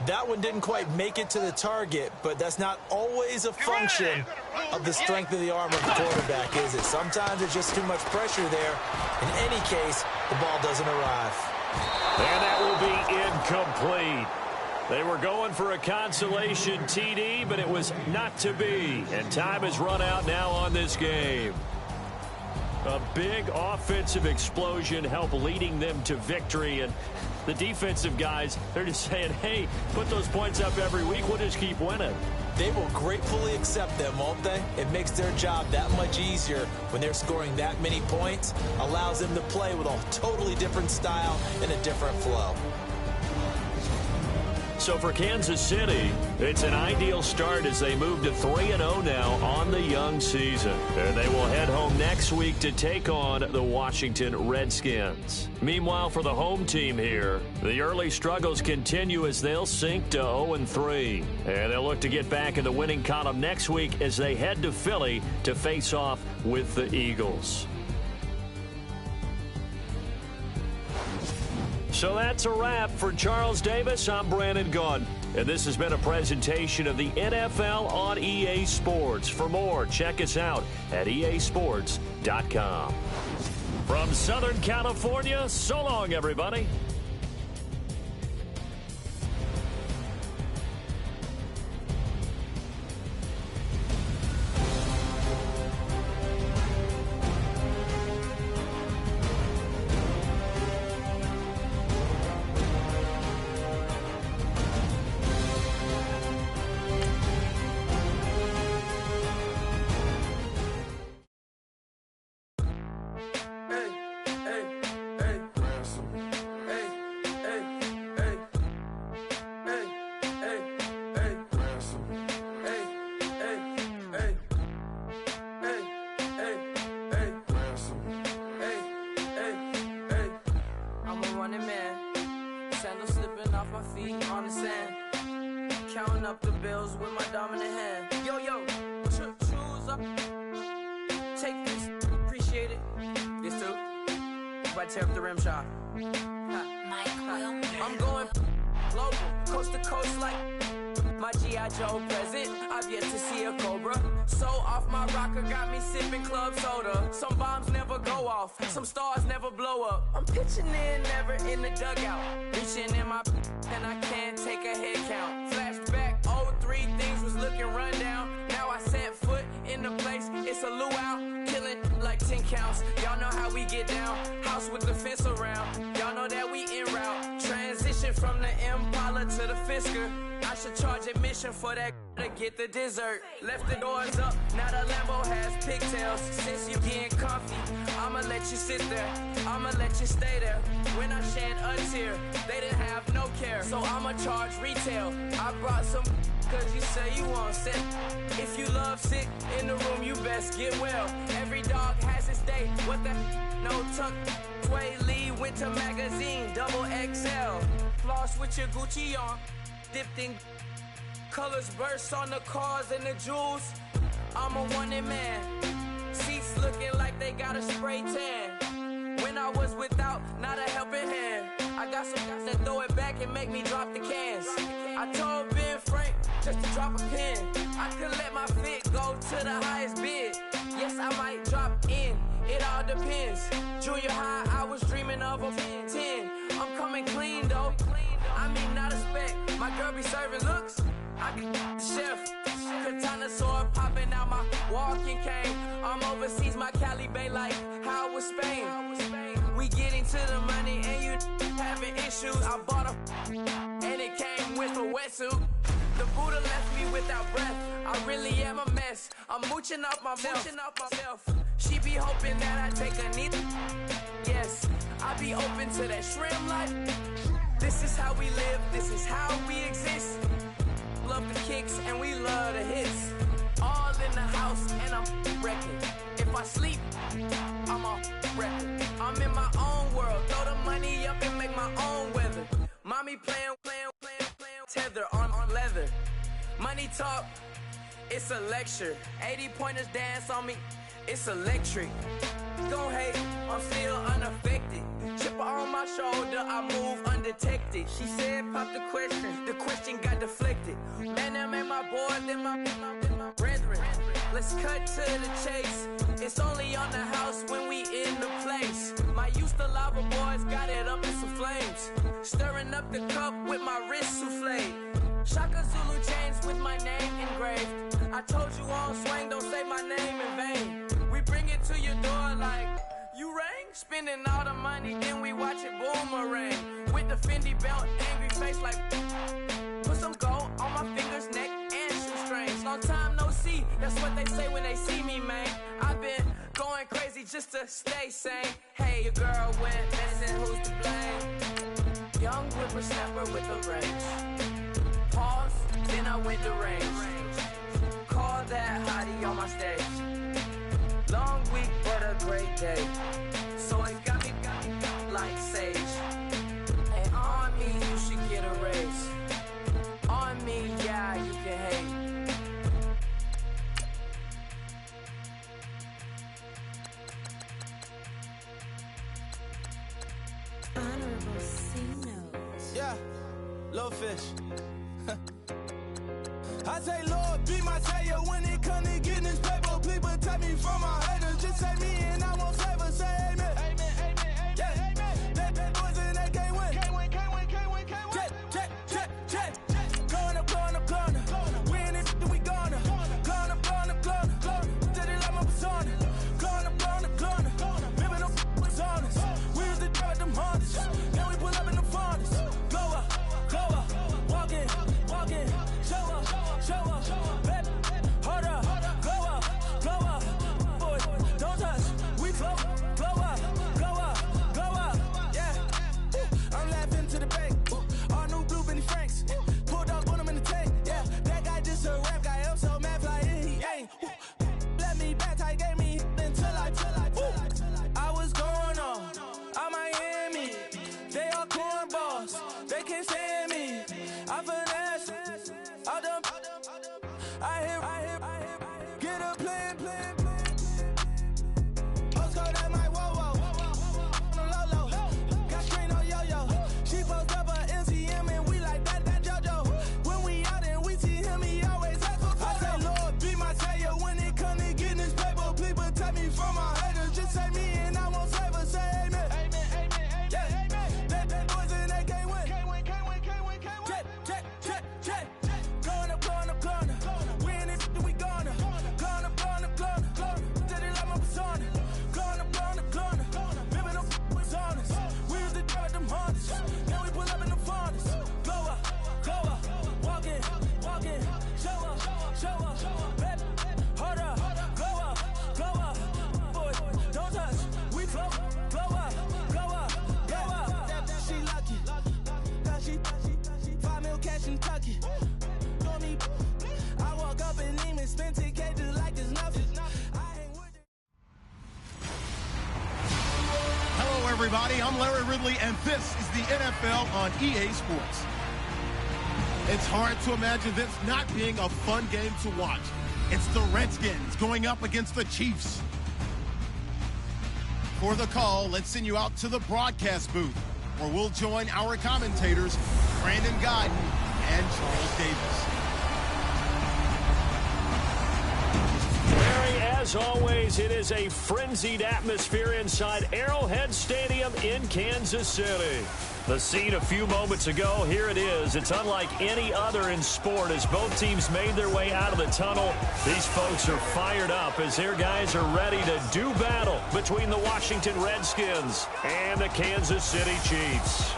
That one didn't quite make it to the target, but that's not always a function of the strength of the arm of the quarterback, is it? Sometimes it's just too much pressure there. In any case, the ball doesn't arrive. And that will be incomplete. They were going for a consolation TD, but it was not to be. And time has run out now on this game. A big offensive explosion helped leading them to victory. And the defensive guys, they're just saying, hey, put those points up every week. We'll just keep winning. They will gratefully accept them, won't they? It makes their job that much easier when they're scoring that many points. Allows them to play with a totally different style and a different flow. So for Kansas City, it's an ideal start as they move to 3-0 now on the young season. And they will head home next week to take on the Washington Redskins. Meanwhile, for the home team here, the early struggles continue as they'll sink to 0-3. And they'll look to get back in the winning column next week as they head to Philly to face off with the Eagles. So that's a wrap. For Charles Davis, I'm Brandon Gunn. And this has been a presentation of the NFL on EA Sports. For more, check us out at easports.com. From Southern California, so long, everybody. Hey. tear up the rim shot. I'm going global, coast to coast like my G.I. Joe present. I've yet to see a Cobra. So off my rocker got me sipping club soda. Some bombs never go off, some stars never blow up. I'm pitching in, never in the dugout. Reaching in my and I can't take a head count. Flashback, 03, things was looking run down. Now I set foot in the place, it's a luau. Killing like 10 counts, y'all know how we get down. House with the fence around, y'all know that we en route. Transition from the Impala to the Fisker. I should charge admission for that to get the dessert. Left the doors up, now the Lambo has pigtails. Since you getting comfy, I'ma let you sit there, I'ma let you stay there. When I shed a tear, they didn't have no care. So I'ma charge retail. I brought some cause you say you want sick. If you love sick in the room, you best get well. Every dog has its day, what the no tuck. Tway Lee Winter Magazine, double XL. Floss with your Gucci on, dipped in colors burst on the cars and the jewels. I'm a wanted man, seats looking like they got a spray tan. When I was without, not a helping hand. I got some guys that throw it back and make me drop the cans. I told Ben Frank just to drop a pin. I could let my fit go to the highest bid. Yes, I might drop in, it all depends. Junior high, I was dreaming of a 10. I'm coming clean though, I mean not a spec. My girl be serving looks, I can the chef. Katana sword popping out my walking cane. I'm overseas, my Cali Bay like how was Spain. We getting to the money and you having issues. I bought a and it came with a wetsuit. The Buddha left me without breath. I really am a mess. I'm mooching up myself. She be hoping that I take a knee. Yes, I be open to that shrimp life. This is how we live. This is how we exist. Love the kicks and we love the hits. All in the house and I'm wrecking. If I sleep, I'm a wrecker. I'm in my own world. Throw the money up and make my own weather. Mommy playing tether on leather. Money talk, it's a lecture. 80 pointers dance on me, it's electric. Don't hate, I'm still unaffected. Chipper on my shoulder, I move undetected. She said pop the question got deflected. Man, that made my boy, then my brethren. Let's cut to the chase. It's only on the house when we in the place. My used to lava boys got it up in some flames. Stirring up the cup with my wrist souffle. Shaka Zulu chains with my name engraved. I told you on swing, don't say my name in vain. We bring it to your door like, you rang? Spending all the money, then we watch it boomerang. With the Fendi belt, angry face like, put some gold on my fingers, neck, and shoestrings. Long time no see, that's what they say when they see me, man. I've been going crazy just to stay sane. Hey, your girl went missing, who's to blame? Young whippersnapper with the range. Pause, then I went to range. Call that hottie on my stage. Long week, but a great day. So it got me like sage. And on me, you should get a raise. On me, yeah, you can hate. Honorable C-Notes. Yeah, low fish. I say, Lord, be my savior when it come to getting this paper. People take me from my haters. Just say me and I won't favor. Say amen. Amen, amen, amen, yeah. Amen. That boys and they can't win. Can't win, can't win, can't win, can't win. Check. Going up. We in this shit, we gonna. Going up. Did it like my persona. Going up. Living them personas. We used to drive them Hondas. Now we pull up in the Fondas. Go up. Walk in. Show up, baby, hold up, go up, boy, don't touch, everybody. I'm Larry Ridley, and this is the NFL on EA Sports. It's hard to imagine this not being a fun game to watch. It's the Redskins going up against the Chiefs. For the call, let's send you out to the broadcast booth, where we'll join our commentators, Brandon Godden and Charles Davis. As always, it is a frenzied atmosphere inside Arrowhead Stadium in Kansas City. The scene a few moments ago, here it is. It's unlike any other in sport as both teams made their way out of the tunnel. These folks are fired up as their guys are ready to do battle between the Washington Redskins and the Kansas City Chiefs.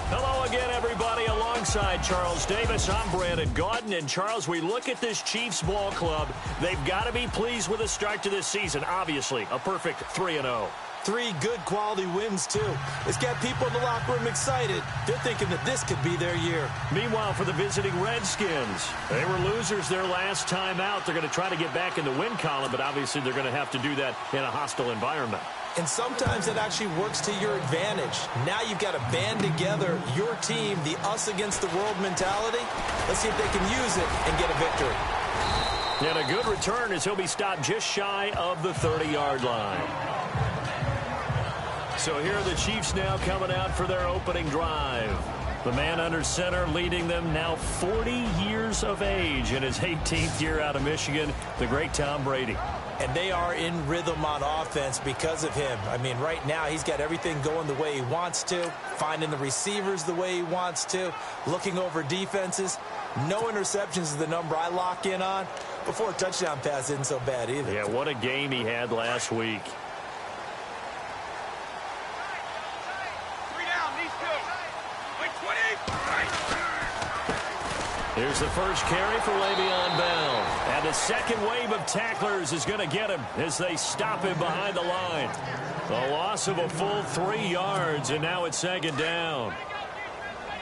Hello again, everybody. Alongside Charles Davis, I'm Brandon Gaudin. And, Charles, we look at this Chiefs ball club. They've got to be pleased with the start to this season. Obviously, a perfect 3-0. 3 good quality wins, too. It's got people in the locker room excited. They're thinking that this could be their year. Meanwhile, for the visiting Redskins, they were losers their last time out. They're going to try to get back in the win column, but obviously they're going to have to do that in a hostile environment. And sometimes it actually works to your advantage. Now you've got to band together your team, the us against the world mentality. Let's see if they can use it and get a victory. And a good return as he'll be stopped just shy of the 30-yard line. So here are the Chiefs now coming out for their opening drive. The man under center leading them now 40 years of age in his 18th year out of Michigan, the great Tom Brady. And they are in rhythm on offense because of him. I mean, right now he's got everything going the way he wants to, finding the receivers the way he wants to, looking over defenses. No interceptions is the number I lock in on. Before a touchdown pass isn't so bad either. Yeah, what a game he had last week. Here's the first carry for Le'Veon Bell. And the second wave of tacklers is going to get him as they stop him behind the line. A loss of a full 3 yards, and now it's second down.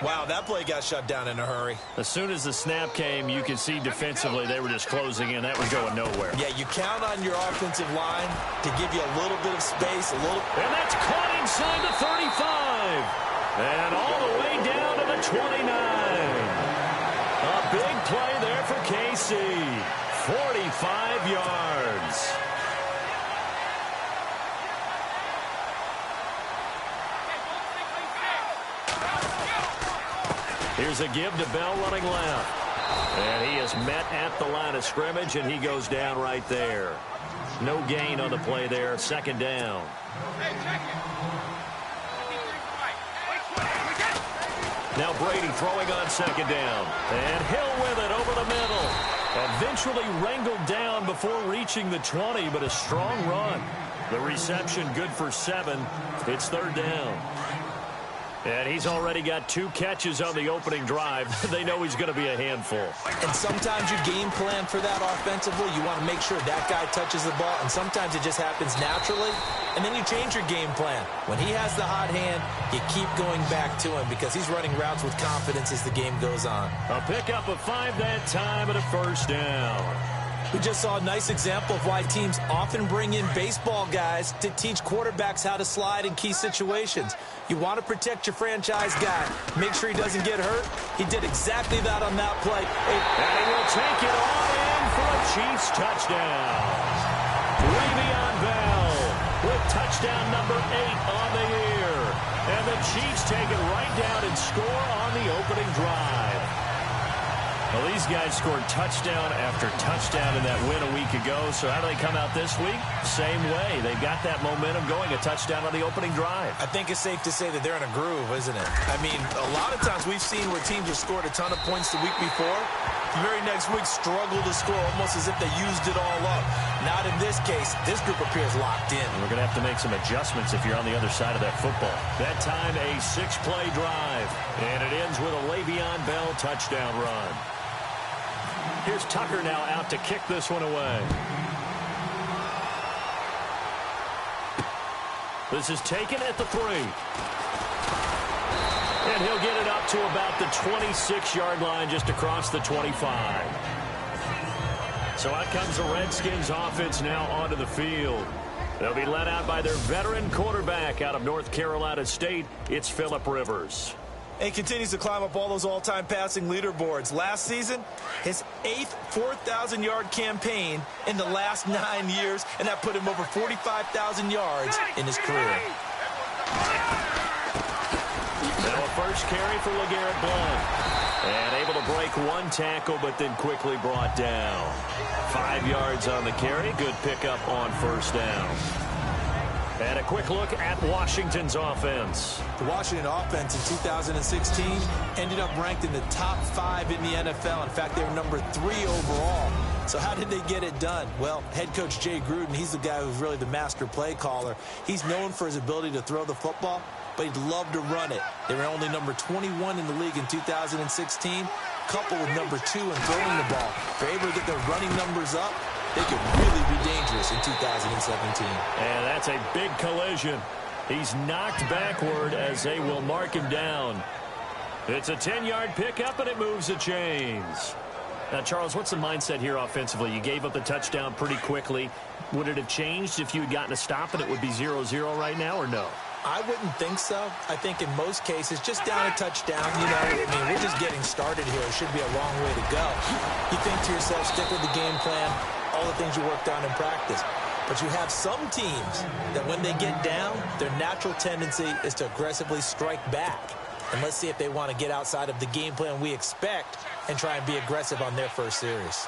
Wow, that play got shut down in a hurry. As soon as the snap came, you could see defensively they were just closing in. That was going nowhere. Yeah, you count on your offensive line to give you a little bit of space, a little. And that's caught inside the 35. And all the way down to the 29. A big play there for KC. 45 yards. Here's a give to Bell running left. And he is met at the line of scrimmage, and he goes down right there. No gain on the play there. Second down. Now Brady throwing on second down. And Hill with it over the middle. Eventually wrangled down before reaching the 20, but a strong run. The reception good for 7. It's third down. And he's already got 2 catches on the opening drive. They know he's going to be a handful. And sometimes you game plan for that offensively. You want to make sure that guy touches the ball, and sometimes it just happens naturally. And then you change your game plan. When he has the hot hand, you keep going back to him because he's running routes with confidence as the game goes on. A pickup of 5 that time and a first down. We just saw a nice example of why teams often bring in baseball guys to teach quarterbacks how to slide in key situations. You want to protect your franchise guy. Make sure he doesn't get hurt. He did exactly that on that play. And he will take it all in for a Chiefs touchdown. Le'Veon Bell with touchdown number 8 on the year. And the Chiefs take it right down and score on the opening drive. Well, these guys scored touchdown after touchdown in that win a week ago. So how do they come out this week? Same way. They've got that momentum going, a touchdown on the opening drive. I think it's safe to say that they're in a groove, isn't it? I mean, a lot of times we've seen where teams have scored a ton of points the week before. The very next week struggle to score almost as if they used it all up. Not in this case. This group appears locked in. We're going to have to make some adjustments if you're on the other side of that football. That time a 6-play drive. And it ends with a Le'Veon Bell touchdown run. Here's Tucker now out to kick this one away. This is taken at the 3. And he'll get it up to about the 26-yard line just across the 25. So out comes the Redskins offense now onto the field. They'll be led out by their veteran quarterback out of North Carolina State. It's Phillip Rivers. And continues to climb up all those all-time passing leaderboards. Last season, his 8th 4,000-yard campaign in the last 9 years, and that put him over 45,000 yards in his career. Now a first carry for LeGarrette Blount. And able to break one tackle, but then quickly brought down. 5 yards on the carry. Good pickup on first down. And a quick look at Washington's offense. The Washington offense in 2016 ended up ranked in the top 5 in the NFL. In fact, they were number 3 overall. So how did they get it done? Well, head coach Jay Gruden, he's the guy who's really the master play caller. He's known for his ability to throw the football, but he'd love to run it. They were only number 21 in the league in 2016, coupled with number 2 in throwing the ball. If they're able to get their running numbers up, they could really be dangerous in 2017. And that's a big collision. He's knocked backward as they will mark him down. It's a 10-yard pickup, and it moves the chains. Now, Charles, what's the mindset here offensively? You gave up the touchdown pretty quickly. Would it have changed if you had gotten a stop and it would be 0-0 right now, or no? I wouldn't think so. I think in most cases, just down a touchdown, you know, I mean, we're just getting started here. It should be a long way to go. You think to yourself, stick with the game plan, all the things you worked on in practice. But you have some teams that when they get down, their natural tendency is to aggressively strike back. And let's see if they want to get outside of the game plan we expect and try and be aggressive on their first series.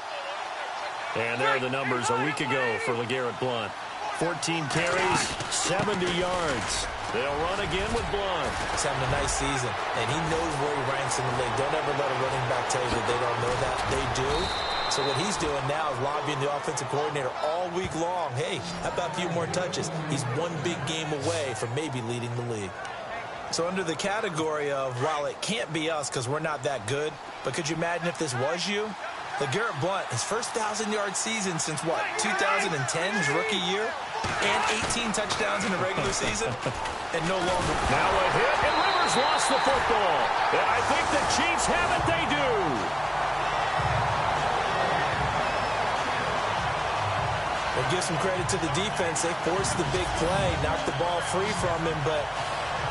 And there are the numbers a week ago for LeGarrette Blount. 14 carries, 70 yards. They'll run again with Blount. He's having a nice season, and he knows where he ranks in the league. Don't ever let a running back tell you that they don't know that. They do. So what he's doing now is lobbying the offensive coordinator all week long. Hey, how about a few more touches? He's one big game away from maybe leading the league. So under the category of, while it can't be us because we're not that good, but could you imagine if this was you? LeGarrette Blount, his first 1,000-yard season since, what, 2010, his rookie year? And 18 touchdowns in the regular season? And no longer. Now a hit, and Rivers lost the football. And I think the Chiefs have it. They do. We'll give some credit to the defense. They forced the big play, knocked the ball free from him, but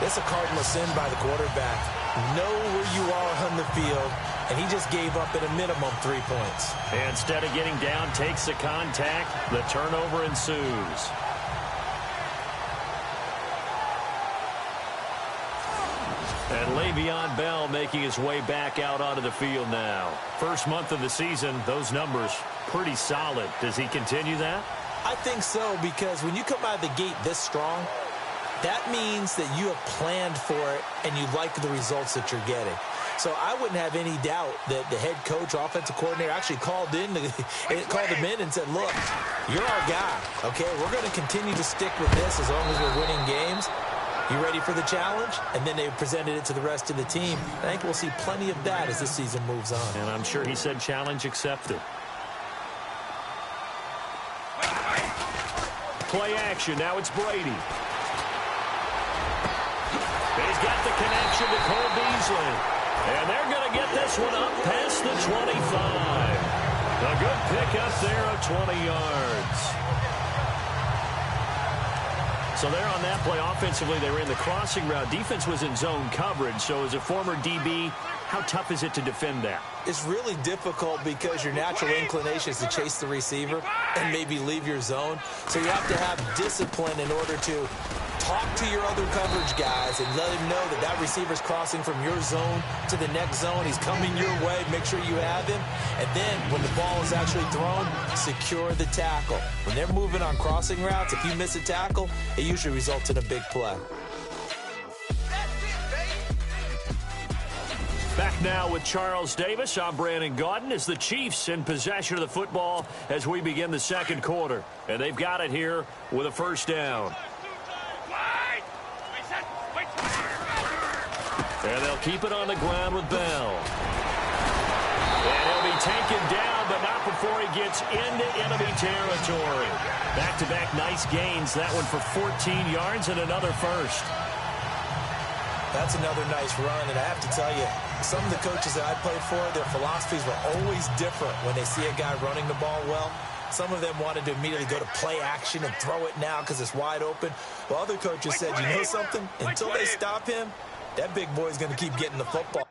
it's a cardinal sin by the quarterback. Know where you are on the field, and he just gave up at a minimum 3 points. And instead of getting down, takes the contact. The turnover ensues. And Le'Veon Bell making his way back out onto the field now. First month of the season, those numbers pretty solid. Does he continue that? I think so, because when you come out of the gate this strong, that means that you have planned for it and you like the results that you're getting. So I wouldn't have any doubt that the head coach, offensive coordinator, actually called him in and said, look, you're our guy, okay? We're going to continue to stick with this as long as we're winning games. You ready for the challenge? And then they presented it to the rest of the team. I think we'll see plenty of that as this season moves on. And I'm sure he said challenge accepted. Play action. Now it's Brady. He's got the connection to Cole Beasley. And they're going to get this one up past the 25. A good pickup there of 20 yards. So there on that play, offensively, they ran the crossing route. Defense was in zone coverage. So as a former DB, how tough is it to defend that? It's really difficult because your natural inclination is to chase the receiver and maybe leave your zone. So you have to have discipline in order to talk to your other coverage guys and let him know that that receiver's crossing from your zone to the next zone. He's coming your way. Make sure you have him. And then when the ball is actually thrown, secure the tackle. When they're moving on crossing routes, if you miss a tackle, it usually results in a big play. Back now with Charles Davis. I'm Brandon Gaudin as the Chiefs in possession of the football as we begin the second quarter. And they've got it here with a first down. And they'll keep it on the ground with Bell. And he'll be taken down, but not before he gets into enemy territory. Back-to-back nice gains. That one for 14 yards and another first. That's another nice run, and I have to tell you, some of the coaches that I played for, their philosophies were always different when they see a guy running the ball well. Some of them wanted to immediately go to play action and throw it now because it's wide open. While other coaches said, you know something? Until they stop him, that big boy's going to keep getting the football.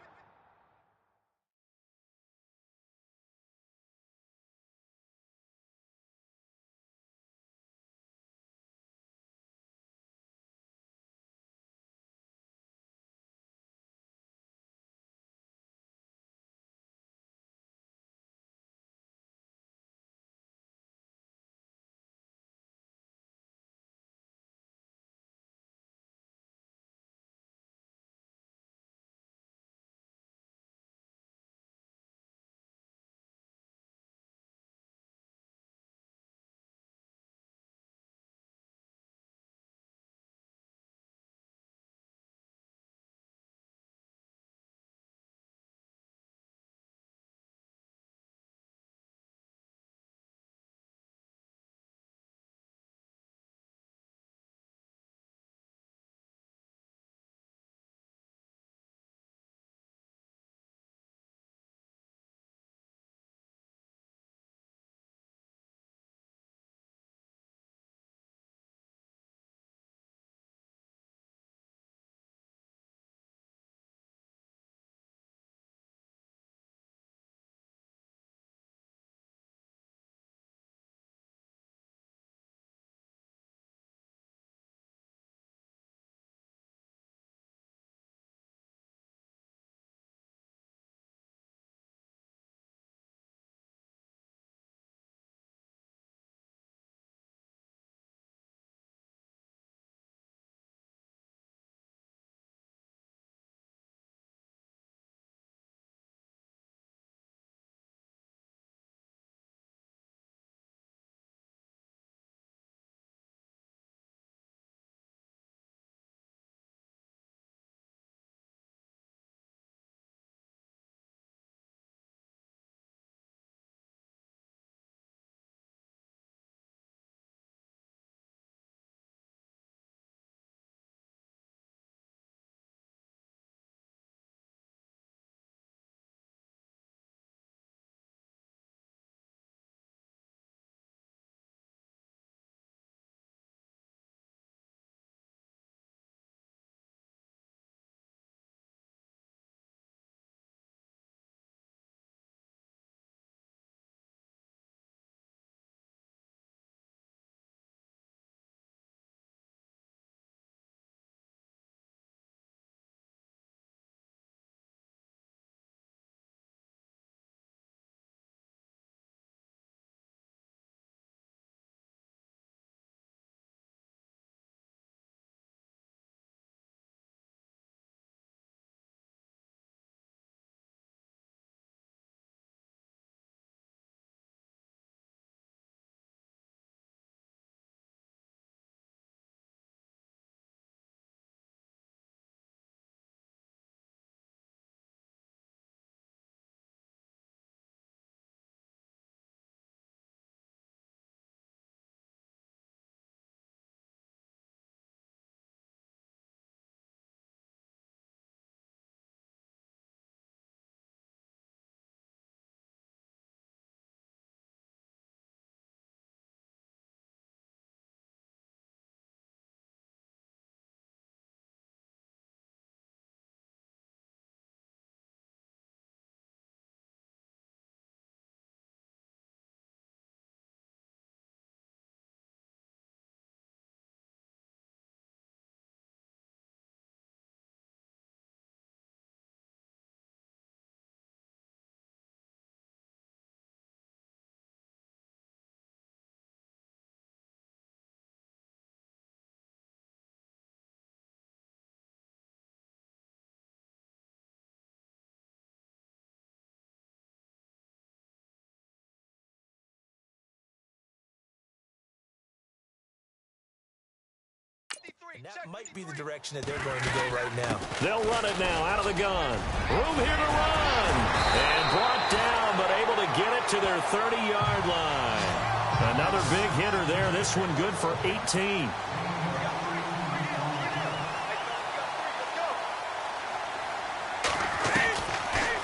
And that might be the direction that they're going to go right now. They'll run it now out of the gun. Room here to run. And brought down, but able to get it to their 30-yard line. Another big hitter there. This one good for 18.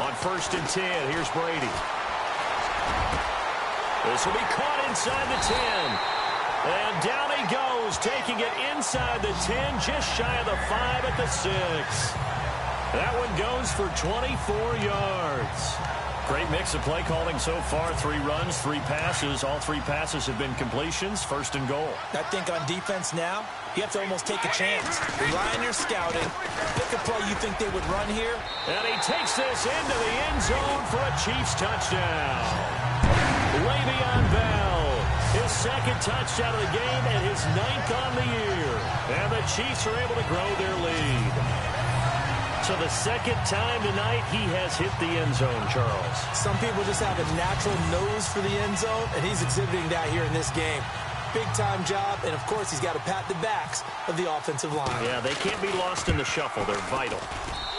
On 1st and 10, here's Brady. This will be caught inside the 10. And down he goes, taking it inside the 10, just shy of the 5 at the 6. That one goes for 24 yards. Great mix of play calling so far. 3 runs, 3 passes. All 3 passes have been completions. First and goal. I think on defense now, you have to almost take a chance. Rely on your scouting. Pick a play you think they would run here. And he takes this into the end zone for a Chiefs touchdown. Le'Veon Bell, his second touchdown of the game and his 9th on the year. And the Chiefs are able to grow their lead. So the second time tonight he has hit the end zone, Charles. Some people just have a natural nose for the end zone, and he's exhibiting that here in this game. Big-time job, and of course he's got to pat the backs of the offensive line. Yeah, they can't be lost in the shuffle. They're vital.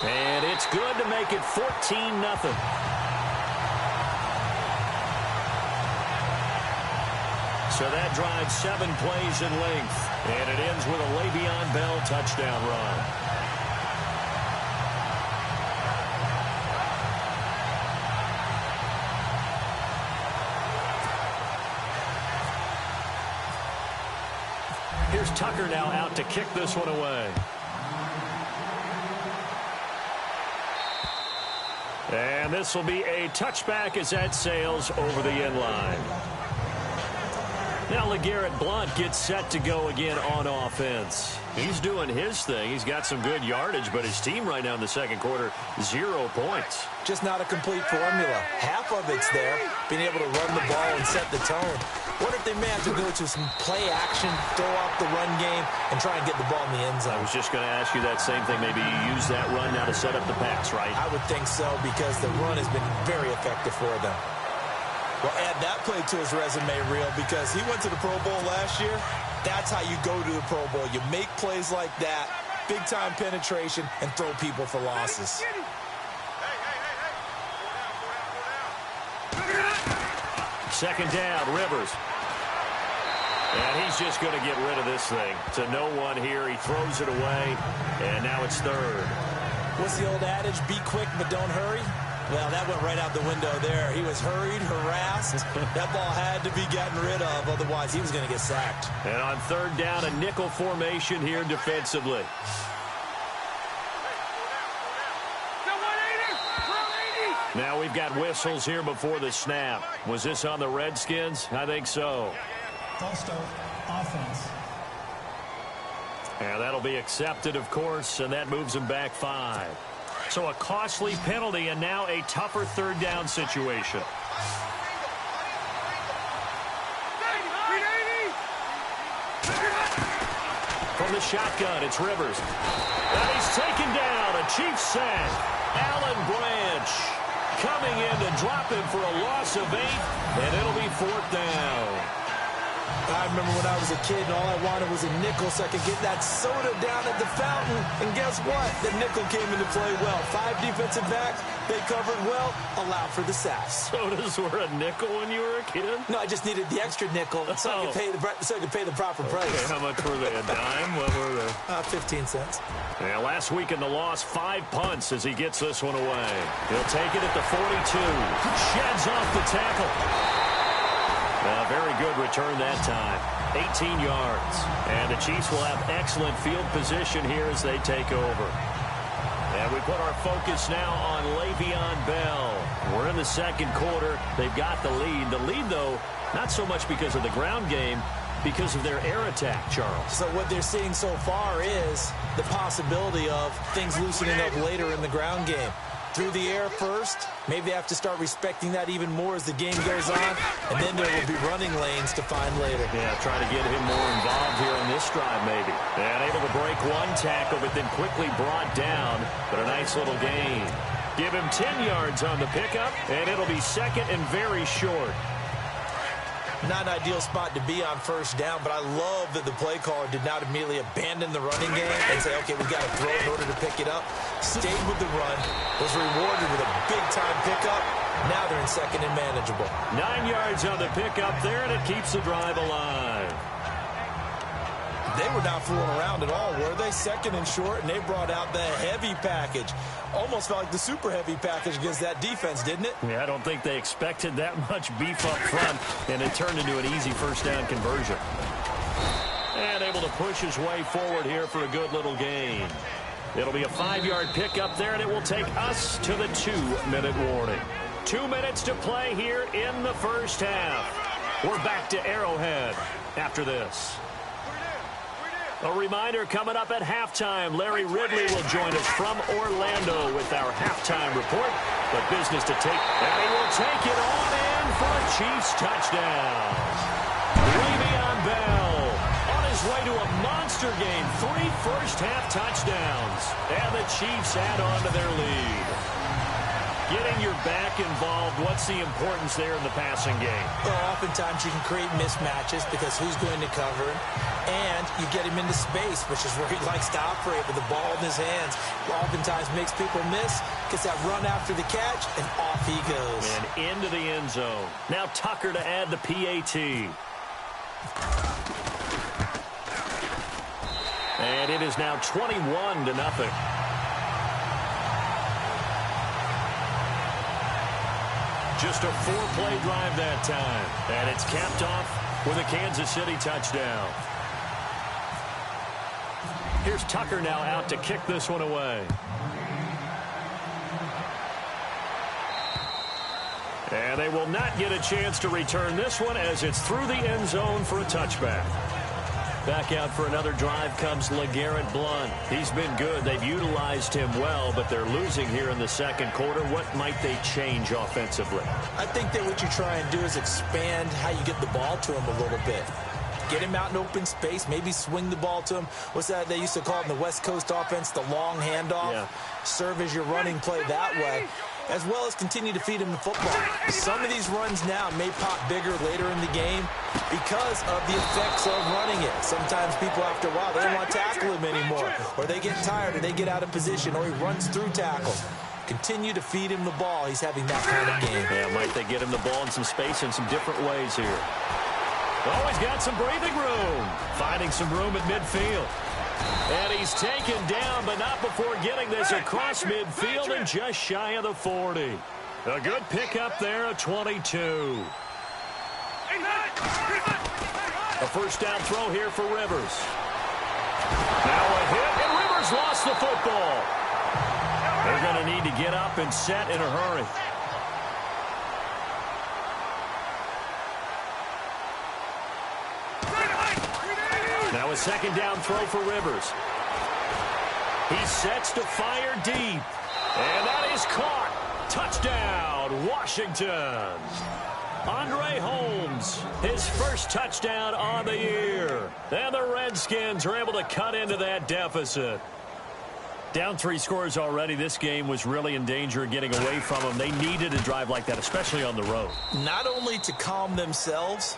And it's good to make it 14-0. So that drives 7 plays in length. And it ends with a Le'Veon Bell touchdown run. Here's Tucker now out to kick this one away. And this will be a touchback as that sails over the end line. Now LeGarrette Blount gets set to go again on offense. He's doing his thing. He's got some good yardage, but his team right now in the second quarter, 0 points. Just not a complete formula. Half of it's there, being able to run the ball and set the tone. What if they may have to go to some play action, throw off the run game, and try and get the ball in the end zone? I was just going to ask you that same thing. Maybe you use that run now to set up the pass, right? I would think so, because the run has been very effective for them. Well, add that play to his resume reel, because he went to the Pro Bowl last year. That's how you go to the Pro Bowl. You make plays like that, big-time penetration, and throw people for losses. Second down, Rivers. And he's just going to get rid of this thing. To no one here. He throws it away, and now it's third. What's the old adage? Be quick, but don't hurry. Well, that went right out the window there. He was hurried, harassed. That ball had to be gotten rid of, otherwise he was going to get sacked. And on third down, a nickel formation here defensively. Now we've got whistles here before the snap. Was this on the Redskins? I think so. False start, offense. And that'll be accepted, of course, and that moves them back 5. So a costly penalty and now a tougher third down situation. From the shotgun, it's Rivers. And he's taken down. A Chiefs sack. Alan Branch coming in to drop him for a loss of 8, and it'll be 4th down. I remember when I was a kid and all I wanted was a nickel so I could get that soda down at the fountain. And guess what? The nickel came into play well. 5 defensive backs, they covered well, allowed for the sacks. Sodas were a nickel when you were a kid? No, I just needed the extra nickel so I could pay the proper price. Okay, how much were they? A dime? What were they? 15 cents. Yeah, last week in the loss, 5 punts as he gets this one away. He'll take it at the 42. Sheds off the tackle. Very good return that time. 18 yards. And the Chiefs will have excellent field position here as they take over. And we put our focus now on Le'Veon Bell. We're in the second quarter. They've got the lead. The lead, though, not so much because of the ground game, because of their air attack, Charles. So what they're seeing so far is the possibility of things loosening up later in the ground game. Through the air first, maybe they have to start respecting that even more as the game goes on, and then there will be running lanes to find later. Yeah, try to get him more involved here in this drive maybe. And able to break one tackle, but then quickly brought down, but a nice little gain. Give him 10 yards on the pickup, and it'll be second and very short. Not an ideal spot to be on first down, but I love that the play caller did not immediately abandon the running game and say, okay, we've got to throw in order to pick it up. Stayed with the run, was rewarded with a big-time pickup. Now they're in second and manageable. 9 yards on the pickup there, and it keeps the drive alive. They were not fooling around at all, were they? Second and short, and they brought out the heavy package. Almost felt like the super heavy package against that defense, didn't it? Yeah, I don't think they expected that much beef up front, and it turned into an easy first down conversion. And able to push his way forward here for a good little gain. It'll be a 5-yard pickup there, and it will take us to the 2-minute warning. 2 minutes to play here in the first half. We're back to Arrowhead after this. A reminder coming up at halftime. Larry Ridley will join us from Orlando with our halftime report. But business to take, and he will take it on in for a Chiefs touchdown. Le'Veon Bell on his way to a monster game. 3 first-half touchdowns. And the Chiefs add on to their lead. Getting your back involved, what's the importance there in the passing game? Well, oftentimes you can create mismatches because who's going to cover him, and you get him into space, which is where he likes to operate with the ball in his hands. Oftentimes makes people miss, gets that run after the catch, and off he goes. And into the end zone. Now Tucker to add the PAT. And it is now 21-0. Just a 4-play drive that time. And it's capped off with a Kansas City touchdown. Here's Tucker now out to kick this one away. And they will not get a chance to return this one as it's through the end zone for a touchback. Back out for another drive comes LeGarrette Blount. He's been good. They've utilized him well, but they're losing here in the second quarter. What might they change offensively? I think that what you try and do is expand how you get the ball to him a little bit. Get him out in open space, maybe swing the ball to him. What's that they used to call it in the West Coast offense, the long handoff? Yeah. Serve as your running play that way, as well as continue to feed him the football. Some of these runs now may pop bigger later in the game because of the effects of running it. Sometimes people, after a while, they don't want to tackle him anymore, or they get tired, or they get out of position, or he runs through tackles. Continue to feed him the ball. He's having that kind of game. Yeah, might they get him the ball in some space in some different ways here. Oh, he's got some breathing room. Finding some room at midfield. And he's taken down, but not before getting this across midfield and just shy of the 40. A good pickup there, a 22. A first down throw here for Rivers. Now a hit, and Rivers lost the football. They're going to need to get up and set in a hurry. Now a second down throw for Rivers. He sets to fire deep. And that is caught. Touchdown, Washington. Andre Holmes, his first touchdown on the year. And the Redskins are able to cut into that deficit. Down 3 scores already. This game was really in danger of getting away from them. They needed a drive like that, especially on the road. Not only to calm themselves,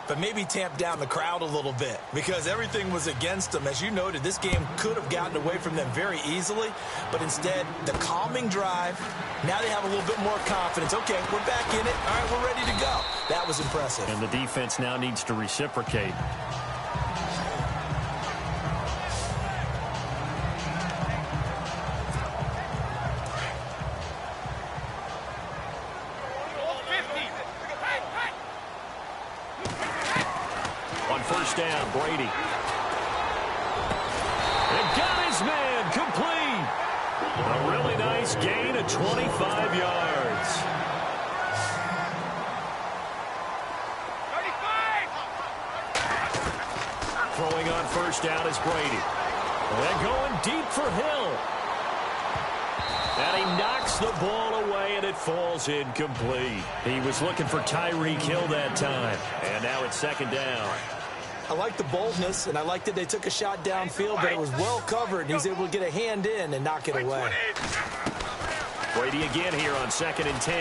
but maybe tamp down the crowd a little bit because everything was against them. As you noted, this game could have gotten away from them very easily, but instead, the calming drive, now they have a little bit more confidence. Okay, we're back in it. All right, we're ready to go. That was impressive. And the defense now needs to reciprocate. First down, Brady. And got his man complete. A really nice gain of 25 yards. 35. Throwing on first down is Brady. And going deep for Hill. And he knocks the ball away, and it falls incomplete. He was looking for Tyreek Hill that time. And now it's second down. I like the boldness, and I like that they took a shot downfield, but it was well covered, and he's able to get a hand in and knock it away. Brady again here on 2nd and 10.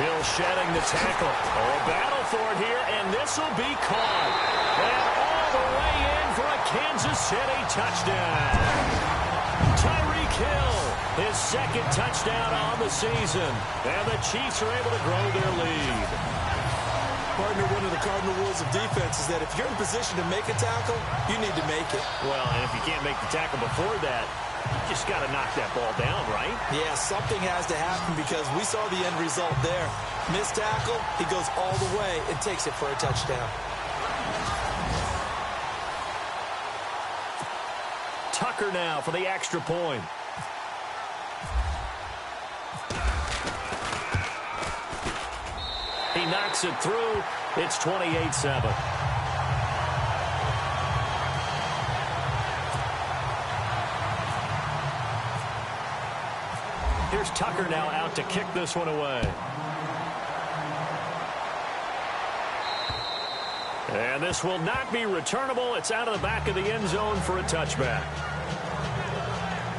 Hill shedding the tackle. Oh, a battle for it here, and this will be caught. And all the way in for a Kansas City touchdown. Tyreek Hill, his second touchdown on the season, and the Chiefs are able to grow their lead. Partner, one of the cardinal rules of defense is that if you're in position to make a tackle, you need to make it. Well, and if you can't make the tackle before that, you just got to knock that ball down, right? Yeah, something has to happen because we saw the end result there. Missed tackle, he goes all the way and takes it for a touchdown. Tucker now for the extra point. He knocks it through. It's 28-7. Here's Tucker now out to kick this one away. And this will not be returnable. It's out of the back of the end zone for a touchback.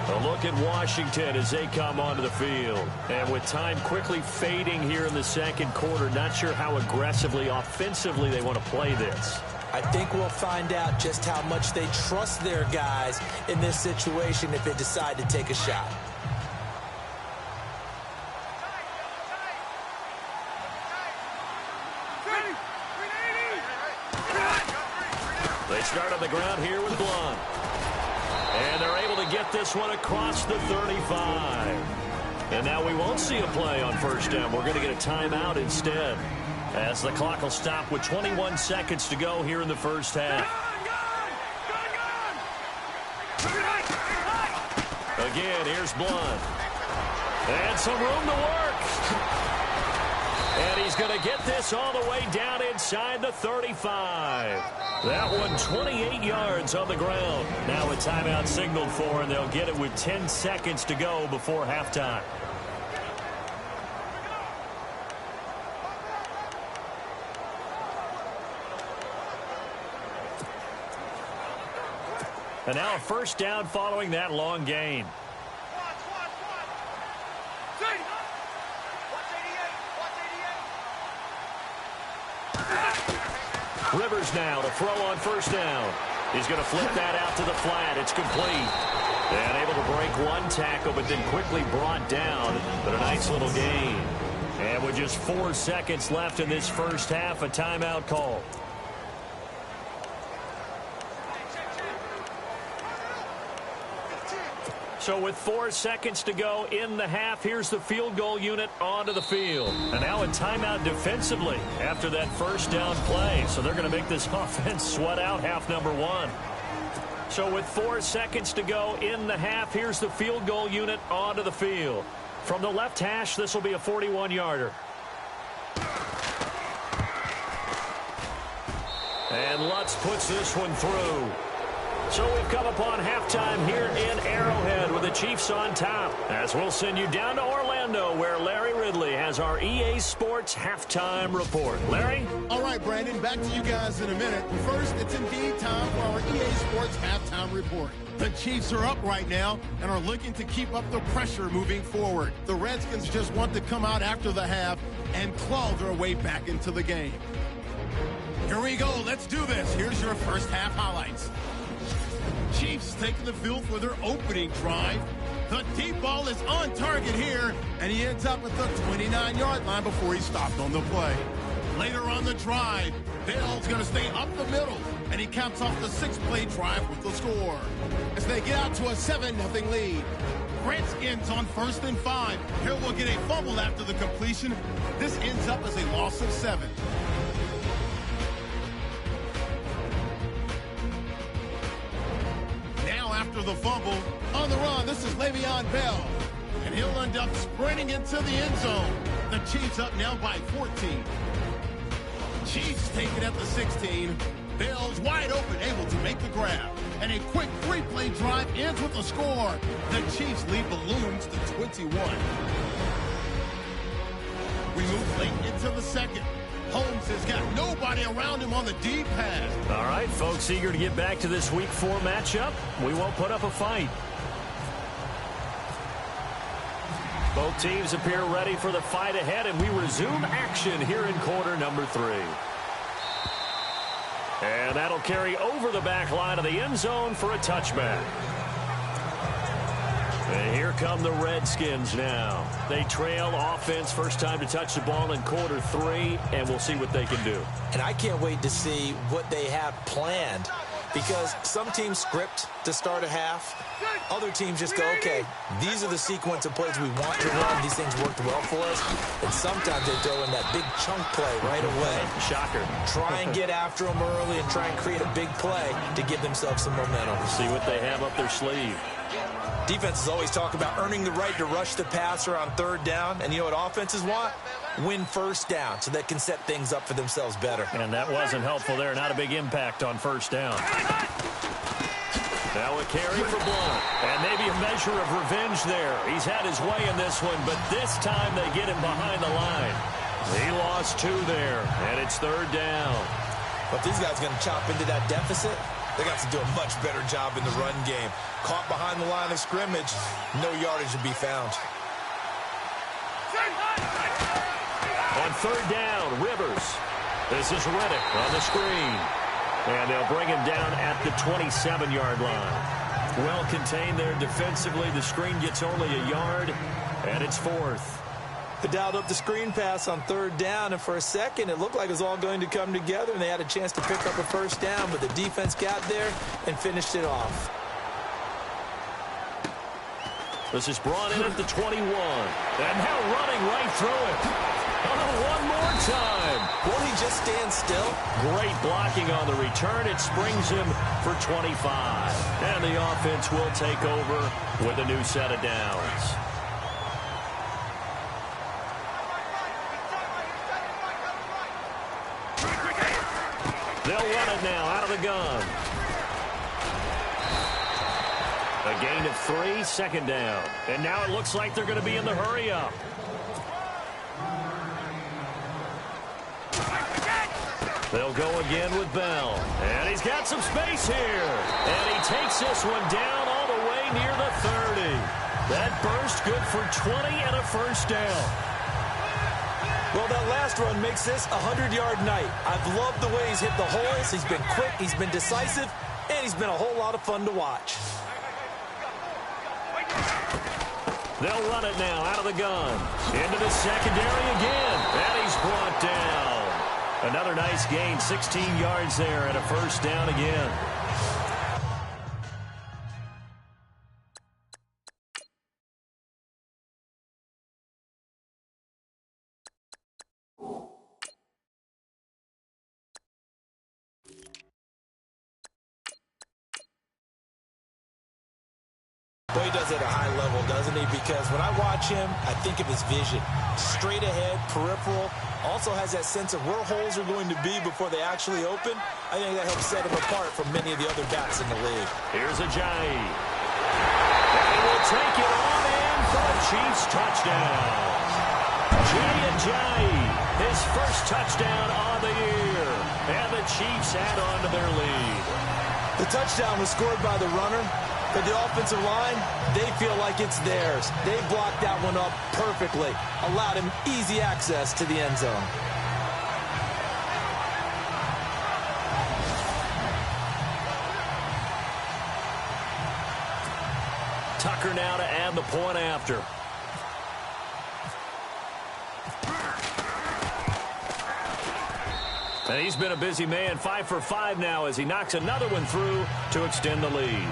A look at Washington as they come onto the field. And with time quickly fading here in the second quarter, not sure how aggressively, offensively they want to play this. I think we'll find out just how much they trust their guys in this situation if they decide to take a shot. They start on the ground here with Blunt. And they're able to get this one across the 35. And now we won't see a play on first down. We're going to get a timeout instead, as the clock will stop with 21 seconds to go here in the first half. Again, here's Blunt. And some room to work. And he's going to get this all the way down inside the 35. That one 28 yards on the ground. Now a timeout signaled for, and they'll get it with 10 seconds to go before halftime. And now a first down following that long gain. Rivers now to throw on first down. He's going to flip that out to the flat. It's complete. And able to break one tackle, but then quickly brought down. But a nice little gain. And with just 4 seconds left in this first half, a timeout call. So with 4 seconds to go in the half, here's the field goal unit onto the field. And now a timeout defensively after that first down play. So they're going to make this offense sweat out half number one. So with 4 seconds to go in the half, here's the field goal unit onto the field. From the left hash, this will be a 41-yarder. And Lutz puts this one through. So we've come upon halftime here in Arrowhead with the Chiefs on top. As we'll send you down to Orlando, where Larry Ridley has our EA Sports halftime report. Larry? All right, Brandon, back to you guys in a minute. First, it's indeed time for our EA Sports halftime report. The Chiefs are up right now and are looking to keep up the pressure moving forward. The Redskins just want to come out after the half and claw their way back into the game. Here we go. Let's do this. Here's your first half highlights. Chiefs taking the field for their opening drive. The deep ball is on target here, and he ends up at the 29-yard line before he stopped on the play. Later on the drive, Bell's going to stay up the middle, and he caps off the 6-play drive with the score. As they get out to a 7-0 lead. Redskins on 1st and 5. Here we'll get a fumble after the completion. This ends up as a loss of 7. After the fumble, on the run, this is Le'Veon Bell. And he'll end up sprinting into the end zone. The Chiefs up now by 14. Chiefs take it at the 16. Bell's wide open, able to make the grab. And a quick 3-play drive ends with a score. The Chiefs lead balloons to 21. We move late into the second. Holmes has got nobody around him on the deep pass. All right, folks, eager to get back to this Week 4 matchup. We won't put up a fight. Both teams appear ready for the fight ahead, and we resume action here in quarter number 3. And that'll carry over the back line of the end zone for a touchback. And here come the Redskins now. They trail offense, first time to touch the ball in quarter 3, and we'll see what they can do. And I can't wait to see what they have planned, because some teams script to start a half. Other teams just go, okay, these are the sequence of plays we want to run. These things worked well for us. And sometimes they throw in that big chunk play right away. Shocker. Try and get after them early and try and create a big play to give themselves some momentum. See what they have up their sleeve. Defenses always talk about earning the right to rush the passer on third down. And you know what offenses want? Win first down so they can set things up for themselves better. And that wasn't helpful there. Not a big impact on first down. Now a carry for Blunt. And maybe a measure of revenge there. He's had his way in this one, but this time they get him behind the line. He lost 2 there, and it's third down. But these guys are going to chop into that deficit. They got to do a much better job in the run game. Caught behind the line of scrimmage, no yardage to be found. On third down, Rivers. This is Reddick on the screen. And they'll bring him down at the 27-yard line. Well contained there defensively. The screen gets only a yard, and it's 4th. They dialed up the screen pass on third down, and for a second it looked like it was all going to come together, and they had a chance to pick up a first down, but the defense got there and finished it off. This is brought in at the 21. And now running right through it. Oh, one more time. Won't he just stand still? Great blocking on the return. It springs him for 25. And the offense will take over with a new set of downs. They'll run it now out of the gun. A gain of 3, second down. And now it looks like they're going to be in the hurry-up. They'll go again with Bell. And he's got some space here. And he takes this one down all the way near the 30. That burst good for 20 and a first down. Well, that last run makes this a 100-yard night. I've loved the way he's hit the holes. He's been quick, he's been decisive, and he's been a whole lot of fun to watch. They'll run it now out of the gun. Into the secondary again. And he's brought down. Another nice gain, 16 yards there and a first down again. Boy, he does it at a high level, doesn't he? Because when I watch him, I think of his vision. Straight ahead, peripheral. Also has that sense of where holes are going to be before they actually open. I think that helps set him apart from many of the other backs in the league. Here's Ajayi. And he will take it on in for a Chiefs touchdown. Ajayi, his first touchdown on the year. And the Chiefs add on to their lead. The touchdown was scored by the runner. But the offensive line, they feel like it's theirs. They blocked that one up perfectly. Allowed him easy access to the end zone. Tucker now to add the point after. And he's been a busy man, 5 for 5 now as he knocks another one through to extend the lead.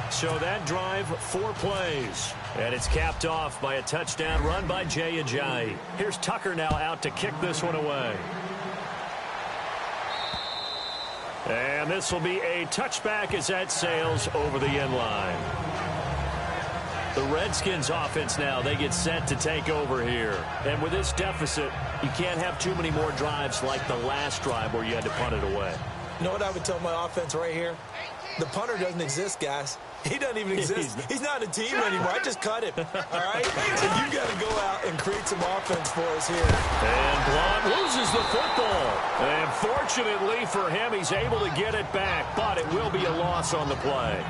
So that drive, 4 plays. And it's capped off by a touchdown run by Jay Ajayi. Here's Tucker now out to kick this one away. And this will be a touchback as that sails over the end line. The Redskins offense now, they get set to take over here. And with this deficit, you can't have too many more drives like the last drive where you had to punt it away. You know what I would tell my offense right here? The punter doesn't exist, guys. He doesn't even exist. He's not a team anymore. I just cut him. All right? So you got to go out and create some offense for us here. And Blunt loses the football. And fortunately for him, he's able to get it back. But it will be a loss on the play.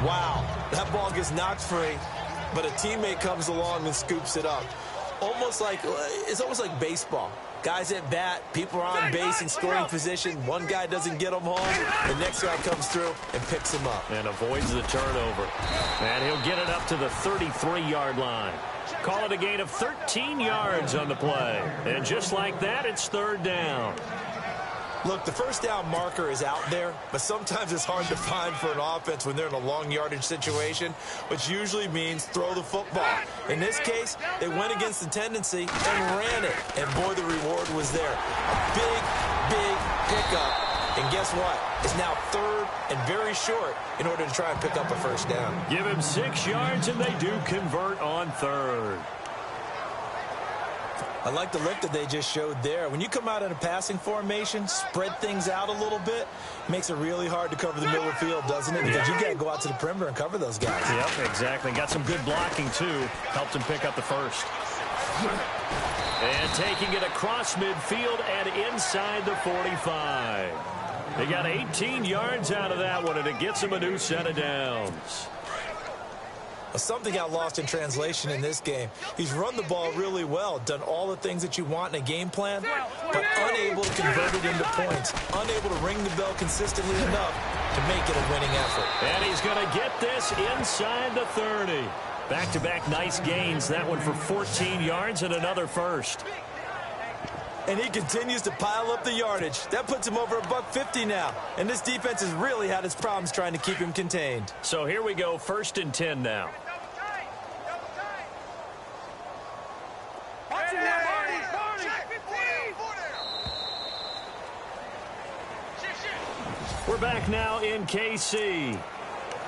Wow. That ball gets knocked free, but a teammate comes along and scoops it up. It's almost like baseball. Guys at bat, people are on base in scoring position. One guy doesn't get them home. The next guy comes through and picks him up. And avoids the turnover. And he'll get it up to the 33-yard line. Call it a gain of 13 yards on the play. And just like that, it's third down. Look, the first down marker is out there, but sometimes it's hard to find for an offense when they're in a long yardage situation, which usually means throw the football. In this case, they went against the tendency and ran it. And boy, the reward was there. A big, big pickup. And guess what? It's now third and very short in order to try and pick up a first down. Give him 6 yards, and they do convert on third. I like the look that they just showed there. When you come out in a passing formation, spread things out a little bit, makes it really hard to cover the middle of the field, doesn't it? Because you got to go out to the perimeter and cover those guys. Yep, exactly. Got some good blocking, too. Helped him pick up the first. And taking it across midfield and inside the 45. They got 18 yards out of that one, and it gets them a new set of downs. Something got lost in translation in this game. He's run the ball really well, done all the things that you want in a game plan, but unable to convert it into points, unable to ring the bell consistently enough to make it a winning effort. And he's going to get this inside the 30. Back-to-back nice gains, that one for 14 yards and another first. And he continues to pile up the yardage. That puts him over $150 now. And this defense has really had its problems trying to keep him contained. So here we go, 1st and 10 now. We're back now in KC.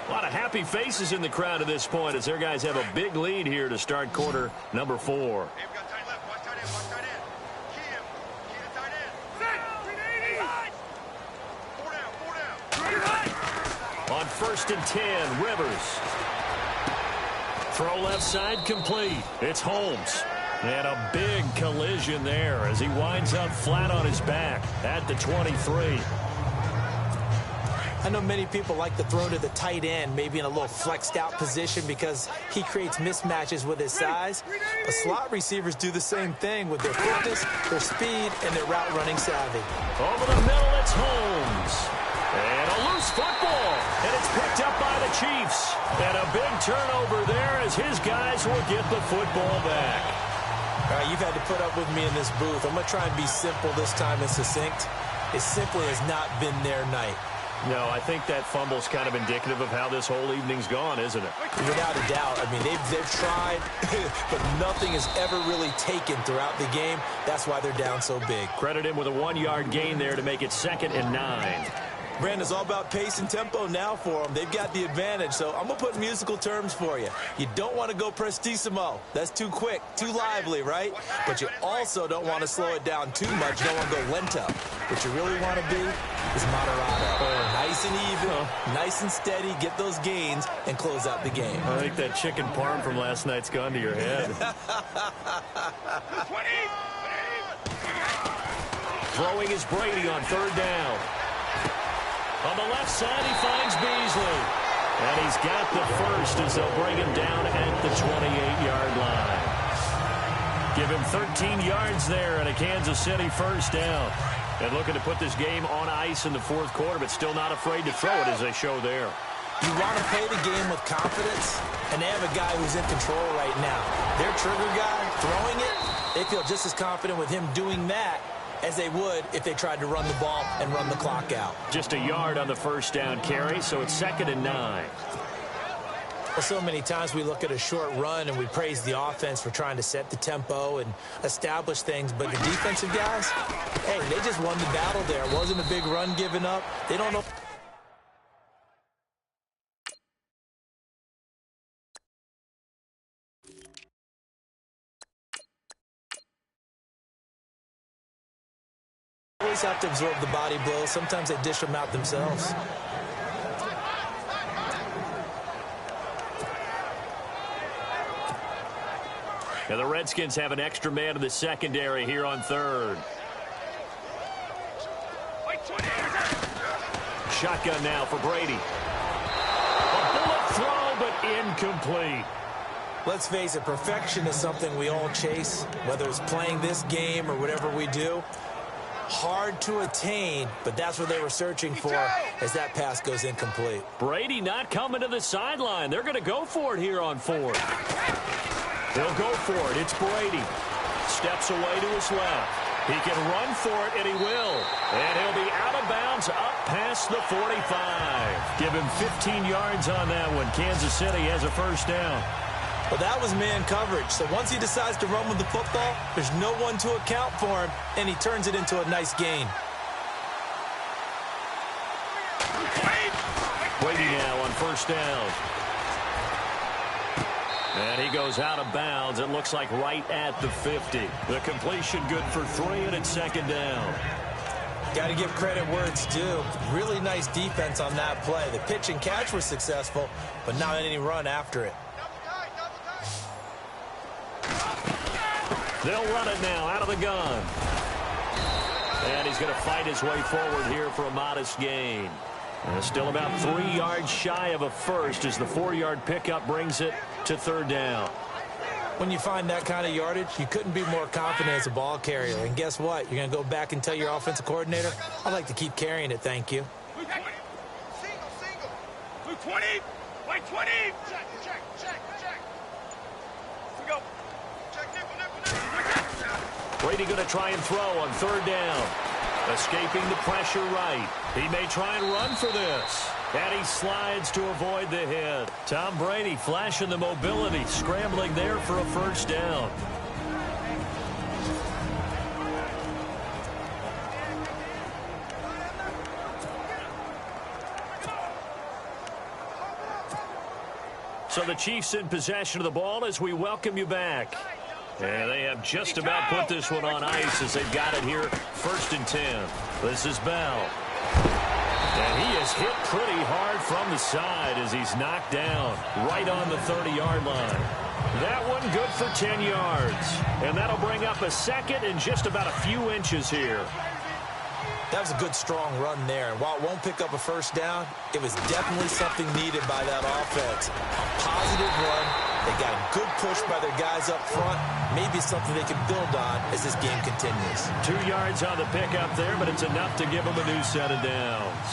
A lot of happy faces in the crowd at this point as their guys have a big lead here to start quarter number 4. On 1st and 10, Rivers. Throw left side complete. It's Holmes. And a big collision there as he winds up flat on his back at the 23. I know many people like to throw to the tight end, maybe in a little flexed out position because he creates mismatches with his size. But slot receivers do the same thing with their quickness, their speed, and their route running savvy. Over the middle, it's Holmes. And a loose football. And it's picked up by the Chiefs. And a big turnover there as his guys will get the football back. All right, you've had to put up with me in this booth. I'm going to try and be simple this time and succinct. It simply has not been their night. No, I think that fumble's kind of indicative of how this whole evening's gone, isn't it? Without a doubt. I mean, they've tried, but nothing is ever really taken throughout the game. That's why they're down so big. Credit him with a 1-yard gain there to make it 2nd and 9. Brandon, it's all about pace and tempo now for them. They've got the advantage, so I'm going to put musical terms for you. You don't want to go prestissimo. That's too quick, too lively, right? But you also don't want to slow it down too much. You don't want to go lento. What you really want to be is moderato. Nice and even, nice and steady, get those gains, and close out the game. I think that chicken parm from last night's gone to your head. Throwing is Brady on 3rd down. On the left side, he finds Beasley. And he's got the first as they'll bring him down at the 28-yard line. Give him 13 yards there and a Kansas City first down. And looking to put this game on ice in the 4th quarter, but still not afraid to throw it as they show there. You want to play the game with confidence, and they have a guy who's in control right now. Their trigger guy, throwing it, they feel just as confident with him doing that as they would if they tried to run the ball and run the clock out. Just a yard on the first down carry, so it's 2nd and 9. Well, so many times we look at a short run and we praise the offense for trying to set the tempo and establish things, but the defensive guys, hey, they just won the battle there. It wasn't a big run given up. They don't know. Always have to absorb the body blows. Sometimes they dish them out themselves. Now the Redskins have an extra man in the secondary here on 3rd. Shotgun now for Brady. A bullet throw, but incomplete. Let's face it, perfection is something we all chase, whether it's playing this game or whatever we do. Hard to attain, but that's what they were searching for as that pass goes incomplete. Brady not coming to the sideline. They're going to go for it here on 4th. They'll go for it. It's Brady. Steps away to his left. He can run for it, and he will. And he'll be out of bounds up past the 45. Give him 15 yards on that one. Kansas City has a first down. Well, that was man coverage. So once he decides to run with the football, there's no one to account for him, and he turns it into a nice gain. Brady now on first down. And he goes out of bounds. It looks like right at the 50. The completion good for 3, and it's second down. Got to give credit where it's due. Really nice defense on that play. The pitch and catch was successful, but not any run after it. They'll run it now out of the gun. And he's going to fight his way forward here for a modest gain. And still about 3 yards shy of a first as the 4-yard pickup brings it to third down. When you find that kind of yardage, you couldn't be more confident as a ball carrier. And guess what? You're going to go back and tell your offensive coordinator, I'd like to keep carrying it, thank you. Single. Blue 20. White 20. Check. We go. Check, nickel. Brady going to try and throw on third down. Escaping the pressure right. He may try and run for this. And he slides to avoid the hit. Tom Brady flashing the mobility, scrambling there for a first down. So the Chiefs in possession of the ball as we welcome you back. And they have just about put this one on ice as they've got it here, 1st and 10. This is Bell. And he is hit pretty hard from the side as he's knocked down right on the 30-yard line. That one good for 10 yards. And that'll bring up a second and just about a few inches here. That was a good, strong run there. And while it won't pick up a first down, it was definitely something needed by that offense. A positive run. They got a good push by their guys up front. Maybe something they can build on as this game continues. 2 yards on the pickup there, but it's enough to give them a new set of downs.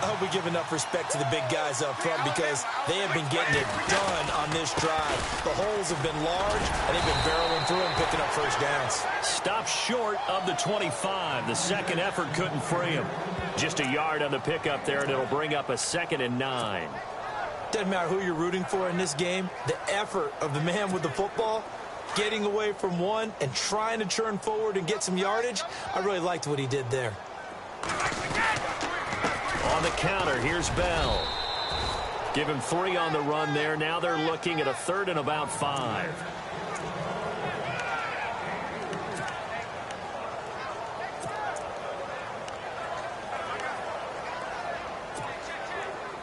I hope we give enough respect to the big guys up front because they have been getting it done on this drive. The holes have been large, and they've been barreling through and picking up first downs. Stop short of the 25. The second effort couldn't free him. Just a yard on the pickup there, and it'll bring up a 2nd and 9. Doesn't matter who you're rooting for in this game. The effort of the man with the football, getting away from one and trying to churn forward and get some yardage, I really liked what he did there. On the counter, here's Bell. Give him 3 on the run there. Now they're looking at a 3rd and about 5.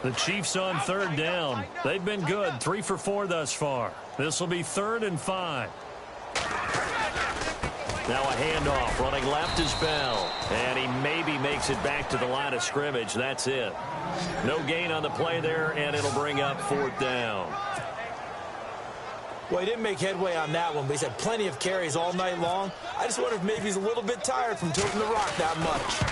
The Chiefs on 3rd down. They've been good, 3 for 4 thus far. This will be 3rd and 5. Now a handoff. Running left is Bell. And he maybe makes it back to the line of scrimmage. That's it. No gain on the play there, and it'll bring up 4th down. Well, he didn't make headway on that one, but he's had plenty of carries all night long. I just wonder if maybe he's a little bit tired from tilting the rock that much.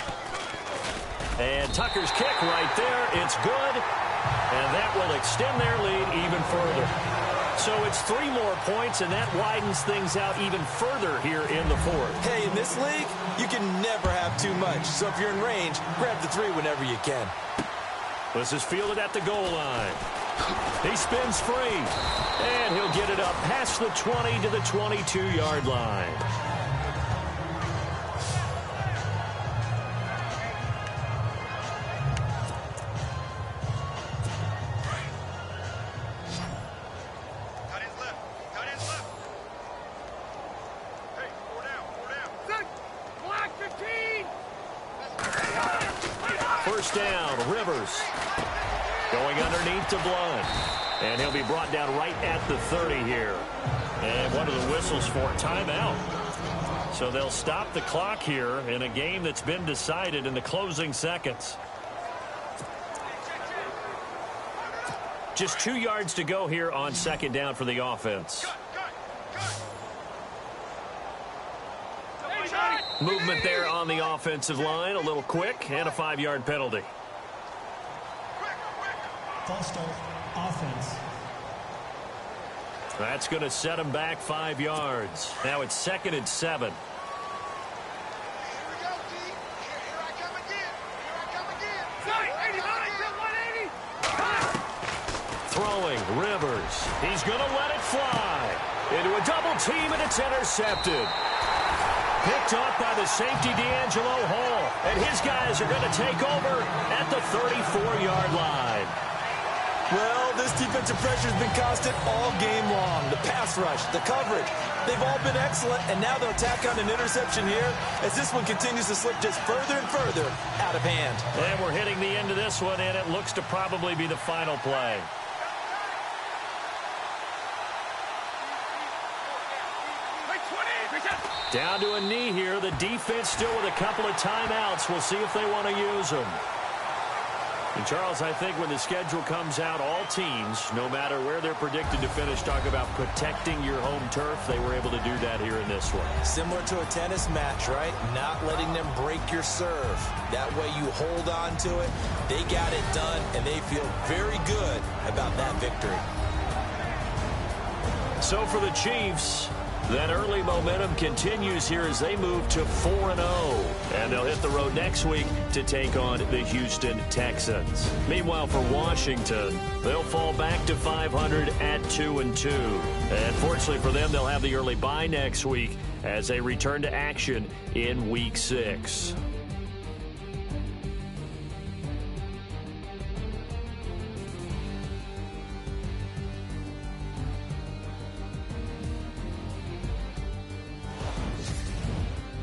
And Tucker's kick right there. It's good. And that will extend their lead even further. So it's 3 more points, and that widens things out even further here in the 4th. Hey, in this league, you can never have too much. So if you're in range, grab the 3 whenever you can. This is fielded at the goal line. He spins free. And he'll get it up past the 20 to the 22-yard line. First down, Rivers. Going underneath to Blunt. And he'll be brought down right at the 30 here. And one of the whistles for timeout. So they'll stop the clock here in a game that's been decided in the closing seconds. Just 2 yards to go here on second down for the offense. Movement there on the offensive line, a little quick, and a 5-yard penalty. False start, offense. That's going to set him back 5 yards. Now it's 2nd and 7. Throwing, Rivers. He's going to let it fly. Into a double team, and it's intercepted. Picked off by the safety, D'Angelo Hall. And his guys are going to take over at the 34-yard line. Well, this defensive pressure has been constant all game long. The pass rush, the coverage, they've all been excellent, and now they'll tack on an interception here as this one continues to slip just further and further out of hand. And we're hitting the end of this one, and it looks to probably be the final play. Down to a knee here. The defense still with a couple of timeouts. We'll see if they want to use them. And Charles, I think when the schedule comes out, all teams, no matter where they're predicted to finish, talk about protecting your home turf. They were able to do that here in this one. Similar to a tennis match, right? Not letting them break your serve. That way you hold on to it. They got it done, and they feel very good about that victory. So for the Chiefs, that early momentum continues here as they move to 4-0. And they'll hit the road next week to take on the Houston Texans. Meanwhile, for Washington, they'll fall back to 500 at 2-2. And fortunately for them, they'll have the early bye next week as they return to action in Week 6.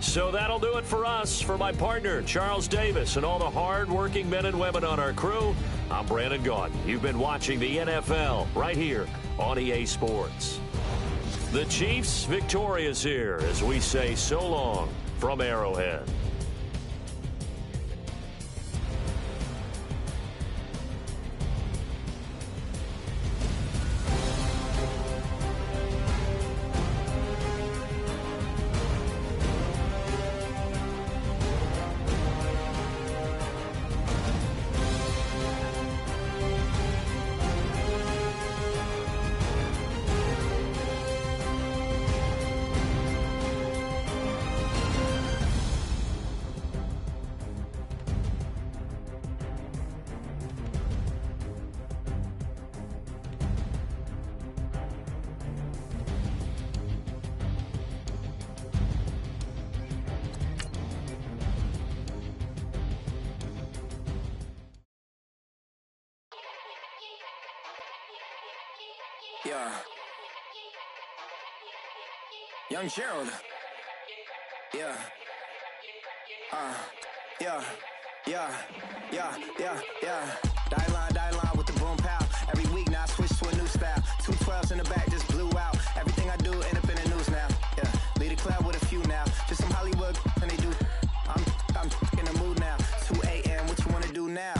So that'll do it for us. For my partner, Charles Davis, and all the hard-working men and women on our crew, I'm Brandon Gaudin. You've been watching the NFL right here on EA Sports. The Chiefs victorious here as we say so long from Arrowhead. Yeah. Young Gerald. Yeah. Yeah. Die line with the boom pow. Every week now I switch to a new style. 212s in the back just blew out. Everything I do end up in the news now. Yeah. Lead a club with a few now. Just some Hollywood and they do. I'm in the mood now. 2 a.m. What you wanna do now?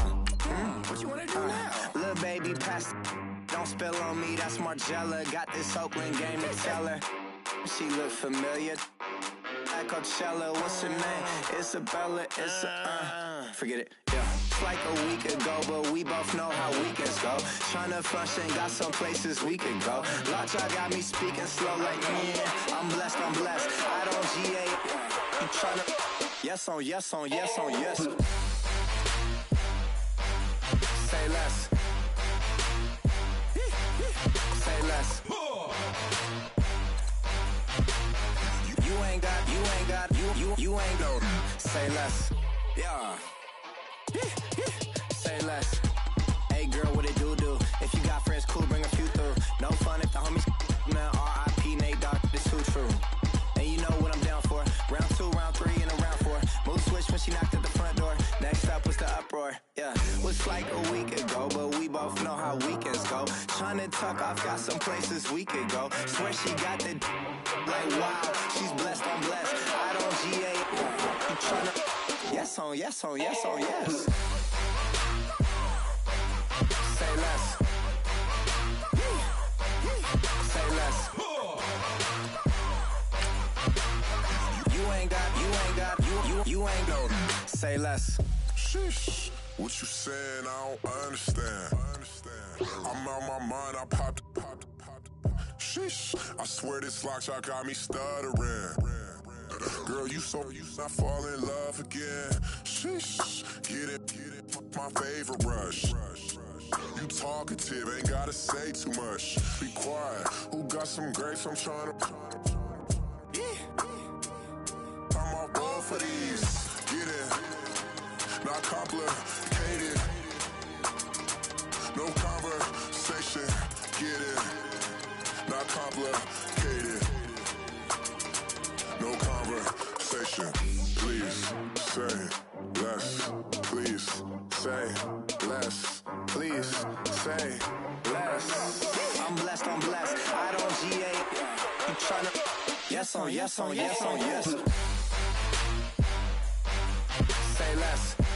What you wanna do now? Little baby pass. Don't spill on me, that's Margella. Got this Oakland game to tell her. She look familiar. At Coachella, what's her name? Isabella, forget it, yeah. It's like a week ago, but we both know how weekends go. Tryna function, got some places we could go. Lockjaw got me speaking slow like, yeah, I'm blessed. I don't GA, you tryna, yes on yes. Say less. Say less. You ain't go. Say less. Yeah. Say less. Hey girl, what it do? If you got friends, cool, bring a few through. No fun if the homies now R.I.P. Nate Dogg, this too true. And you know what I'm down for. Round 2, round 3, and a round 4. Mood switch when she knocked at the front door. Next up was the uproar. Yeah. Was like a week ago, but we both know how weekends go. Tryna tuck off, got some places we could go. Swear she got the like wow, she's blessed, I'm blessed. I don't GA. You tryna yes on yes. Say less. less. Sheesh, what you saying? I don't understand. I'm out my mind, I popped. Sheesh, I swear this lockshot got me stuttering. Girl, you not fall in love again. Sheesh, get it, my favorite rush. You talkative, ain't gotta say too much. Be quiet, who got some grapes? I'm trying to. I'm off both of these. Get it, not complicated. No conversation, get it, not complicated. No conversation, please say less. Please say less. Please say less. I'm blessed, I don't GA. You tryna. Yes on, yes on, yes on, yes. Say less.